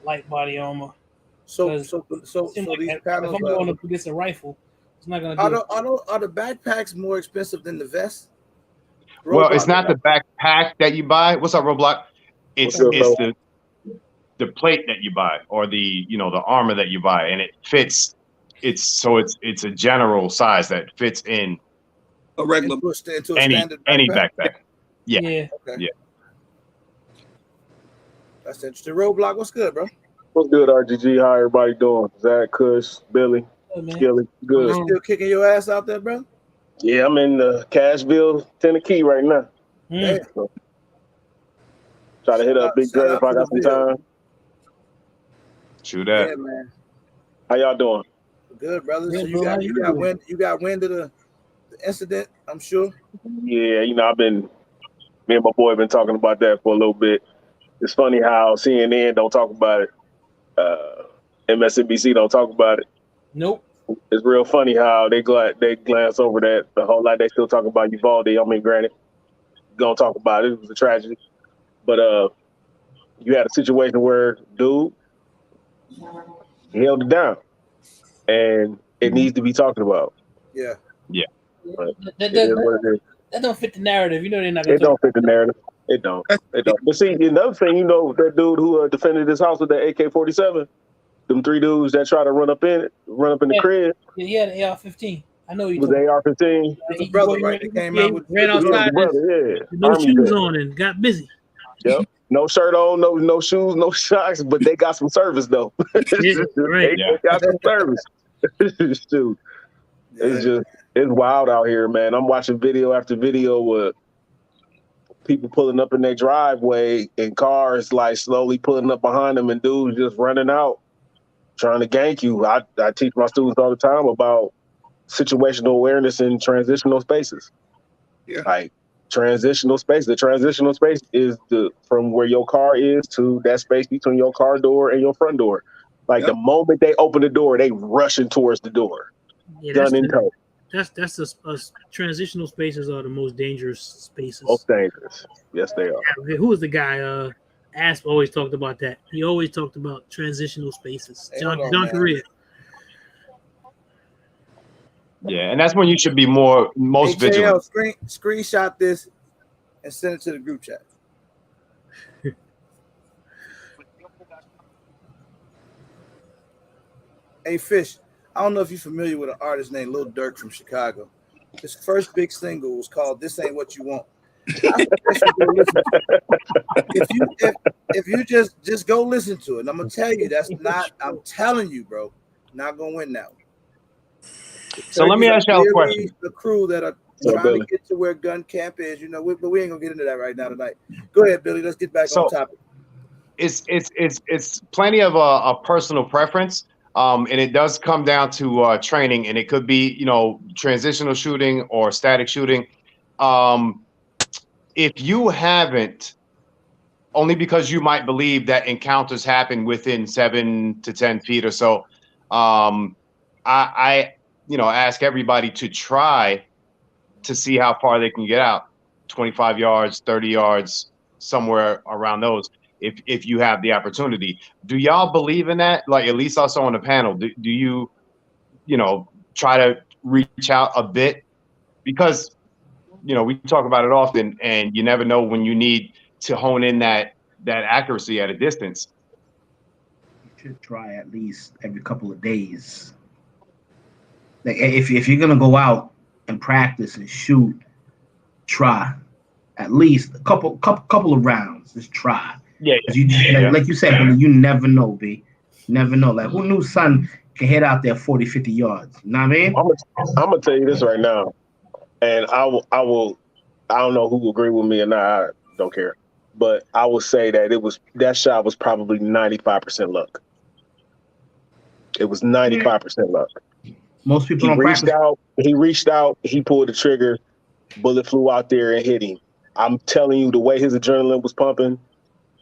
light body armor. So these if panels I'm going up against a rifle, it's not gonna. Are the backpacks more expensive than the vest? Well, it's not the backpack that you buy. What's up, Roblox? It's the plate that you buy, or the the armor that you buy, and it fits. It's a general size that fits in a regular into any backpack. Yeah. Okay. Yeah. That's interesting. Roadblock, what's good, bro? What's good, RGG? How everybody doing? Zach, Kush, Billy, Skilly, good. You still kicking your ass out there, bro? Yeah, I'm in Cashville, Tennessee right now. So, try to hit up Big Dre if I got some time. True that. Yeah, man. How y'all doing? Good, brother. So you got wind of the incident, I'm sure. Yeah, me and my boy been talking about that for a little bit. It's funny how CNN don't talk about it. MSNBC don't talk about it. Nope. It's real funny how they glance over that the whole lot. They still talk about Uvalde. I mean, granted, gonna talk about it. It was a tragedy, but you had a situation where dude he held it down, and it needs to be talked about. Yeah. But that don't fit the narrative. They're not. It don't fit the narrative. It don't. But see, another thing, that dude who defended his house with the AK-47, them 3 dudes that tried to run up in the crib. Yeah, he had an AR-15. I know he was the AR-15. His brother, right? They came out with ran outside, no shoes on, and got busy. Yep. No shirt on, no shoes, no socks, but they got some service though. Yeah, right. They got some service. Dude, it's wild out here, man. I'm watching video after video with people pulling up in their driveway and cars like slowly pulling up behind them, and dudes just running out trying to gank you. I teach my students all the time about situational awareness in transitional spaces. Yeah. Like transitional space. The transitional space is from where your car is to that space between your car door and your front door. Like the moment they open the door, they rushing towards the door. Yeah, gun in tow. That's transitional spaces are the most dangerous spaces. Most dangerous. Yes, they are. Yeah, who was the guy? Asp always talked about that. He always talked about transitional spaces. John Correa. Yeah, and that's when you should be most vigilant. Screenshot this and send it to the group chat. Hey, Fish, I don't know if you're familiar with an artist named Lil Durk from Chicago. His first big single was called "This Ain't What You Want." If you just go listen to it, and I'm gonna tell you I'm telling you, bro, not gonna win that one. So let me ask y'all a question. The crew that are trying to get to where gun camp is, but we ain't gonna get into that right now tonight. Go ahead, Billy. Let's get back on topic. It's plenty of a personal preference, and it does come down to training, and it could be transitional shooting or static shooting. If you haven't only because you might believe that encounters happen within 7 to 10 feet or so. I ask everybody to try to see how far they can get out, 25 yards, 30 yards, somewhere around those, if you have the opportunity. Do y'all believe in that? Like, at least also on the panel, do you, try to reach out a bit? Because, we talk about it often, and you never know when you need to hone in that accuracy at a distance. You should try at least every couple of days. Like if you're gonna go out and practice and shoot, try at least a couple of rounds. Just try. Yeah. Like you said, Billy, you never know, B. Never know. Like, who knew son can hit out there 40, 50 yards? You know what I mean? I'm gonna tell you this right now, and I don't know who will agree with me or not. I don't care, but I will say that that shot was probably 95% luck. It was 95% luck. Most people don't practice. He reached out. He pulled the trigger. Bullet flew out there and hit him. I'm telling you, the way his adrenaline was pumping,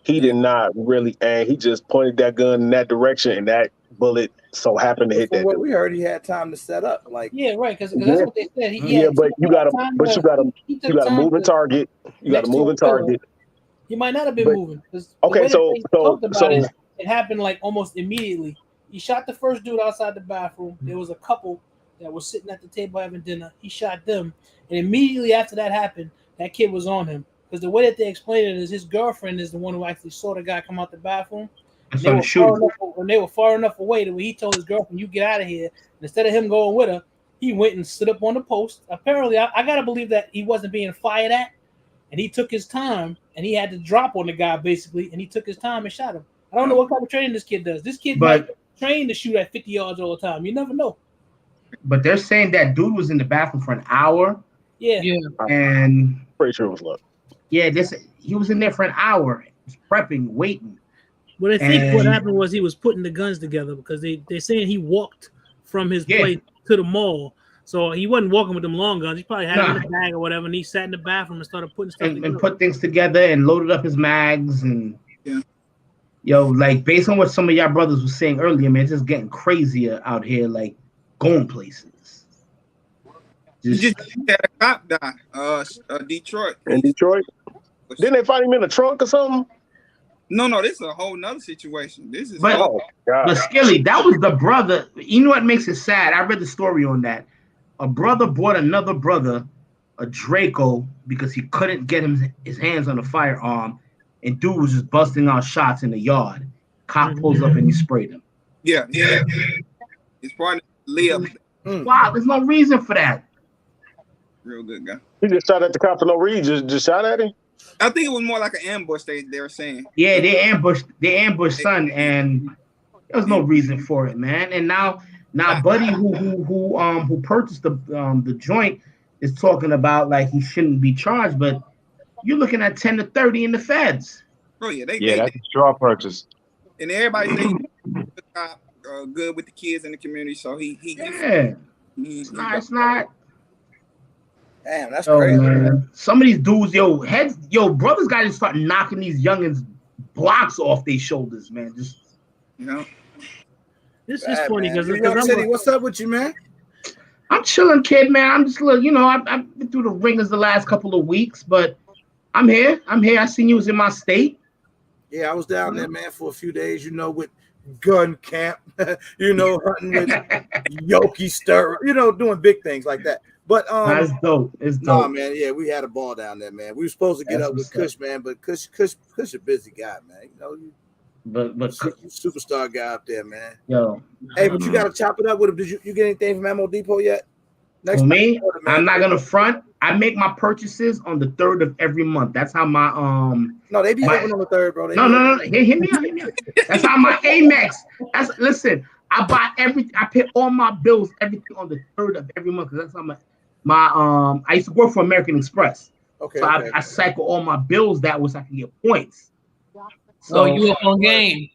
he did not really aim. He just pointed that gun in that direction, and that bullet so happened to hit that. What we heard, he had time to set up. Like, yeah, right, because that's what they said. But you got to move and target. You got to move and target. He might not have been moving. Okay, so it happened like almost immediately. He shot the first dude outside the bathroom. There was a couple that was sitting at the table having dinner. He shot them, and immediately after that happened, that kid was on him. Because the way that they explained it is his girlfriend is the one who actually saw the guy come out the bathroom. And they were far enough away that when he told his girlfriend, "You get out of here," and instead of him going with her, he went and stood up on the post. Apparently, I gotta believe that he wasn't being fired at, and he took his time, and he had to drop on the guy basically, and he took his time and shot him. I don't know what kind of training this kid does. This kid might train to shoot at 50 yards all the time. You never know. But they're saying that dude was in the bathroom for an hour. Yeah. And pretty sure it was luck. Yeah, he was in there for an hour, just prepping, waiting. Well, I think what happened was he was putting the guns together because they're saying he walked from his place to the mall. So he wasn't walking with them long guns. He probably had them in the bag or whatever, and he sat in the bathroom and started putting stuff together. And put things together and loaded up his mags. And like based on what some of y'all brothers were saying earlier, man, it's just getting crazier out here, like going places. You just had a cop die, Detroit. In Detroit? Didn't they find him in a trunk or something? No, this is a whole nother situation. This is but Skilly, that was the brother. You know what makes it sad? I read the story on that. A brother bought another brother a Draco because he couldn't get his hands on a firearm, and dude was just busting out shots in the yard. Cop pulls up and he sprayed him. Yeah. His partner lived. Wow, there's no reason for that. Real good guy. He just shot at the cop for no reason. Just shot at him. I think it was more like an ambush. They were saying. Yeah, they ambushed son, and there was no reason for it, man. And now Buddy, who purchased the joint, is talking about like he shouldn't be charged, but you're looking at 10 to 30 in the feds. Oh yeah, that's a straw purchase. And everybody say the cop good with the kids in the community, so it's not. Damn, that's crazy. Man. Some of these dudes, brothers got to start knocking these youngins blocks off their shoulders, man. Just This is funny because what's up with you, man? I'm chilling, kid, man. I'm just I've been through the ringers the last couple of weeks, but I'm here. I seen you was in my state. Yeah, I was down there, man, for a few days. With gun camp. Hunting with Yoki stir. Doing big things like that. But that's dope. It's dope. Nah, man. Yeah, we had a ball down there, man. We were supposed to get up with Kush, man, but Kush a busy guy, man. But superstar guy up there, man. Yo, hey, but you gotta chop it up with him. Did you get anything from Ammo Depot yet? For me, I'm not gonna front. I make my purchases on the 3rd of every month. That's how my No, they be open on the 3rd, bro. No. Hit me out. That's how my Amex. Listen. I pay all my bills, everything on the 3rd of every month. That's how my I used to work for American Express. Okay. So I cycle all my bills that way so I can get points. So you up on game?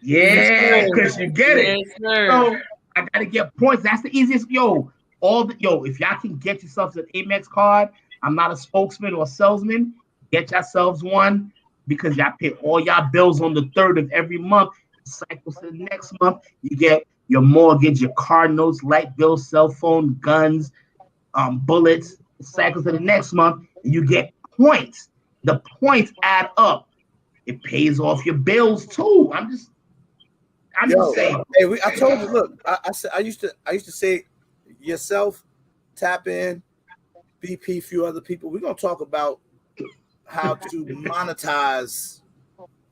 Yeah, because you get it. Yes, sir. So I gotta get points. That's the easiest. If y'all can get yourselves an Amex card, I'm not a spokesman or a salesman. Get yourselves one. because y'all pay all y'all bills on the 3rd of every month. It cycles to the next month. You get your mortgage, your car notes, light bill, cell phone, guns, bullets. It cycles to the next month, and you get points. The points add up. It pays off your bills too. I'm just saying. Hey, I told you. Look, I used to say yourself, tap in, BP, few other people. We're gonna talk about how to monetize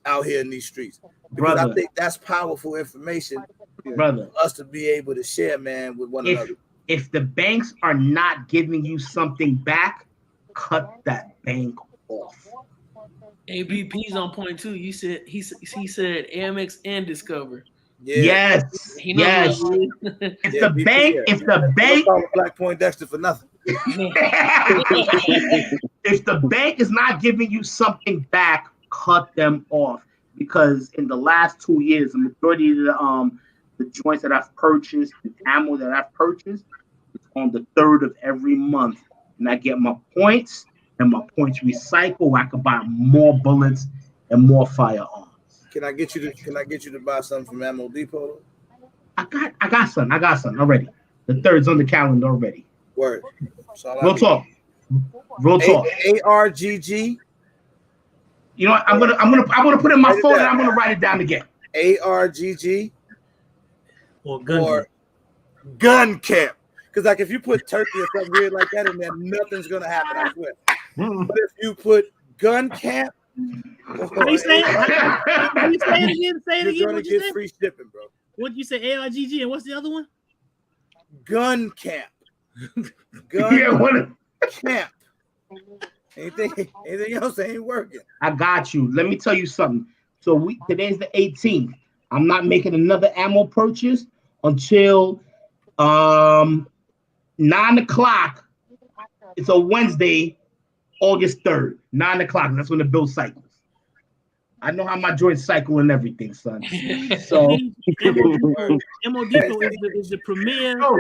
out here in these streets, because I think that's powerful information, brother, for us to be able to share, man, with one another. If the banks are not giving you something back, cut that bank off. ABP's on point too. He said Amex and Discover. Yeah. Yes. Yes. If the bank, Black Point Dexter for nothing. If the bank is not giving you something back, cut them off. Because in the last 2 years, the majority of the joints that I've purchased, the ammo that I've purchased, it's on the 3rd of every month, and I get my points, and my points recycle. I can buy more bullets and more firearms. Can I get you to buy something from Ammo Depot? I got some already. The 3rd's on the calendar already. Word. Real talk. ARGG. You know what? I'm gonna put it in my phone and I'm gonna write it down again. ARGG or gun camp. Because like if you put turkey or something weird like that in there, nothing's gonna happen, I swear. But if you put gun camp, what you say? Say it again. You're gonna get free shipping, bro. What you say? ARGG, and what's the other one? Gun camp. Gun camp. Anything else ain't working. I got you. Let me tell you something. So today's the 18th. I'm not making another ammo purchase until 9 o'clock. It's a Wednesday, August 3rd, 9 o'clock. That's when the bill cycles. I know how my joints cycle and everything, son. So MO Depot is the premier. My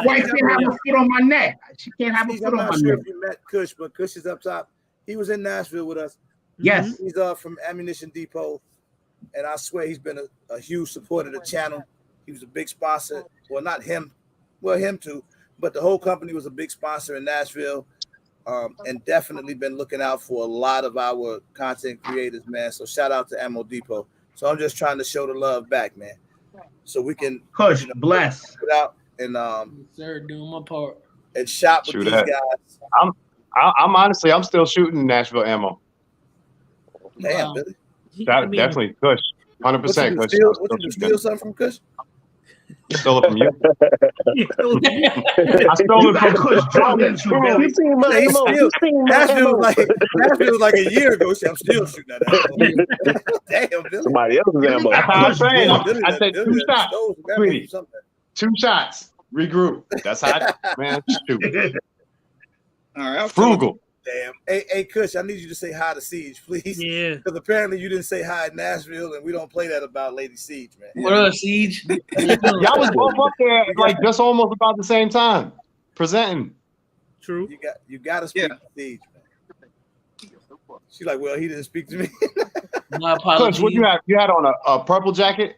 wife can't have a foot on my neck. She can't have a foot on my neck. I'm not sure if you met Kush, but Kush is up top. He was in Nashville with us. Yes. He's from Ammunition Depot, and I swear he's been a huge supporter of the channel. He was a big sponsor. Well, not him. Well, him too. But the whole company was a big sponsor in Nashville. And definitely been looking out for a lot of our content creators, man. So shout out to Ammo Depot. So I'm just trying to show the love back, man. So we can bless it out and sir, doing my part and shop with these guys. I'm honestly still shooting Nashville ammo. Damn, Billy. Definitely Kush. 100% Kush. What you steal something from Kush? Stole it from you. I stole it from Kush. Nashville was like a year ago. I'm still shooting that. Damn, Billy. Somebody else's ammo. That's how I'm saying. I said 2 shots. Sweetie. 2 shots. Regroup. That's how man. Shoot. All right. Frugal. Damn. Hey, Kush, I need you to say hi to Siege, please. Yeah. Because apparently you didn't say hi in Nashville, and we don't play that about Lady Siege, man. What up, Siege? Y'all was both up there like just almost about the same time, presenting. True. You got to speak to Siege, man. She's like, well, he didn't speak to me. My apologies. Kush, what you had? You had on a purple jacket?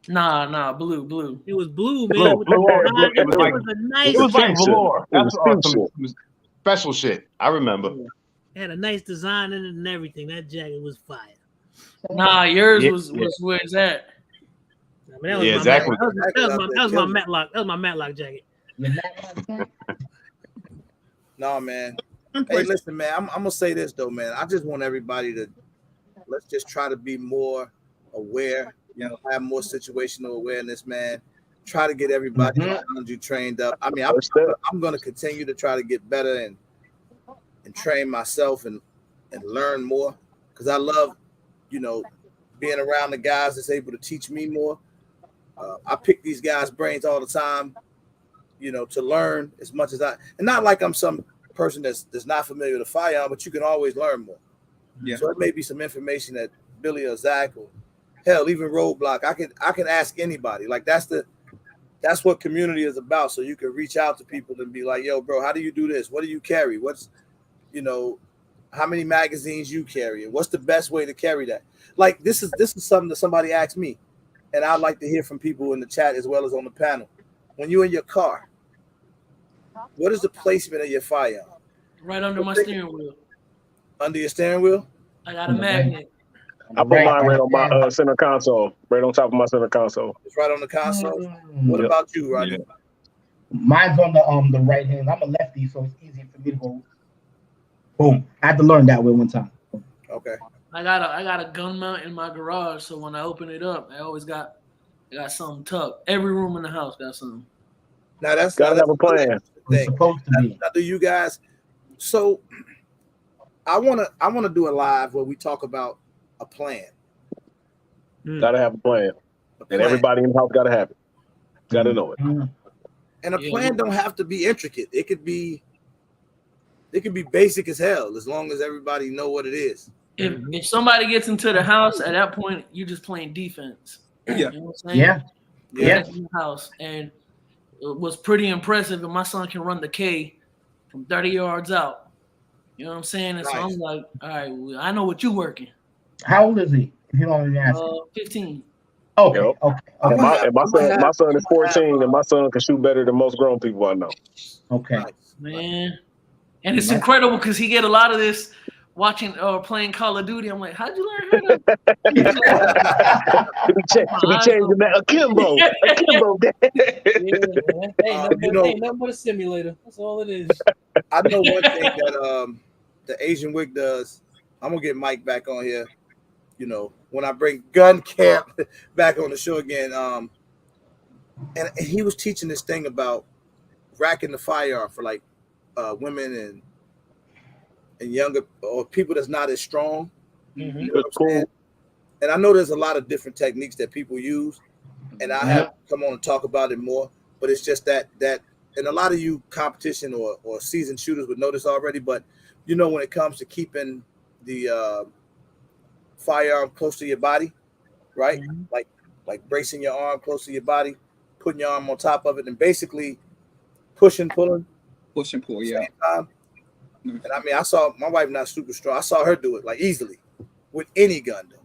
Nah, blue. It was blue, man. It was a nice. It was like velour. That's awesome. Special shit. I remember. It had a nice design in it and everything. That jacket was fire. Nah, yours was where it's at. I mean, that was exactly. That was my Matlock. That was my Matlock jacket. No, man. Hey, listen, man. I'm gonna say this though, man. I just want everybody to let's just try to be more aware. You know, have more situational awareness, man. Try to get everybody around you trained up. I mean, I'm going to continue to try to get better and train myself and learn more because I love, being around the guys that's able to teach me more. I pick these guys' brains all the time, to learn as much as and not like I'm some person that's not familiar with a firearm, but you can always learn more. Yeah. So it may be some information that Billy or Zach or hell, even Roadblock, I can ask anybody. Like that's what community is about. So you can reach out to people and be like, yo, bro, how do you do this? What do you carry? What's, how many magazines you carry, and what's the best way to carry that. Like this is something that somebody asked me, and I'd like to hear from people in the chat as well as on the panel. When you're in your car, what is the placement of your firearm? Right under my steering wheel. Under your steering wheel? I got a magnet. I put mine right on my center console, right on top of my center console. It's right on the console. What about you, Rodney? Yeah. Mine's on the right hand. I'm a lefty, so it's easy for me to go. Boom! I had to learn that way one time. Okay. I got a gun mount in my garage, so when I open it up, I got something tucked. Every room in the house got something. Now that's gotta have a plan. It's supposed to be. Now, do you guys? So, I wanna do a live where we talk about a plan. Gotta have a plan, and everybody in the house gotta have it. Gotta know it. And a plan don't have to be intricate. It could be basic as hell as long as everybody know what it is. If somebody gets into the house at that point, you're just playing defense. Yeah. You know what I'm saying? Yeah. In the house, and it was pretty impressive. And my son can run the K from 30 yards out. You know what I'm saying? And so I'm like, all right, well, I know what you're working. How old is he? If you don't mind me asking. 15. Okay. Yep. Okay. And my son is 14, and my son can shoot better than most grown people I know. Okay. Man. And it's incredible because he get a lot of this watching or playing Call of Duty. I'm like, how'd you learn how to? To be changing that akimbo. Ain't nothing but a simulator. That's all it is. I know one thing that the Asian Wick does. I'm gonna get Mike back on here. You know, when I bring Gun Camp back on the show again, and he was teaching this thing about racking the firearm for like women and younger or people that's not as strong. Mm-hmm. You know what I'm saying? And I know there's a lot of different techniques that people use, and I have to come on and talk about it more. But it's just that and a lot of you competition or seasoned shooters would know this already. But you know, when it comes to keeping the firearm close to your body, right? Mm-hmm. Like bracing your arm close to your body, putting your arm on top of it, and basically push and pull, yeah. And I mean, I saw my wife not super strong. I saw her do it like easily with any gun though.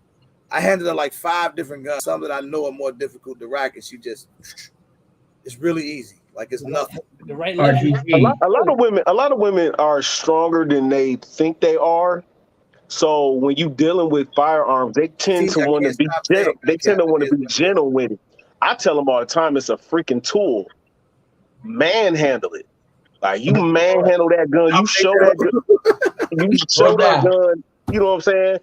I handed her like 5 different guns, some that I know are more difficult to rack, and she just it's really easy. Like it's nothing. The right a lot of women are stronger than they think they are. So when you dealing with firearms, they tend to want to be gentle. They tend to want to be gentle with it. I tell them all the time, it's a freaking tool. Manhandle it. Like you manhandle that gun, you show that gun. You know what I'm saying?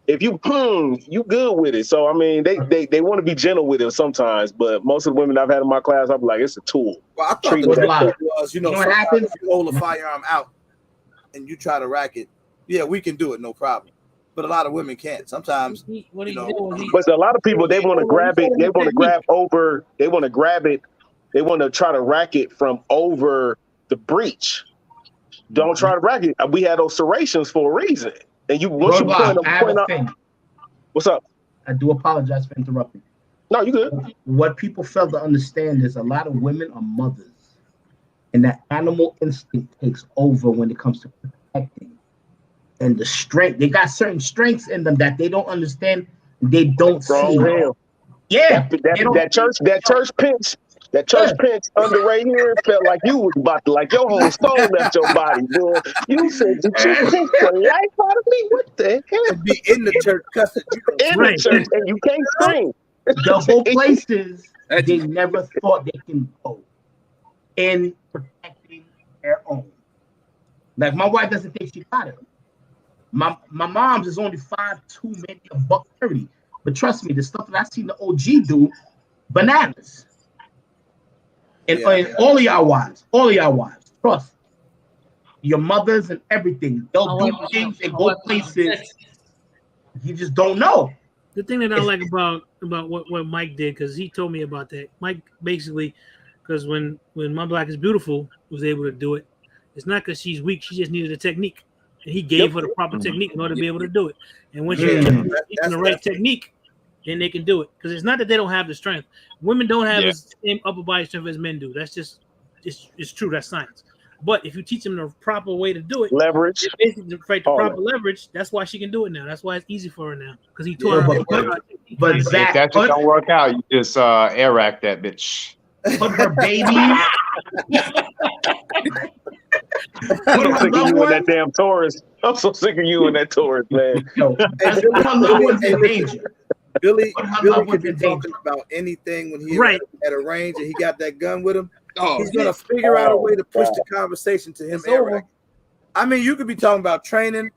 If you good with it. So I mean, they want to be gentle with it sometimes, but most of the women I've had in my class, I'm like, it's a tool. Well, I thought the technique was, you know what happens? If you hold a firearm out and you try to rack it, yeah, we can do it, no problem. But a lot of women can't. Sometimes, but a lot of people, they want to grab it. They want to grab over. They want to grab it. They want to try to rack it from over the breech. Don't try to rack it. We had those serrations for a reason. And once you point out. What's up? I do apologize for interrupting. No, you good. What people fail to understand is a lot of women are mothers, and that animal instinct takes over when it comes to protecting. And the strength, they got certain strengths in them that they don't understand. They don't see. Yeah, that church pinch under right here felt like you was about to, like your whole soul left your body, boy. You said, "Did you take the life out of me? What the hell?" Be in the church, cussing. The church, and you can't scream. The whole places they never thought they can go in protecting their own. Like my wife doesn't think she got it. My mom's is only 5'2", maybe $130. But trust me, the stuff that I seen the OG do, bananas. And all of y'all wives, trust your mothers and everything. They'll do things and go places you just don't know. The thing that I like about what Mike did, because he told me about that. Mike basically, because when My Black is Beautiful was able to do it, it's not because she's weak, she just needed a technique. And he gave her the proper technique in order to be able to do it. And when she's using the right technique, then they can do it. Because it's not that they don't have the strength. Women don't have the same upper body strength as men do. That's just it's true. That's science. But if you teach them the proper way to do it, Leverage. basically the proper that. leverage. That's why she can do it now. That's why it's easy for her now because he Yeah, taught her. but If Zach, that just don't work out, you just air rack that bitch. put her babies. I'm Put so her sick of loved you and that ones. damn Taurus. I'm so sick of you and that Taurus, man. Yo, Hey, put Billy, her loved ones in danger. Billy Put her could loved ones be in talking danger. about anything when he Right. at a range and he got that gun with him. Oh, He's gonna figure out a way to push wow. the conversation to him. It's over. Eric. I mean, you could be talking about training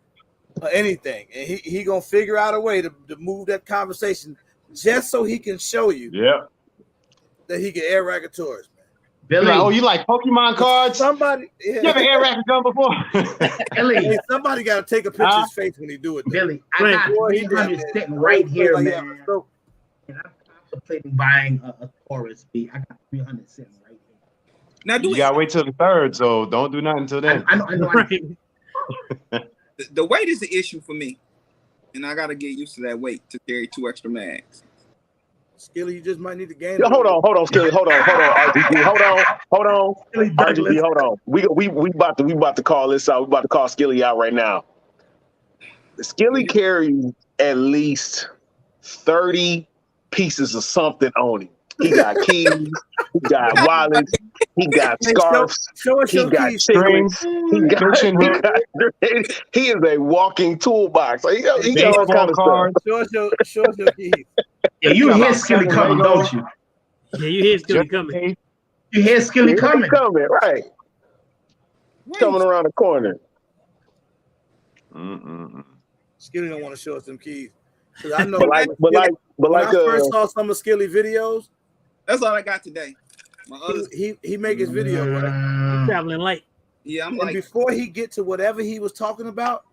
or anything, and he gonna figure out a way to move that conversation just so he can show you Yeah. that he can air rack a tourist, man. Billy, Like, oh, you like Pokemon cards? Somebody, You ever air rack a gun before? Billy, hey, somebody got to take a picture of his face when he do it. Though. Billy, I Right. got Boy, he 300 did, sitting man. right here, Like, man. so, And I'm contemplating buying a Taurus. B. I got 300 sitting right here. now do You it. gotta wait till the 3rd, so don't do nothing until then. I know. Right. The weight is the issue for me, and I got to get used to that weight to carry 2 extra mags. Skilly, you just might need to gain. Yo, hold on, Skilly. Hold on, RGB. Hold on. Billy Douglas. RGB, hold on. We about to call this out. We about to call Skilly out right now. Skilly carries at least 30 pieces of something on him. He got keys, he got wallets, he got scarves, Show us he your got keys. chickens, he is a walking toolbox. He got all kind of stuff. Show us your keys. Yeah, you Got hear about Skilly 7 coming, Legos. don't you? Yeah, you hear Skilly Just in coming. case. You hear Skilly coming. Right. Coming around the corner. Skilly don't want to show us them keys. 'Cause I know, But like when I uh, first saw some of Skilly videos, That's all I got today. My other, he make his video, right? Traveling light. yeah, I'm And like, before he get to whatever he was talking about,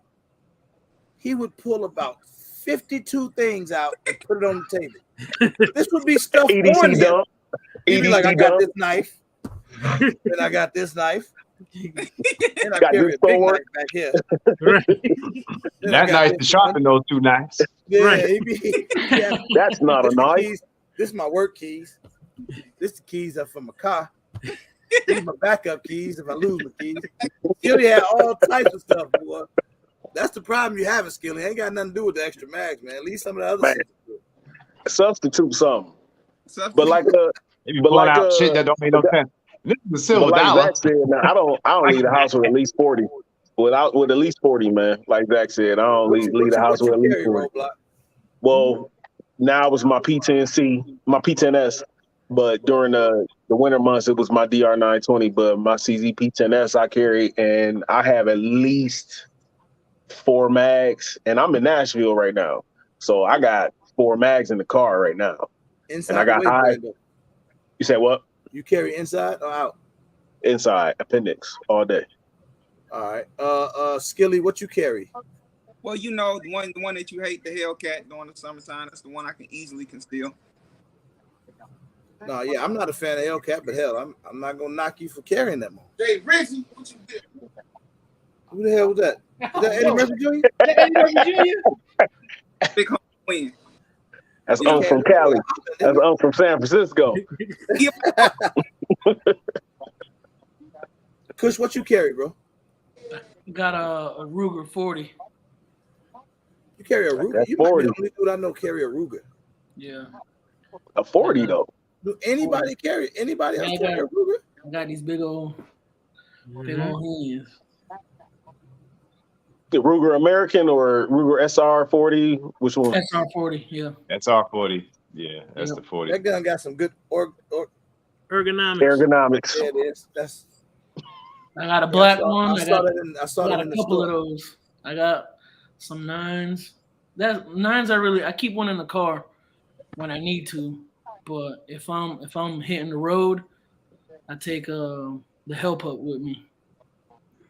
he would pull about 52 things out and put it on the table. This would be stuff on EDC him. dump. He'd be like, I EDC got dump. this knife, and I got this knife, and I Got carry this a big sword. knife back here. Right. Then I That got nice this to sharpen those 2 knives. Yeah, Right. he be, yeah. That's not a This knife. keys. This is my work keys. This the keys are for my car. These are my backup keys if I lose my keys. Skilly had all types of stuff, boy. That's the problem you have, Skilly. Ain't got nothing to do with the extra mags, man. At least some of the other Man. shit. Substitute something. something. But like They be But pulling like, out shit that don't make no sense. This is a but silver like dollar. Zach said, now, I don't leave the house with at least 40. With at least 40, man. Like Zach said, I don't leave the house with at least 40. Roadblock? Well, now it was my P10C, my P10S, but during the winter months it was my DR920. But my CZ P10S I carry, and I have at least 4 mags, and I'm in Nashville right now, so I got 4 mags in the car right now. Inside And I got the high. waistband, though. You said what? You carry inside or out? Inside appendix all day. All right. Skilly, what you carry? Well, you know, the one that you hate, the Hellcat during the summertime, that's the one I can easily conceal. No, yeah, I'm not a fan of Hellcat, but hell, I'm not gonna knock you for carrying that one. Hey, Richie, what you did? Who the hell was that? Is that Eddie Murphy Jr.? Eddie Murphy Jr.? Big home win. That's Yeah. from Cali. That's from San Francisco. Kush, what you carry, bro? Got a Ruger 40. You carry a Ruger? That's You might be 40. the only dude I know carry a Ruger. Yeah. A 40 though. Do anybody carry? Anybody else carry a Ruger? I got these big old hands. The Ruger American or Ruger SR 40? Which one? SR 40, yeah. That's R40. Yeah, that's Yep. the 40. That gun got some good Ergonomics. Ergonomics. Yeah, it is. That's. I got a black one. I I saw got, that in. I saw I that got in a the couple store. of those. I got some 9s. That 9s I keep one in the car when I need to. But if I'm hitting the road, I take the help up with me.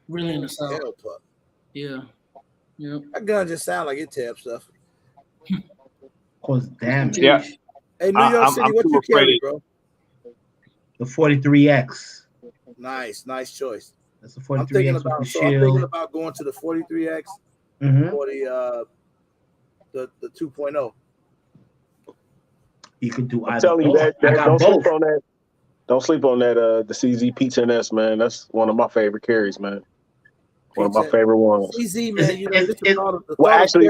Really in the south. Hell, pup. Yeah. Yeah. That gun just sound like it tab stuff. Cause damn it. Yeah. Hey, New York City, I'm what too you carry, afraid. bro? The 43X. Nice choice. That's the I'm thinking 43X with the about. So I'm thinking shield. about going to the 43X Mhm. or the 2.0. You could do I'm either. telling you or. that I got don't both. sleep on that. Don't sleep on that the CZ P10S, man. That's one of my favorite carries, man. One of my favorite ones. CZ, man. You know, well, actually,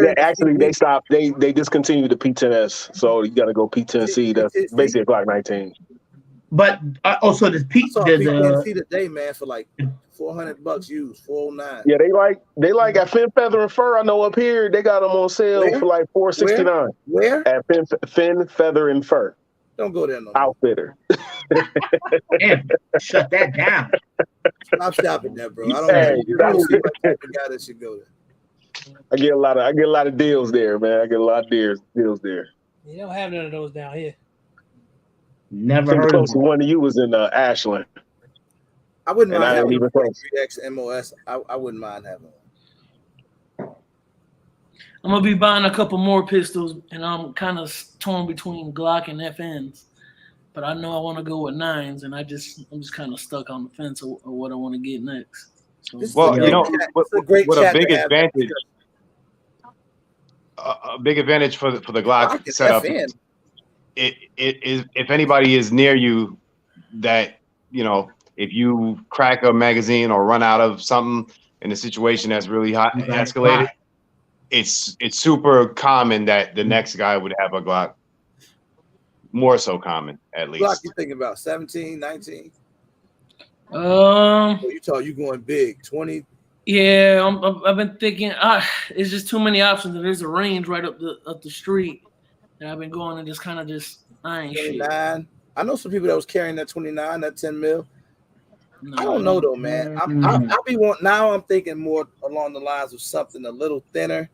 they stopped. They discontinued the P10S, so you got to go P10C. That's basically a Glock 19. But also the P10C today, man, for like $400 used, $409. Yeah, they like at Fin Feather and Fur. I know up here they got them on sale for like $469. Where? At Fin Feather and Fur. Don't go there no more. Outfitter. Damn, shut that down. Stop shopping there, bro. I don't see my type of guy that should go there. I get a lot of deals there, man. I get a lot of deals there. You don't have none of those down here. Never heard of one of you was in Ashland. I wouldn't mind having even a 3X MOS. I wouldn't mind having one. I'm gonna be buying a couple more pistols, and I'm kind of torn between Glock and FNs. But I know I want to go with 9s, and I'm just kind of stuck on the fence of what I want to get next. So, well, you know, what a big advantage. A big advantage for the Glock setup. It is, if anybody is near you, that, you know, if you crack a magazine or run out of something in a situation that's really hot escalated, it's super common that the next guy would have a Glock. More so common, at least. Glock you thinking about 17, 19? You going big, 20? Yeah, I've been thinking. It's just too many options, and there's a range right up the street. And I've been going and just I ain't 29. shit. I know some people that was carrying that 29, that 10 mil. No, I don't know though, man. I'm thinking more along the lines of something a little thinner,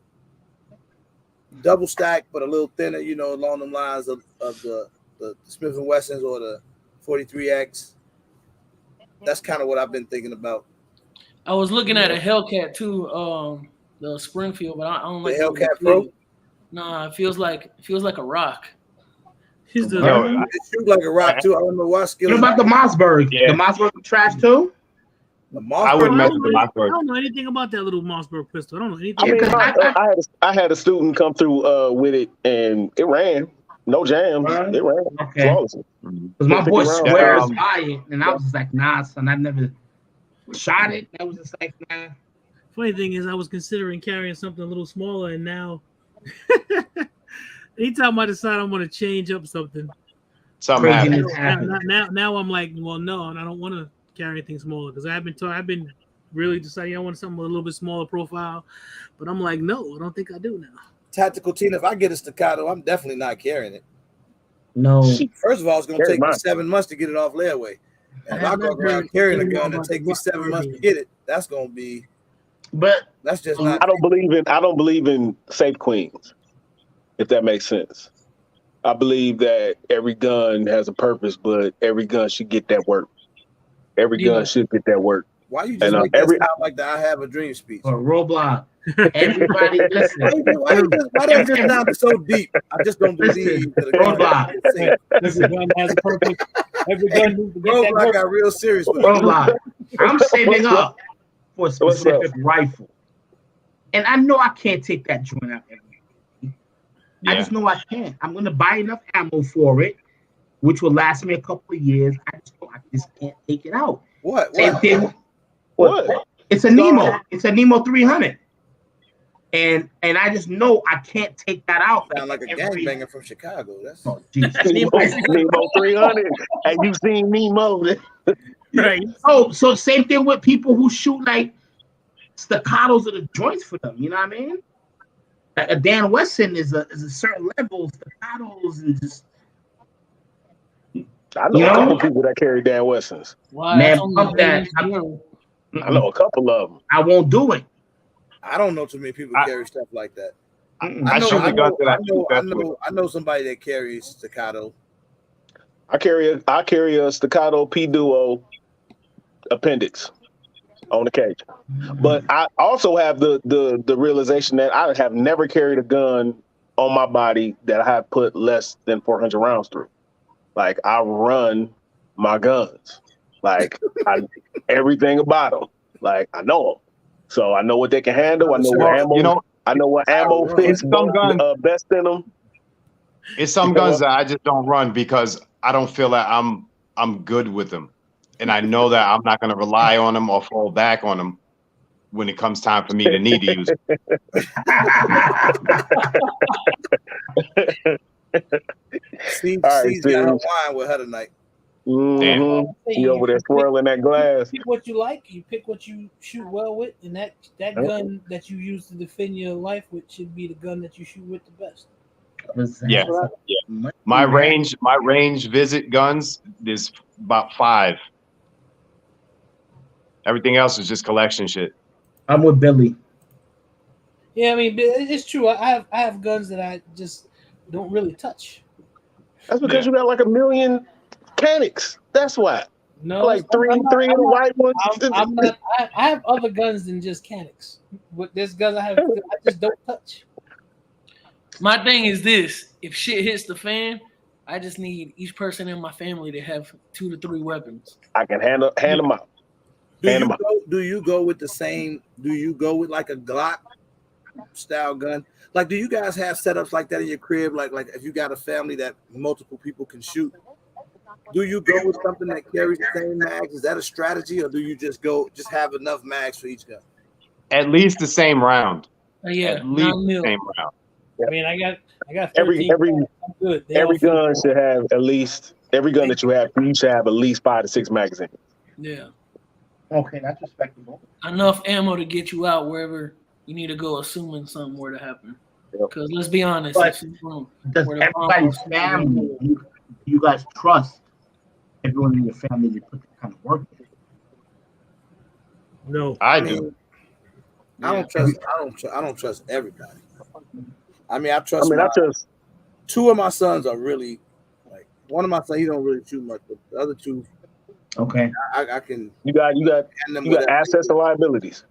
double stack, but a little thinner. You know, along the lines of the Smith & Wessons or the 43X. That's kind of what I've been thinking about. I was looking at a Hellcat too, the Springfield, but I don't like the Hellcat Pro. Nah, it feels like a rock. It shoots like a rock too. I don't know why. What about the Mossberg? Yeah. The Mossberg trash too. The Mossberg. I wouldn't mess with the Mossberg. I don't know anything about that little Mossberg pistol. I don't know anything. I had a student come through with it, and it ran. No jam. It ran. Okay. Flawlessly. Because my boy swears by it, and I was just like, nah, son, I've never shot it. I was just like, nah. Funny thing is, I was considering carrying something a little smaller, and now, anytime I decide I'm going to change up something, now I'm like, well, no, and I don't want to carry anything smaller because I've been really deciding I want something with a little bit smaller profile, but I'm like, no, I don't think I do now. Tactical Tina, if I get a staccato, I'm definitely not carrying it. No. First of all, it's going to take me 7 months to get it off layaway. And if I go around carrying a gun and take me 7 months to get it, that's going to be. But that's just not. I don't believe in safe queens, if that makes sense. I believe that every gun has a purpose, but every gun should get that work. Every gun should get that work. Why you just make that sound like the I Have a Dream speech? Or Roblox. Everybody listen. Why does this sound so deep? I just don't believe that Listen, gun has a purpose. Every gun needs to get that Roblox work. got real serious with Roblox. I'm saving up for a specific rifle. And I know I can't take that joint out every day. I just know I can't. I'm going to buy enough ammo for it, which will last me a couple of years. I just can't take it out. What? What? It's a Nemo. It's a Nemo 300. And I just know I can't take that out. Sound like a gangbanger from Chicago. That's Nemo 300. Have you seen Nemo? Right. So same thing with people who shoot like staccatos of the joints for them. You know what I mean? Like a Dan Wesson is a certain level, staccatos and just. I know a couple people that carry Dan Wessons. Wow, man, fuck that. I know a couple of them. I won't do it. I don't know too many people carry stuff like that. I know somebody that carries staccato. I carry a staccato P Duo appendix on occasion. But I also have the realization that I have never carried a gun on my body that I have put less than 400 rounds through. Like, I run my guns. Like, everything about them. Like, I know them. So I know what they can handle. I know what ammo. I know what ammo fits best in them. It's some guns that I just don't run because I don't feel that I'm I'm good with them, and I know that I'm not going to rely on them or fall back on them when it comes time for me to need to use it. She's All right, got her Sims. wine with her tonight. Mm-hmm. You over there swirling that glass. Pick what you like. You pick what you shoot well with, and that gun that you use to defend your life with should be the gun that you shoot with the best. Yeah. My range visit guns is about 5. Everything else is just collection shit. I'm with Billy. Yeah, I mean, it's true. I have guns that I just don't really touch. That's because you got like 1 million canics. That's why. No, like three of the white ones. I'm not. I have other guns than just canics. But there's guns I just don't touch. My thing is this: if shit hits the fan, I just need each person in my family to have 2 to 3 weapons. I can hand them out. Do you go with the same? Do you go with like a Glock style gun? Like, do you guys have setups like that in your crib? Like if you got a family that multiple people can shoot, do you go with something that carries the same mags? Is that a strategy, or do you just have enough mags for each gun? At least the same round. Yeah, at least the same round. I mean, I got 13 every gun should have at least every gun that you have. You should have at least 5 to 6 magazines. Yeah. Okay, that's respectable. Enough ammo to get you out wherever you need to go, assuming something were to happen. Because let's be honest, does everybody's family, you guys trust everyone in your family to put that kind of work in? No, I do. I don't trust everybody. I mean, I trust. Two of my sons are really like. One of my sons, he don't really shoot much, but the other two, okay, I can. You got assets and liabilities.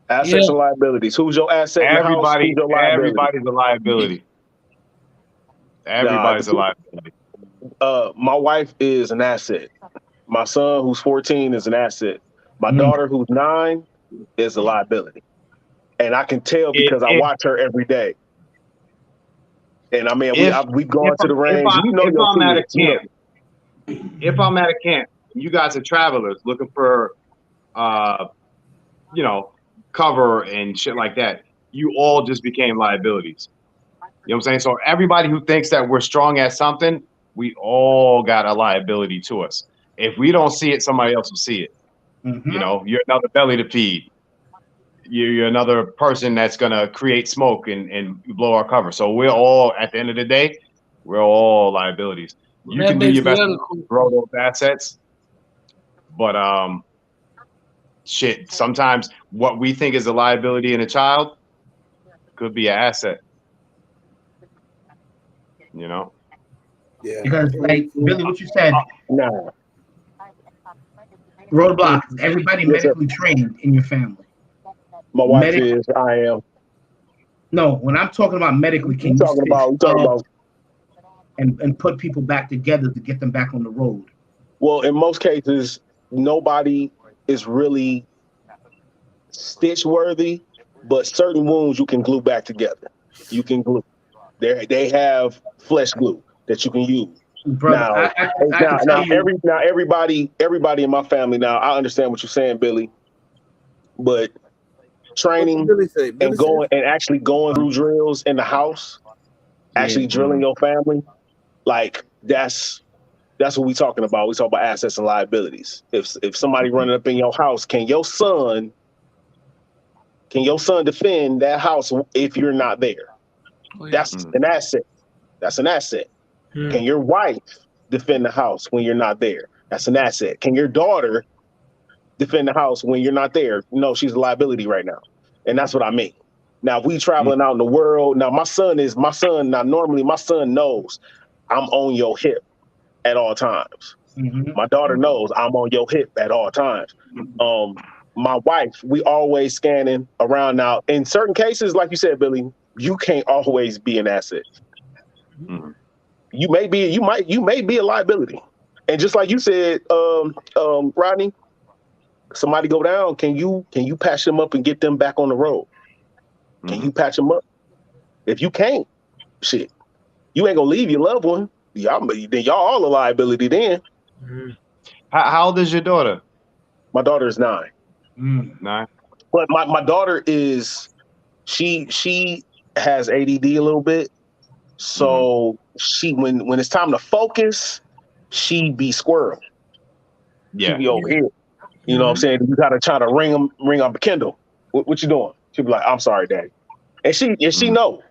Assets and liabilities. Who's your asset? Everybody's a liability. Everybody's a liability. My wife is an asset. My son, who's 14, is an asset. My daughter, who's 9, is a liability. And I can tell because I watch her every day. And I mean, we've gone to the range. If I'm at a camp, you guys are travelers looking for, cover and shit like that. You all just became liabilities. You know what I'm saying? So everybody who thinks that we're strong at something, we all got a liability to us. If we don't see it, somebody else will see it. Mm-hmm. You know, you're another belly to feed. You're another person that's gonna create smoke and blow our cover. So we're all, at the end of the day, we're all liabilities. You can do your best to grow those assets, but shit, sometimes what we think is a liability in a child could be an asset. You know? Yeah. Because, like, Billy, what you said, roadblock, everybody medically trained in your family. My wife is, I am. No, when I'm talking about medically, can you talking about and put people back together to get them back on the road? Well, in most cases, nobody is really stitch worthy, but certain wounds you can glue back together. You can glue. They have flesh glue that you can use. Brother, everybody in my family now, I understand what you're saying, Billy, but training and actually going through drills in the house, actually drilling your family, like that's what we talking about. We talk about assets and liabilities. If somebody running up in your house, can your son defend that house if you're not there? That's an asset. That's an asset. Can your wife defend the house when you're not there? That's an asset. Can your daughter defend the house when you're not there? No, she's a liability right now. And that's what I mean. Now, if we traveling out in the world, now normally my son knows I'm on your hip at all times. Mm-hmm. My daughter knows I'm on your hip at all times. My wife, we always scanning around now. In certain cases, like you said, Billy, you can't always be an asset. Mm-hmm. You may be a liability. And just like you said, Rodney, somebody go down, can you patch them up and get them back on the road? Can you patch them up? If you can't, shit, you ain't gonna leave your loved one. Y'all all a liability then. How old is your daughter? My daughter is 9. 9. But my daughter is she has ADD a little bit. So she when it's time to focus, she be squirrel. She be over here. You know what I'm saying? You gotta try to ring up Kendall. What you doing? She'll be like, I'm sorry, Daddy. And she know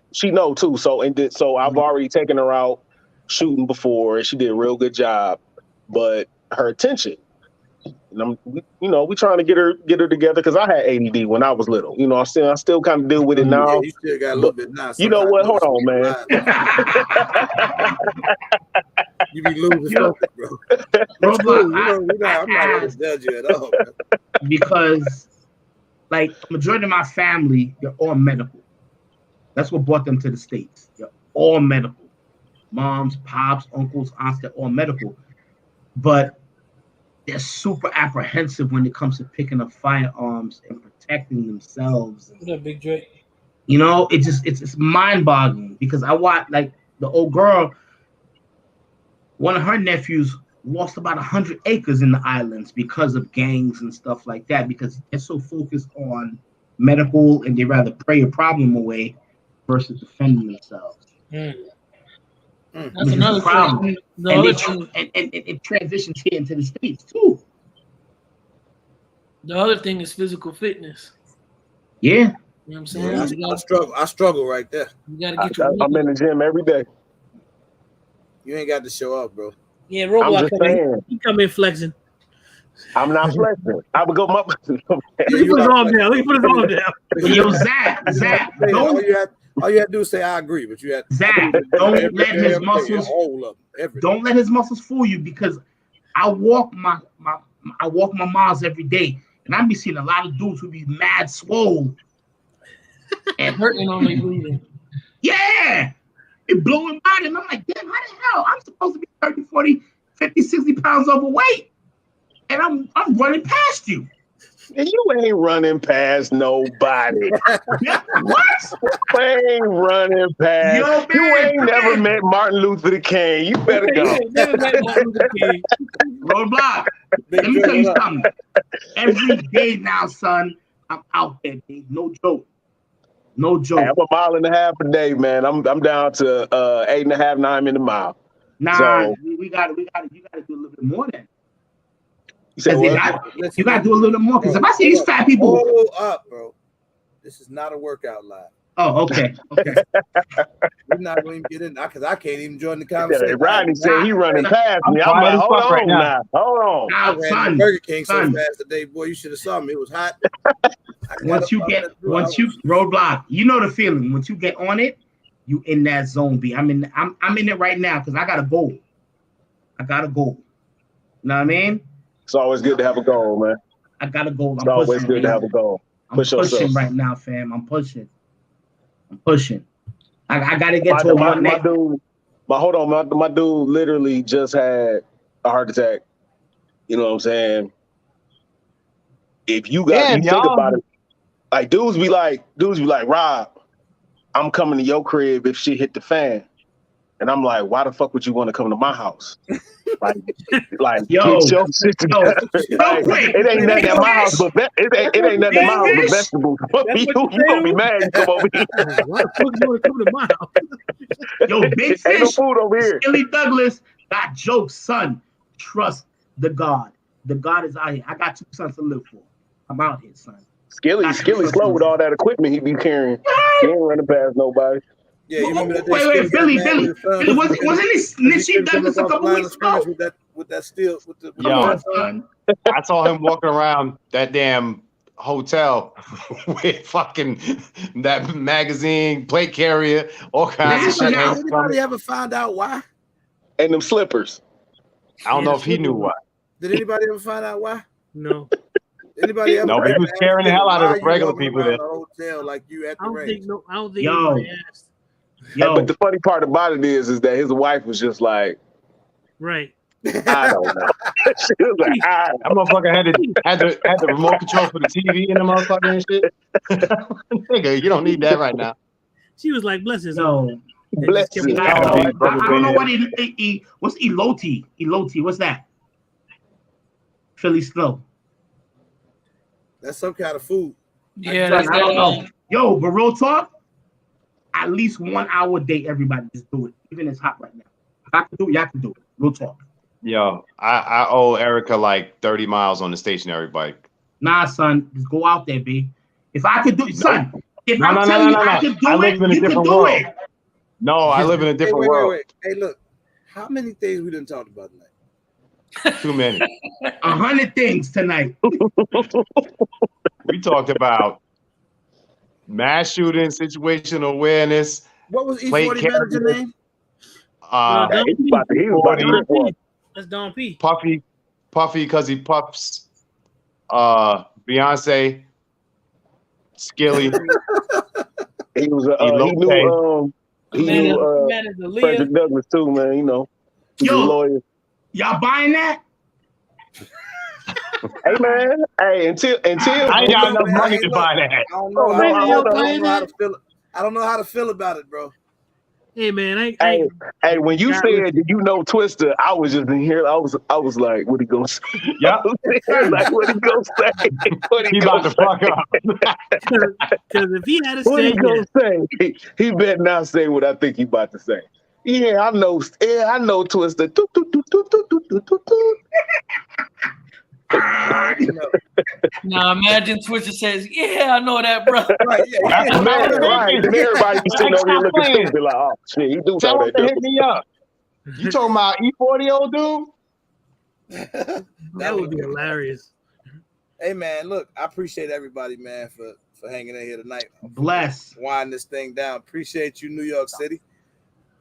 too. So I've already taken her out shooting before, and she did a real good job. But her attention, and we trying to get her together because I had ADD when I was little. You know, I still kind of deal with it now. Yeah, you still got a little bit now. You know what? Hold on, man. You be losing focus, bro. That's cool. I'm not going to judge you at all, man. Because, like, majority of my family, they're all medical. That's what brought them to the States. They're all medical. Moms, pops, uncles, aunts, they're all medical. But they're super apprehensive when it comes to picking up firearms and protecting themselves. What's up, Big Drake? You know, it's mind-boggling because I watched, like, the old girl, one of her nephews lost about 100 acres in the islands because of gangs and stuff like that, because they're so focused on medical and they rather pray a problem away versus defending themselves. That's another problem. It transitions here into the States too. The other thing is physical fitness. Yeah. You know what I'm saying? Yeah, I struggle right there. You gotta get your I'm in the gym every day. You ain't got to show up, bro. Yeah, Roblox he come in flexing. I'm not flexing. I would go my. He put his arm down. He put his arm down. Yo, Zach, all you have to do is say I agree, but you have Zach, don't let his muscles. Don't let his muscles fool you, because I walk my miles every day, and I be seeing a lot of dudes who be mad swole and hurting on their breathing. Yeah, it blowing by them. I'm like, damn, how the hell? I'm supposed to be 30, 40, 50, 60 pounds overweight, and I'm running past you. And you ain't running past nobody. What? You ain't running past. Yo, man, you ain't never met Martin Luther King. You better go. Never met Martin Luther King. Roadblock. Let me tell you something. Every day now, son, I'm out there, dude. No joke. No joke. Hey, I'm a mile and a half a day, man. I'm down to 8.5, 9 minutes a mile. Nah, so, you gotta do a little bit more than. You said you gotta do a little more, because if I see these fat people. Hold up, bro. This is not a workout live. Oh, okay. We're not going to get in because I can't even join the conversation. Rodney said he running past me. I'm like, hold on now. Hold on. I ran Burger King so fast today, boy. You should have saw me. It was hot. Once you roadblock, you know the feeling. Once you get on it, you in that zone. I'm in it right now because I got a goal. You know what I mean? It's always good to have a goal, man. I got a goal. It's always good to have a goal. I'm pushing right now, fam. I'm pushing. I gotta get to one neck. My dude literally just had a heart attack. You know what I'm saying? If you think about it, like dudes be like, Rob, I'm coming to your crib if shit hit the fan. And I'm like, why the fuck would you want to come to my house? like yo, get your shit together. It ain't nothing at my house, but it ain't nothing at my house but vegetables. You gonna be mad? You come over here. Why the fuck you want to come to my house? Yo, big fish. Ain't no food over here. Skilly Douglas got jokes, son. Trust the God. The God is out here. I got 2 sons to live for. I'm out here, son. Skilly's slow with all that equipment he be carrying. He ain't running past nobody. Yeah, you remember that? Wait, Billy, wasn't it Nitchy Douglas a couple weeks ago? With that steel, with the I saw him walking around that damn hotel with fucking that magazine, plate carrier, all kinds of shit. Did anybody ever find out why? And them slippers. I don't know if he knew why. Did anybody ever find out why? No. Anybody ever? No, but he was scaring the hell out of the regular people there. The hotel like you at the range. I don't think anybody asked. Yo. But the funny part about it is that his wife was just like, right. I don't know. She was like, that motherfucker had the remote control for the TV and the motherfucker and shit. Nigga, you don't need that right now. She was like, bless his own. Bless his I don't know what what's Eloti? Eloti, what's that? Philly snow. That's some kind of food. Yeah, Son, that's I don't that. know. Yo, but real talk, at least 1 hour a day, everybody just do it. Even it's hot right now. If I can do it, y'all can do it. Real talk. Yo, I owe Erica like 30 miles on the stationary bike. Nah, son, just go out there, B. If I could do it, son, if No, I'm no, no, telling no, you no, I no. could do I it, live in a you could different do world. it. No, I live in a different world. Wait. Hey, look, how many things we done talked about tonight? Too many. 100 things tonight. We talked about mass shooting, situational awareness. What was Plate E40 manager carrier. name? Don He P. was about to trip one. That's Don P. Puffy because he puffs. Beyonce, Skilly, He was Elote. he Man, knew man is Aaliyah. Frederick Douglass too, man. You know, he's a Yo. lawyer. Y'all buying that? Hey man, hey until I ain't got enough money to buy that. I don't know. Oh, I man, don't know how to feel. I don't know how to feel about it, bro. Hey man, Hey, when you said that you know Twister, I was just in here. I was like, what he gonna say? Yep. Like, what he gonna say? What He about to fuck up. because if he had a What he say, gonna say? He better not say what I think he about to say. Yeah, I know. Yeah, I know Twister. Toot, toot, toot, toot, toot, toot, toot, toot, toot. Now imagine Twister says, "Yeah, I know that, bro." Right? Yeah. That's what I was Right. thinking. Then everybody be sitting over here Stop looking playing. stupid, like, oh shit, he do Tell know him that to hit dude. me up. You talking about E40, old dude? that would be hilarious. Hey man, look, I appreciate everybody, man, for hanging in here tonight. Bless. Wind this thing down. Appreciate you, New York City.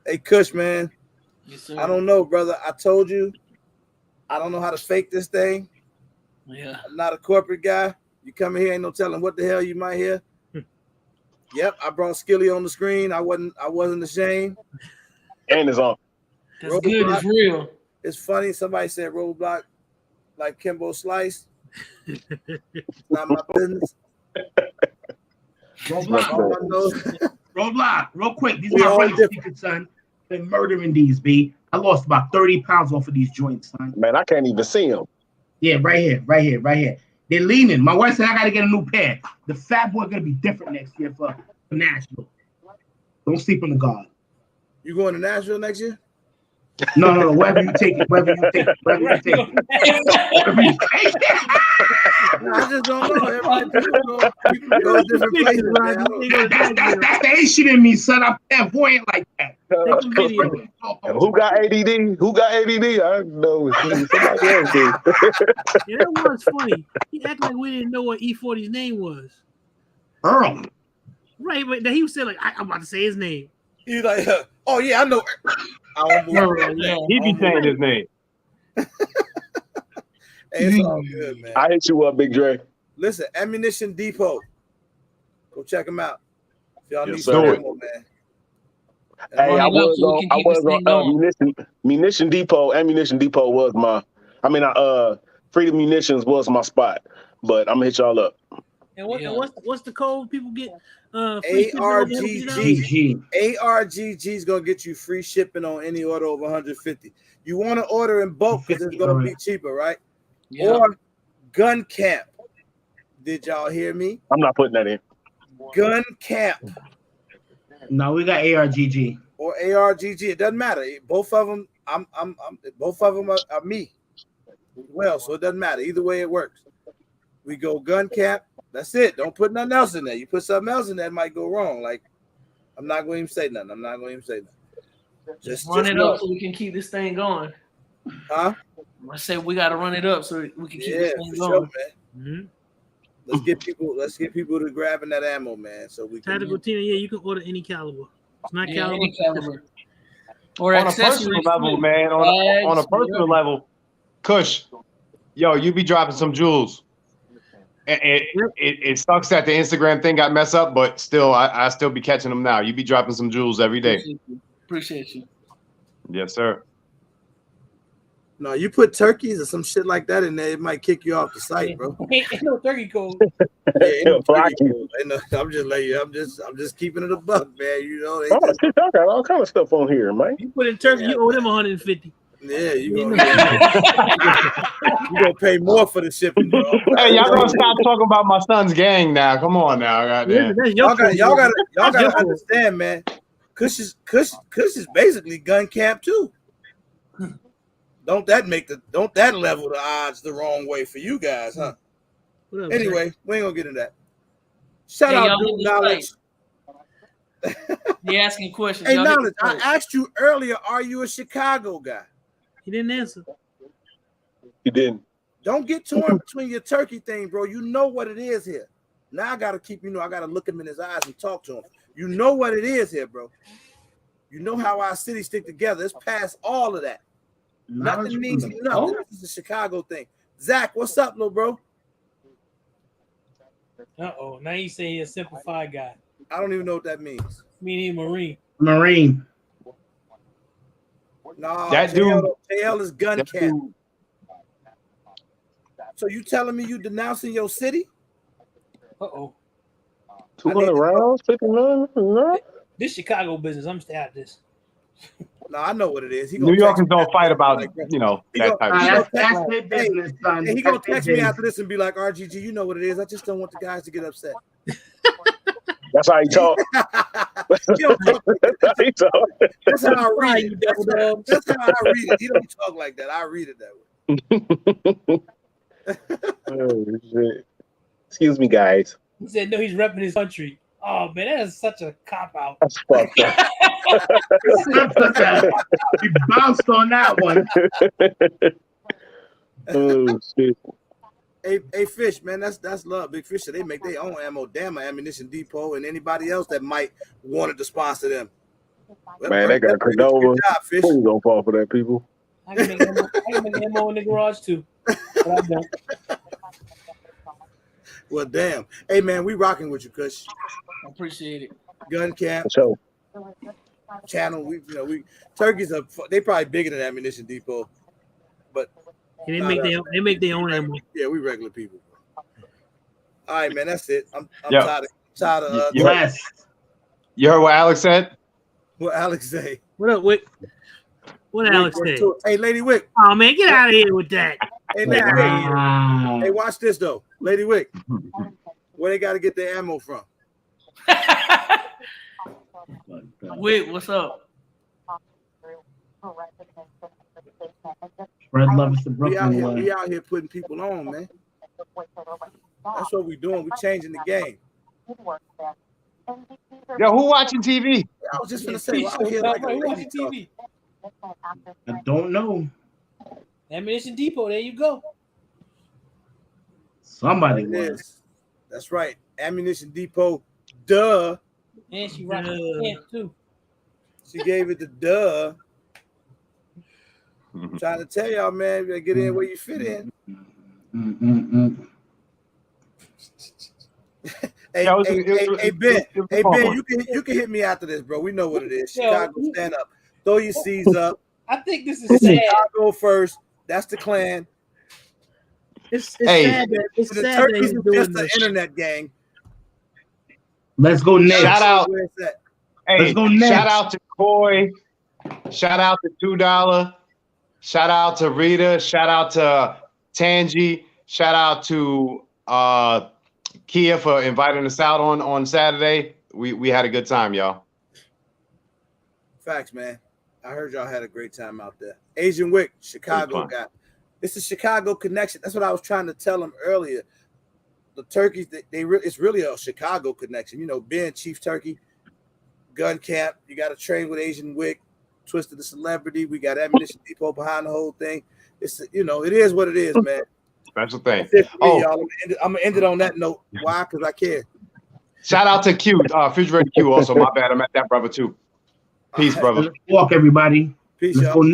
Hey, Kush, man. Yes, sir. I don't know, brother. I told you, I don't know how to fake this thing. Yeah. I'm not a corporate guy. You come in here, ain't no telling what the hell you might hear. Yep, I brought Skilly on the screen. I wasn't ashamed. And it's on. That's good. It's real. It's funny. Somebody said roadblock like Kimbo Slice. It's not my business. Roadblock, real quick. These are We my all running different. secrets, son. Been murdering these, B. I lost about 30 pounds off of these joints, son. Man, I can't even see him. Yeah, right here. They're leaning. My wife said I got to get a new pair. The Fat Boy gonna be different next year for National. Don't sleep on the guard. You going to Nashville next year? No. Wherever you take it. I just don't know. Everybody people go different places, man. That's the Asian in me, son. I'm clairvoyant like that. Take a video. Who got ADD? Who got ADD? I don't know. Somebody else do. Yeah, that was funny. He acted like we didn't know what E40's name was. Earl. Right, but he was saying like I'm about to say his name. He's like, oh yeah, I know. He be saying his name. Hey, it's all good, man. I hit you up, Big Dre. Listen, Ammunition Depot. Go check them out. If y'all need Yes, some sir. ammo, man. Hey, I was on Munition Depot. Ammunition Depot was my. Freedom Munitions was my spot. But I'm gonna hit y'all up. And what's the code people get? Free ARGG. ARGG is gonna get you free shipping on any order over 150. You want to order in bulk because it's gonna be cheaper, right? Yeah. Or Gun Camp. Did y'all hear me? I'm not putting that in. Gun Camp. No, we got ARGG. Or ARGG. It doesn't matter. Both of them, both of them are me. Well, so it doesn't matter. Either way it works. We go Gun Camp. That's it. Don't put nothing else in there. You put something else in there, it might go wrong. Like, I'm not going to even say nothing. Just run it up so we can keep this thing going. Huh? I said we got to run it up so we can keep this thing going. Sure, man. Mm-hmm. Let's get people to grabbing that ammo, man. So we can. Tactical Tina, yeah, you can order any caliber. It's not caliber. Any caliber. Or On a personal level, man. On a personal level, Kush, yo, you be dropping some jewels. It sucks that the Instagram thing got messed up, but still, I still be catching them now. You be dropping some jewels every day. Appreciate you. Yes, sir. No, you put turkeys or some shit like that in there, it might kick you off the site, bro. Ain't no turkey code. Ain't no turkey code. I'm just letting you. I'm just keeping it a buck, man. You know. I got all kind of stuff on here, man. You put in turkey, you owe them 150. Yeah, you gonna pay more for the shipping, bro. Hey, y'all gonna stop talking about my son's gang now? Come on now, goddamn. Y'all gotta understand, man. Kush is basically gun camp too. Don't that level the odds the wrong way for you guys, huh? Anyway, we ain't gonna get into that. Shout out Dude Knowledge. They asking questions. Hey, Knowledge, I asked you earlier, are you a Chicago guy? He didn't answer. He didn't. Don't get torn between your turkey thing, bro. You know what it is here. Now I gotta I gotta look him in his eyes and talk to him. You know what it is here, bro. You know how our cities stick together. It's past all of that. Nothing means nothing. This is a Chicago thing. Zach, what's up, little bro? Uh-oh. Now you say he's a simplified guy. I don't even know what that means. Meaning Marine. Marine. No, that dude. JL is gun camp. So you telling me you denouncing your city? Uh-oh. 200 rounds, 59. No. This Chicago business, I'm staying out this. No, I know what it is. New Yorkers don't fight about that type of That's business, son. He gonna text me after this and be like, RGG, you know what it is. I just don't want the guys to get upset. That's how he talk. That's how I read it. That's how I read it. He don't talk like that. I read it that way. Oh, shit. Excuse me, guys. He said, no, he's repping his country. Oh, man, that is such a cop-out. That's fucked up. He bounced on that one. Oh, shit. Hey, Fish, man, that's love. Big Fish, they make their own ammo. Damn, Ammunition Depot and anybody else that might want to sponsor them. Man, they got Cordova. Who's gonna fall for that, people? I can make ammo in the garage, too. But I don't. Well, damn. Hey, man, we rocking with you, Kush. I appreciate it. Gun camp. So, channel. We turkeys are they probably bigger than Ammunition Depot, but they make their own ammo. Yeah, we regular people. All right, man, that's it. I'm Yo, tired of you heard what Alex said? What Alex say? What up, Wick? What Alex say? Hey, Lady Wick. Oh man, get out of here with that. Hey, hey, watch this though, Lady Wick. Where they got to get their ammo from? Wick, what's up? Red Love is the Brooklyn one. We out here putting people on, man. That's what we doing. We changing the game. Yo, who watching TV? I was just gonna say, well, out here like watching TV. I don't know. Ammunition Depot. There you go. Somebody was. That's right. Ammunition Depot. Duh. And she rocking the camp too. She gave it the duh. I'm trying to tell y'all, man, you gotta get in where you fit in. Hey, Ben, you can hit me after this, bro. We know what it is. Chicago, stand up. Throw your C's up. I think this is sad. Chicago first. That's the clan. It's sad that the turkeys are just the internet gang. Let's go next. Shout out. Hey, let's go next. Shout out to Coy. Shout out to $2. Shout out to Rita. Shout out to Tangi. Shout out to Kia for inviting us out on Saturday. We had a good time, y'all. Facts, man. I heard y'all had a great time out there. Asian Wick, Chicago guy. It's a Chicago connection. That's what I was trying to tell them earlier. The turkeys, it's really a Chicago connection. You know, Ben, Chief Turkey, Gun Camp. You got to train with Asian Wick, Twisted the Celebrity. We got Ammunition Depot behind the whole thing. It's it is what it is, man. Special thing. I'm gonna end it on that note. Why? Because I care. Shout out to Q, Refrigerator Q. Also, my bad. I met that brother too. Peace, brother. Let's walk, everybody. Peace, Let's y'all. go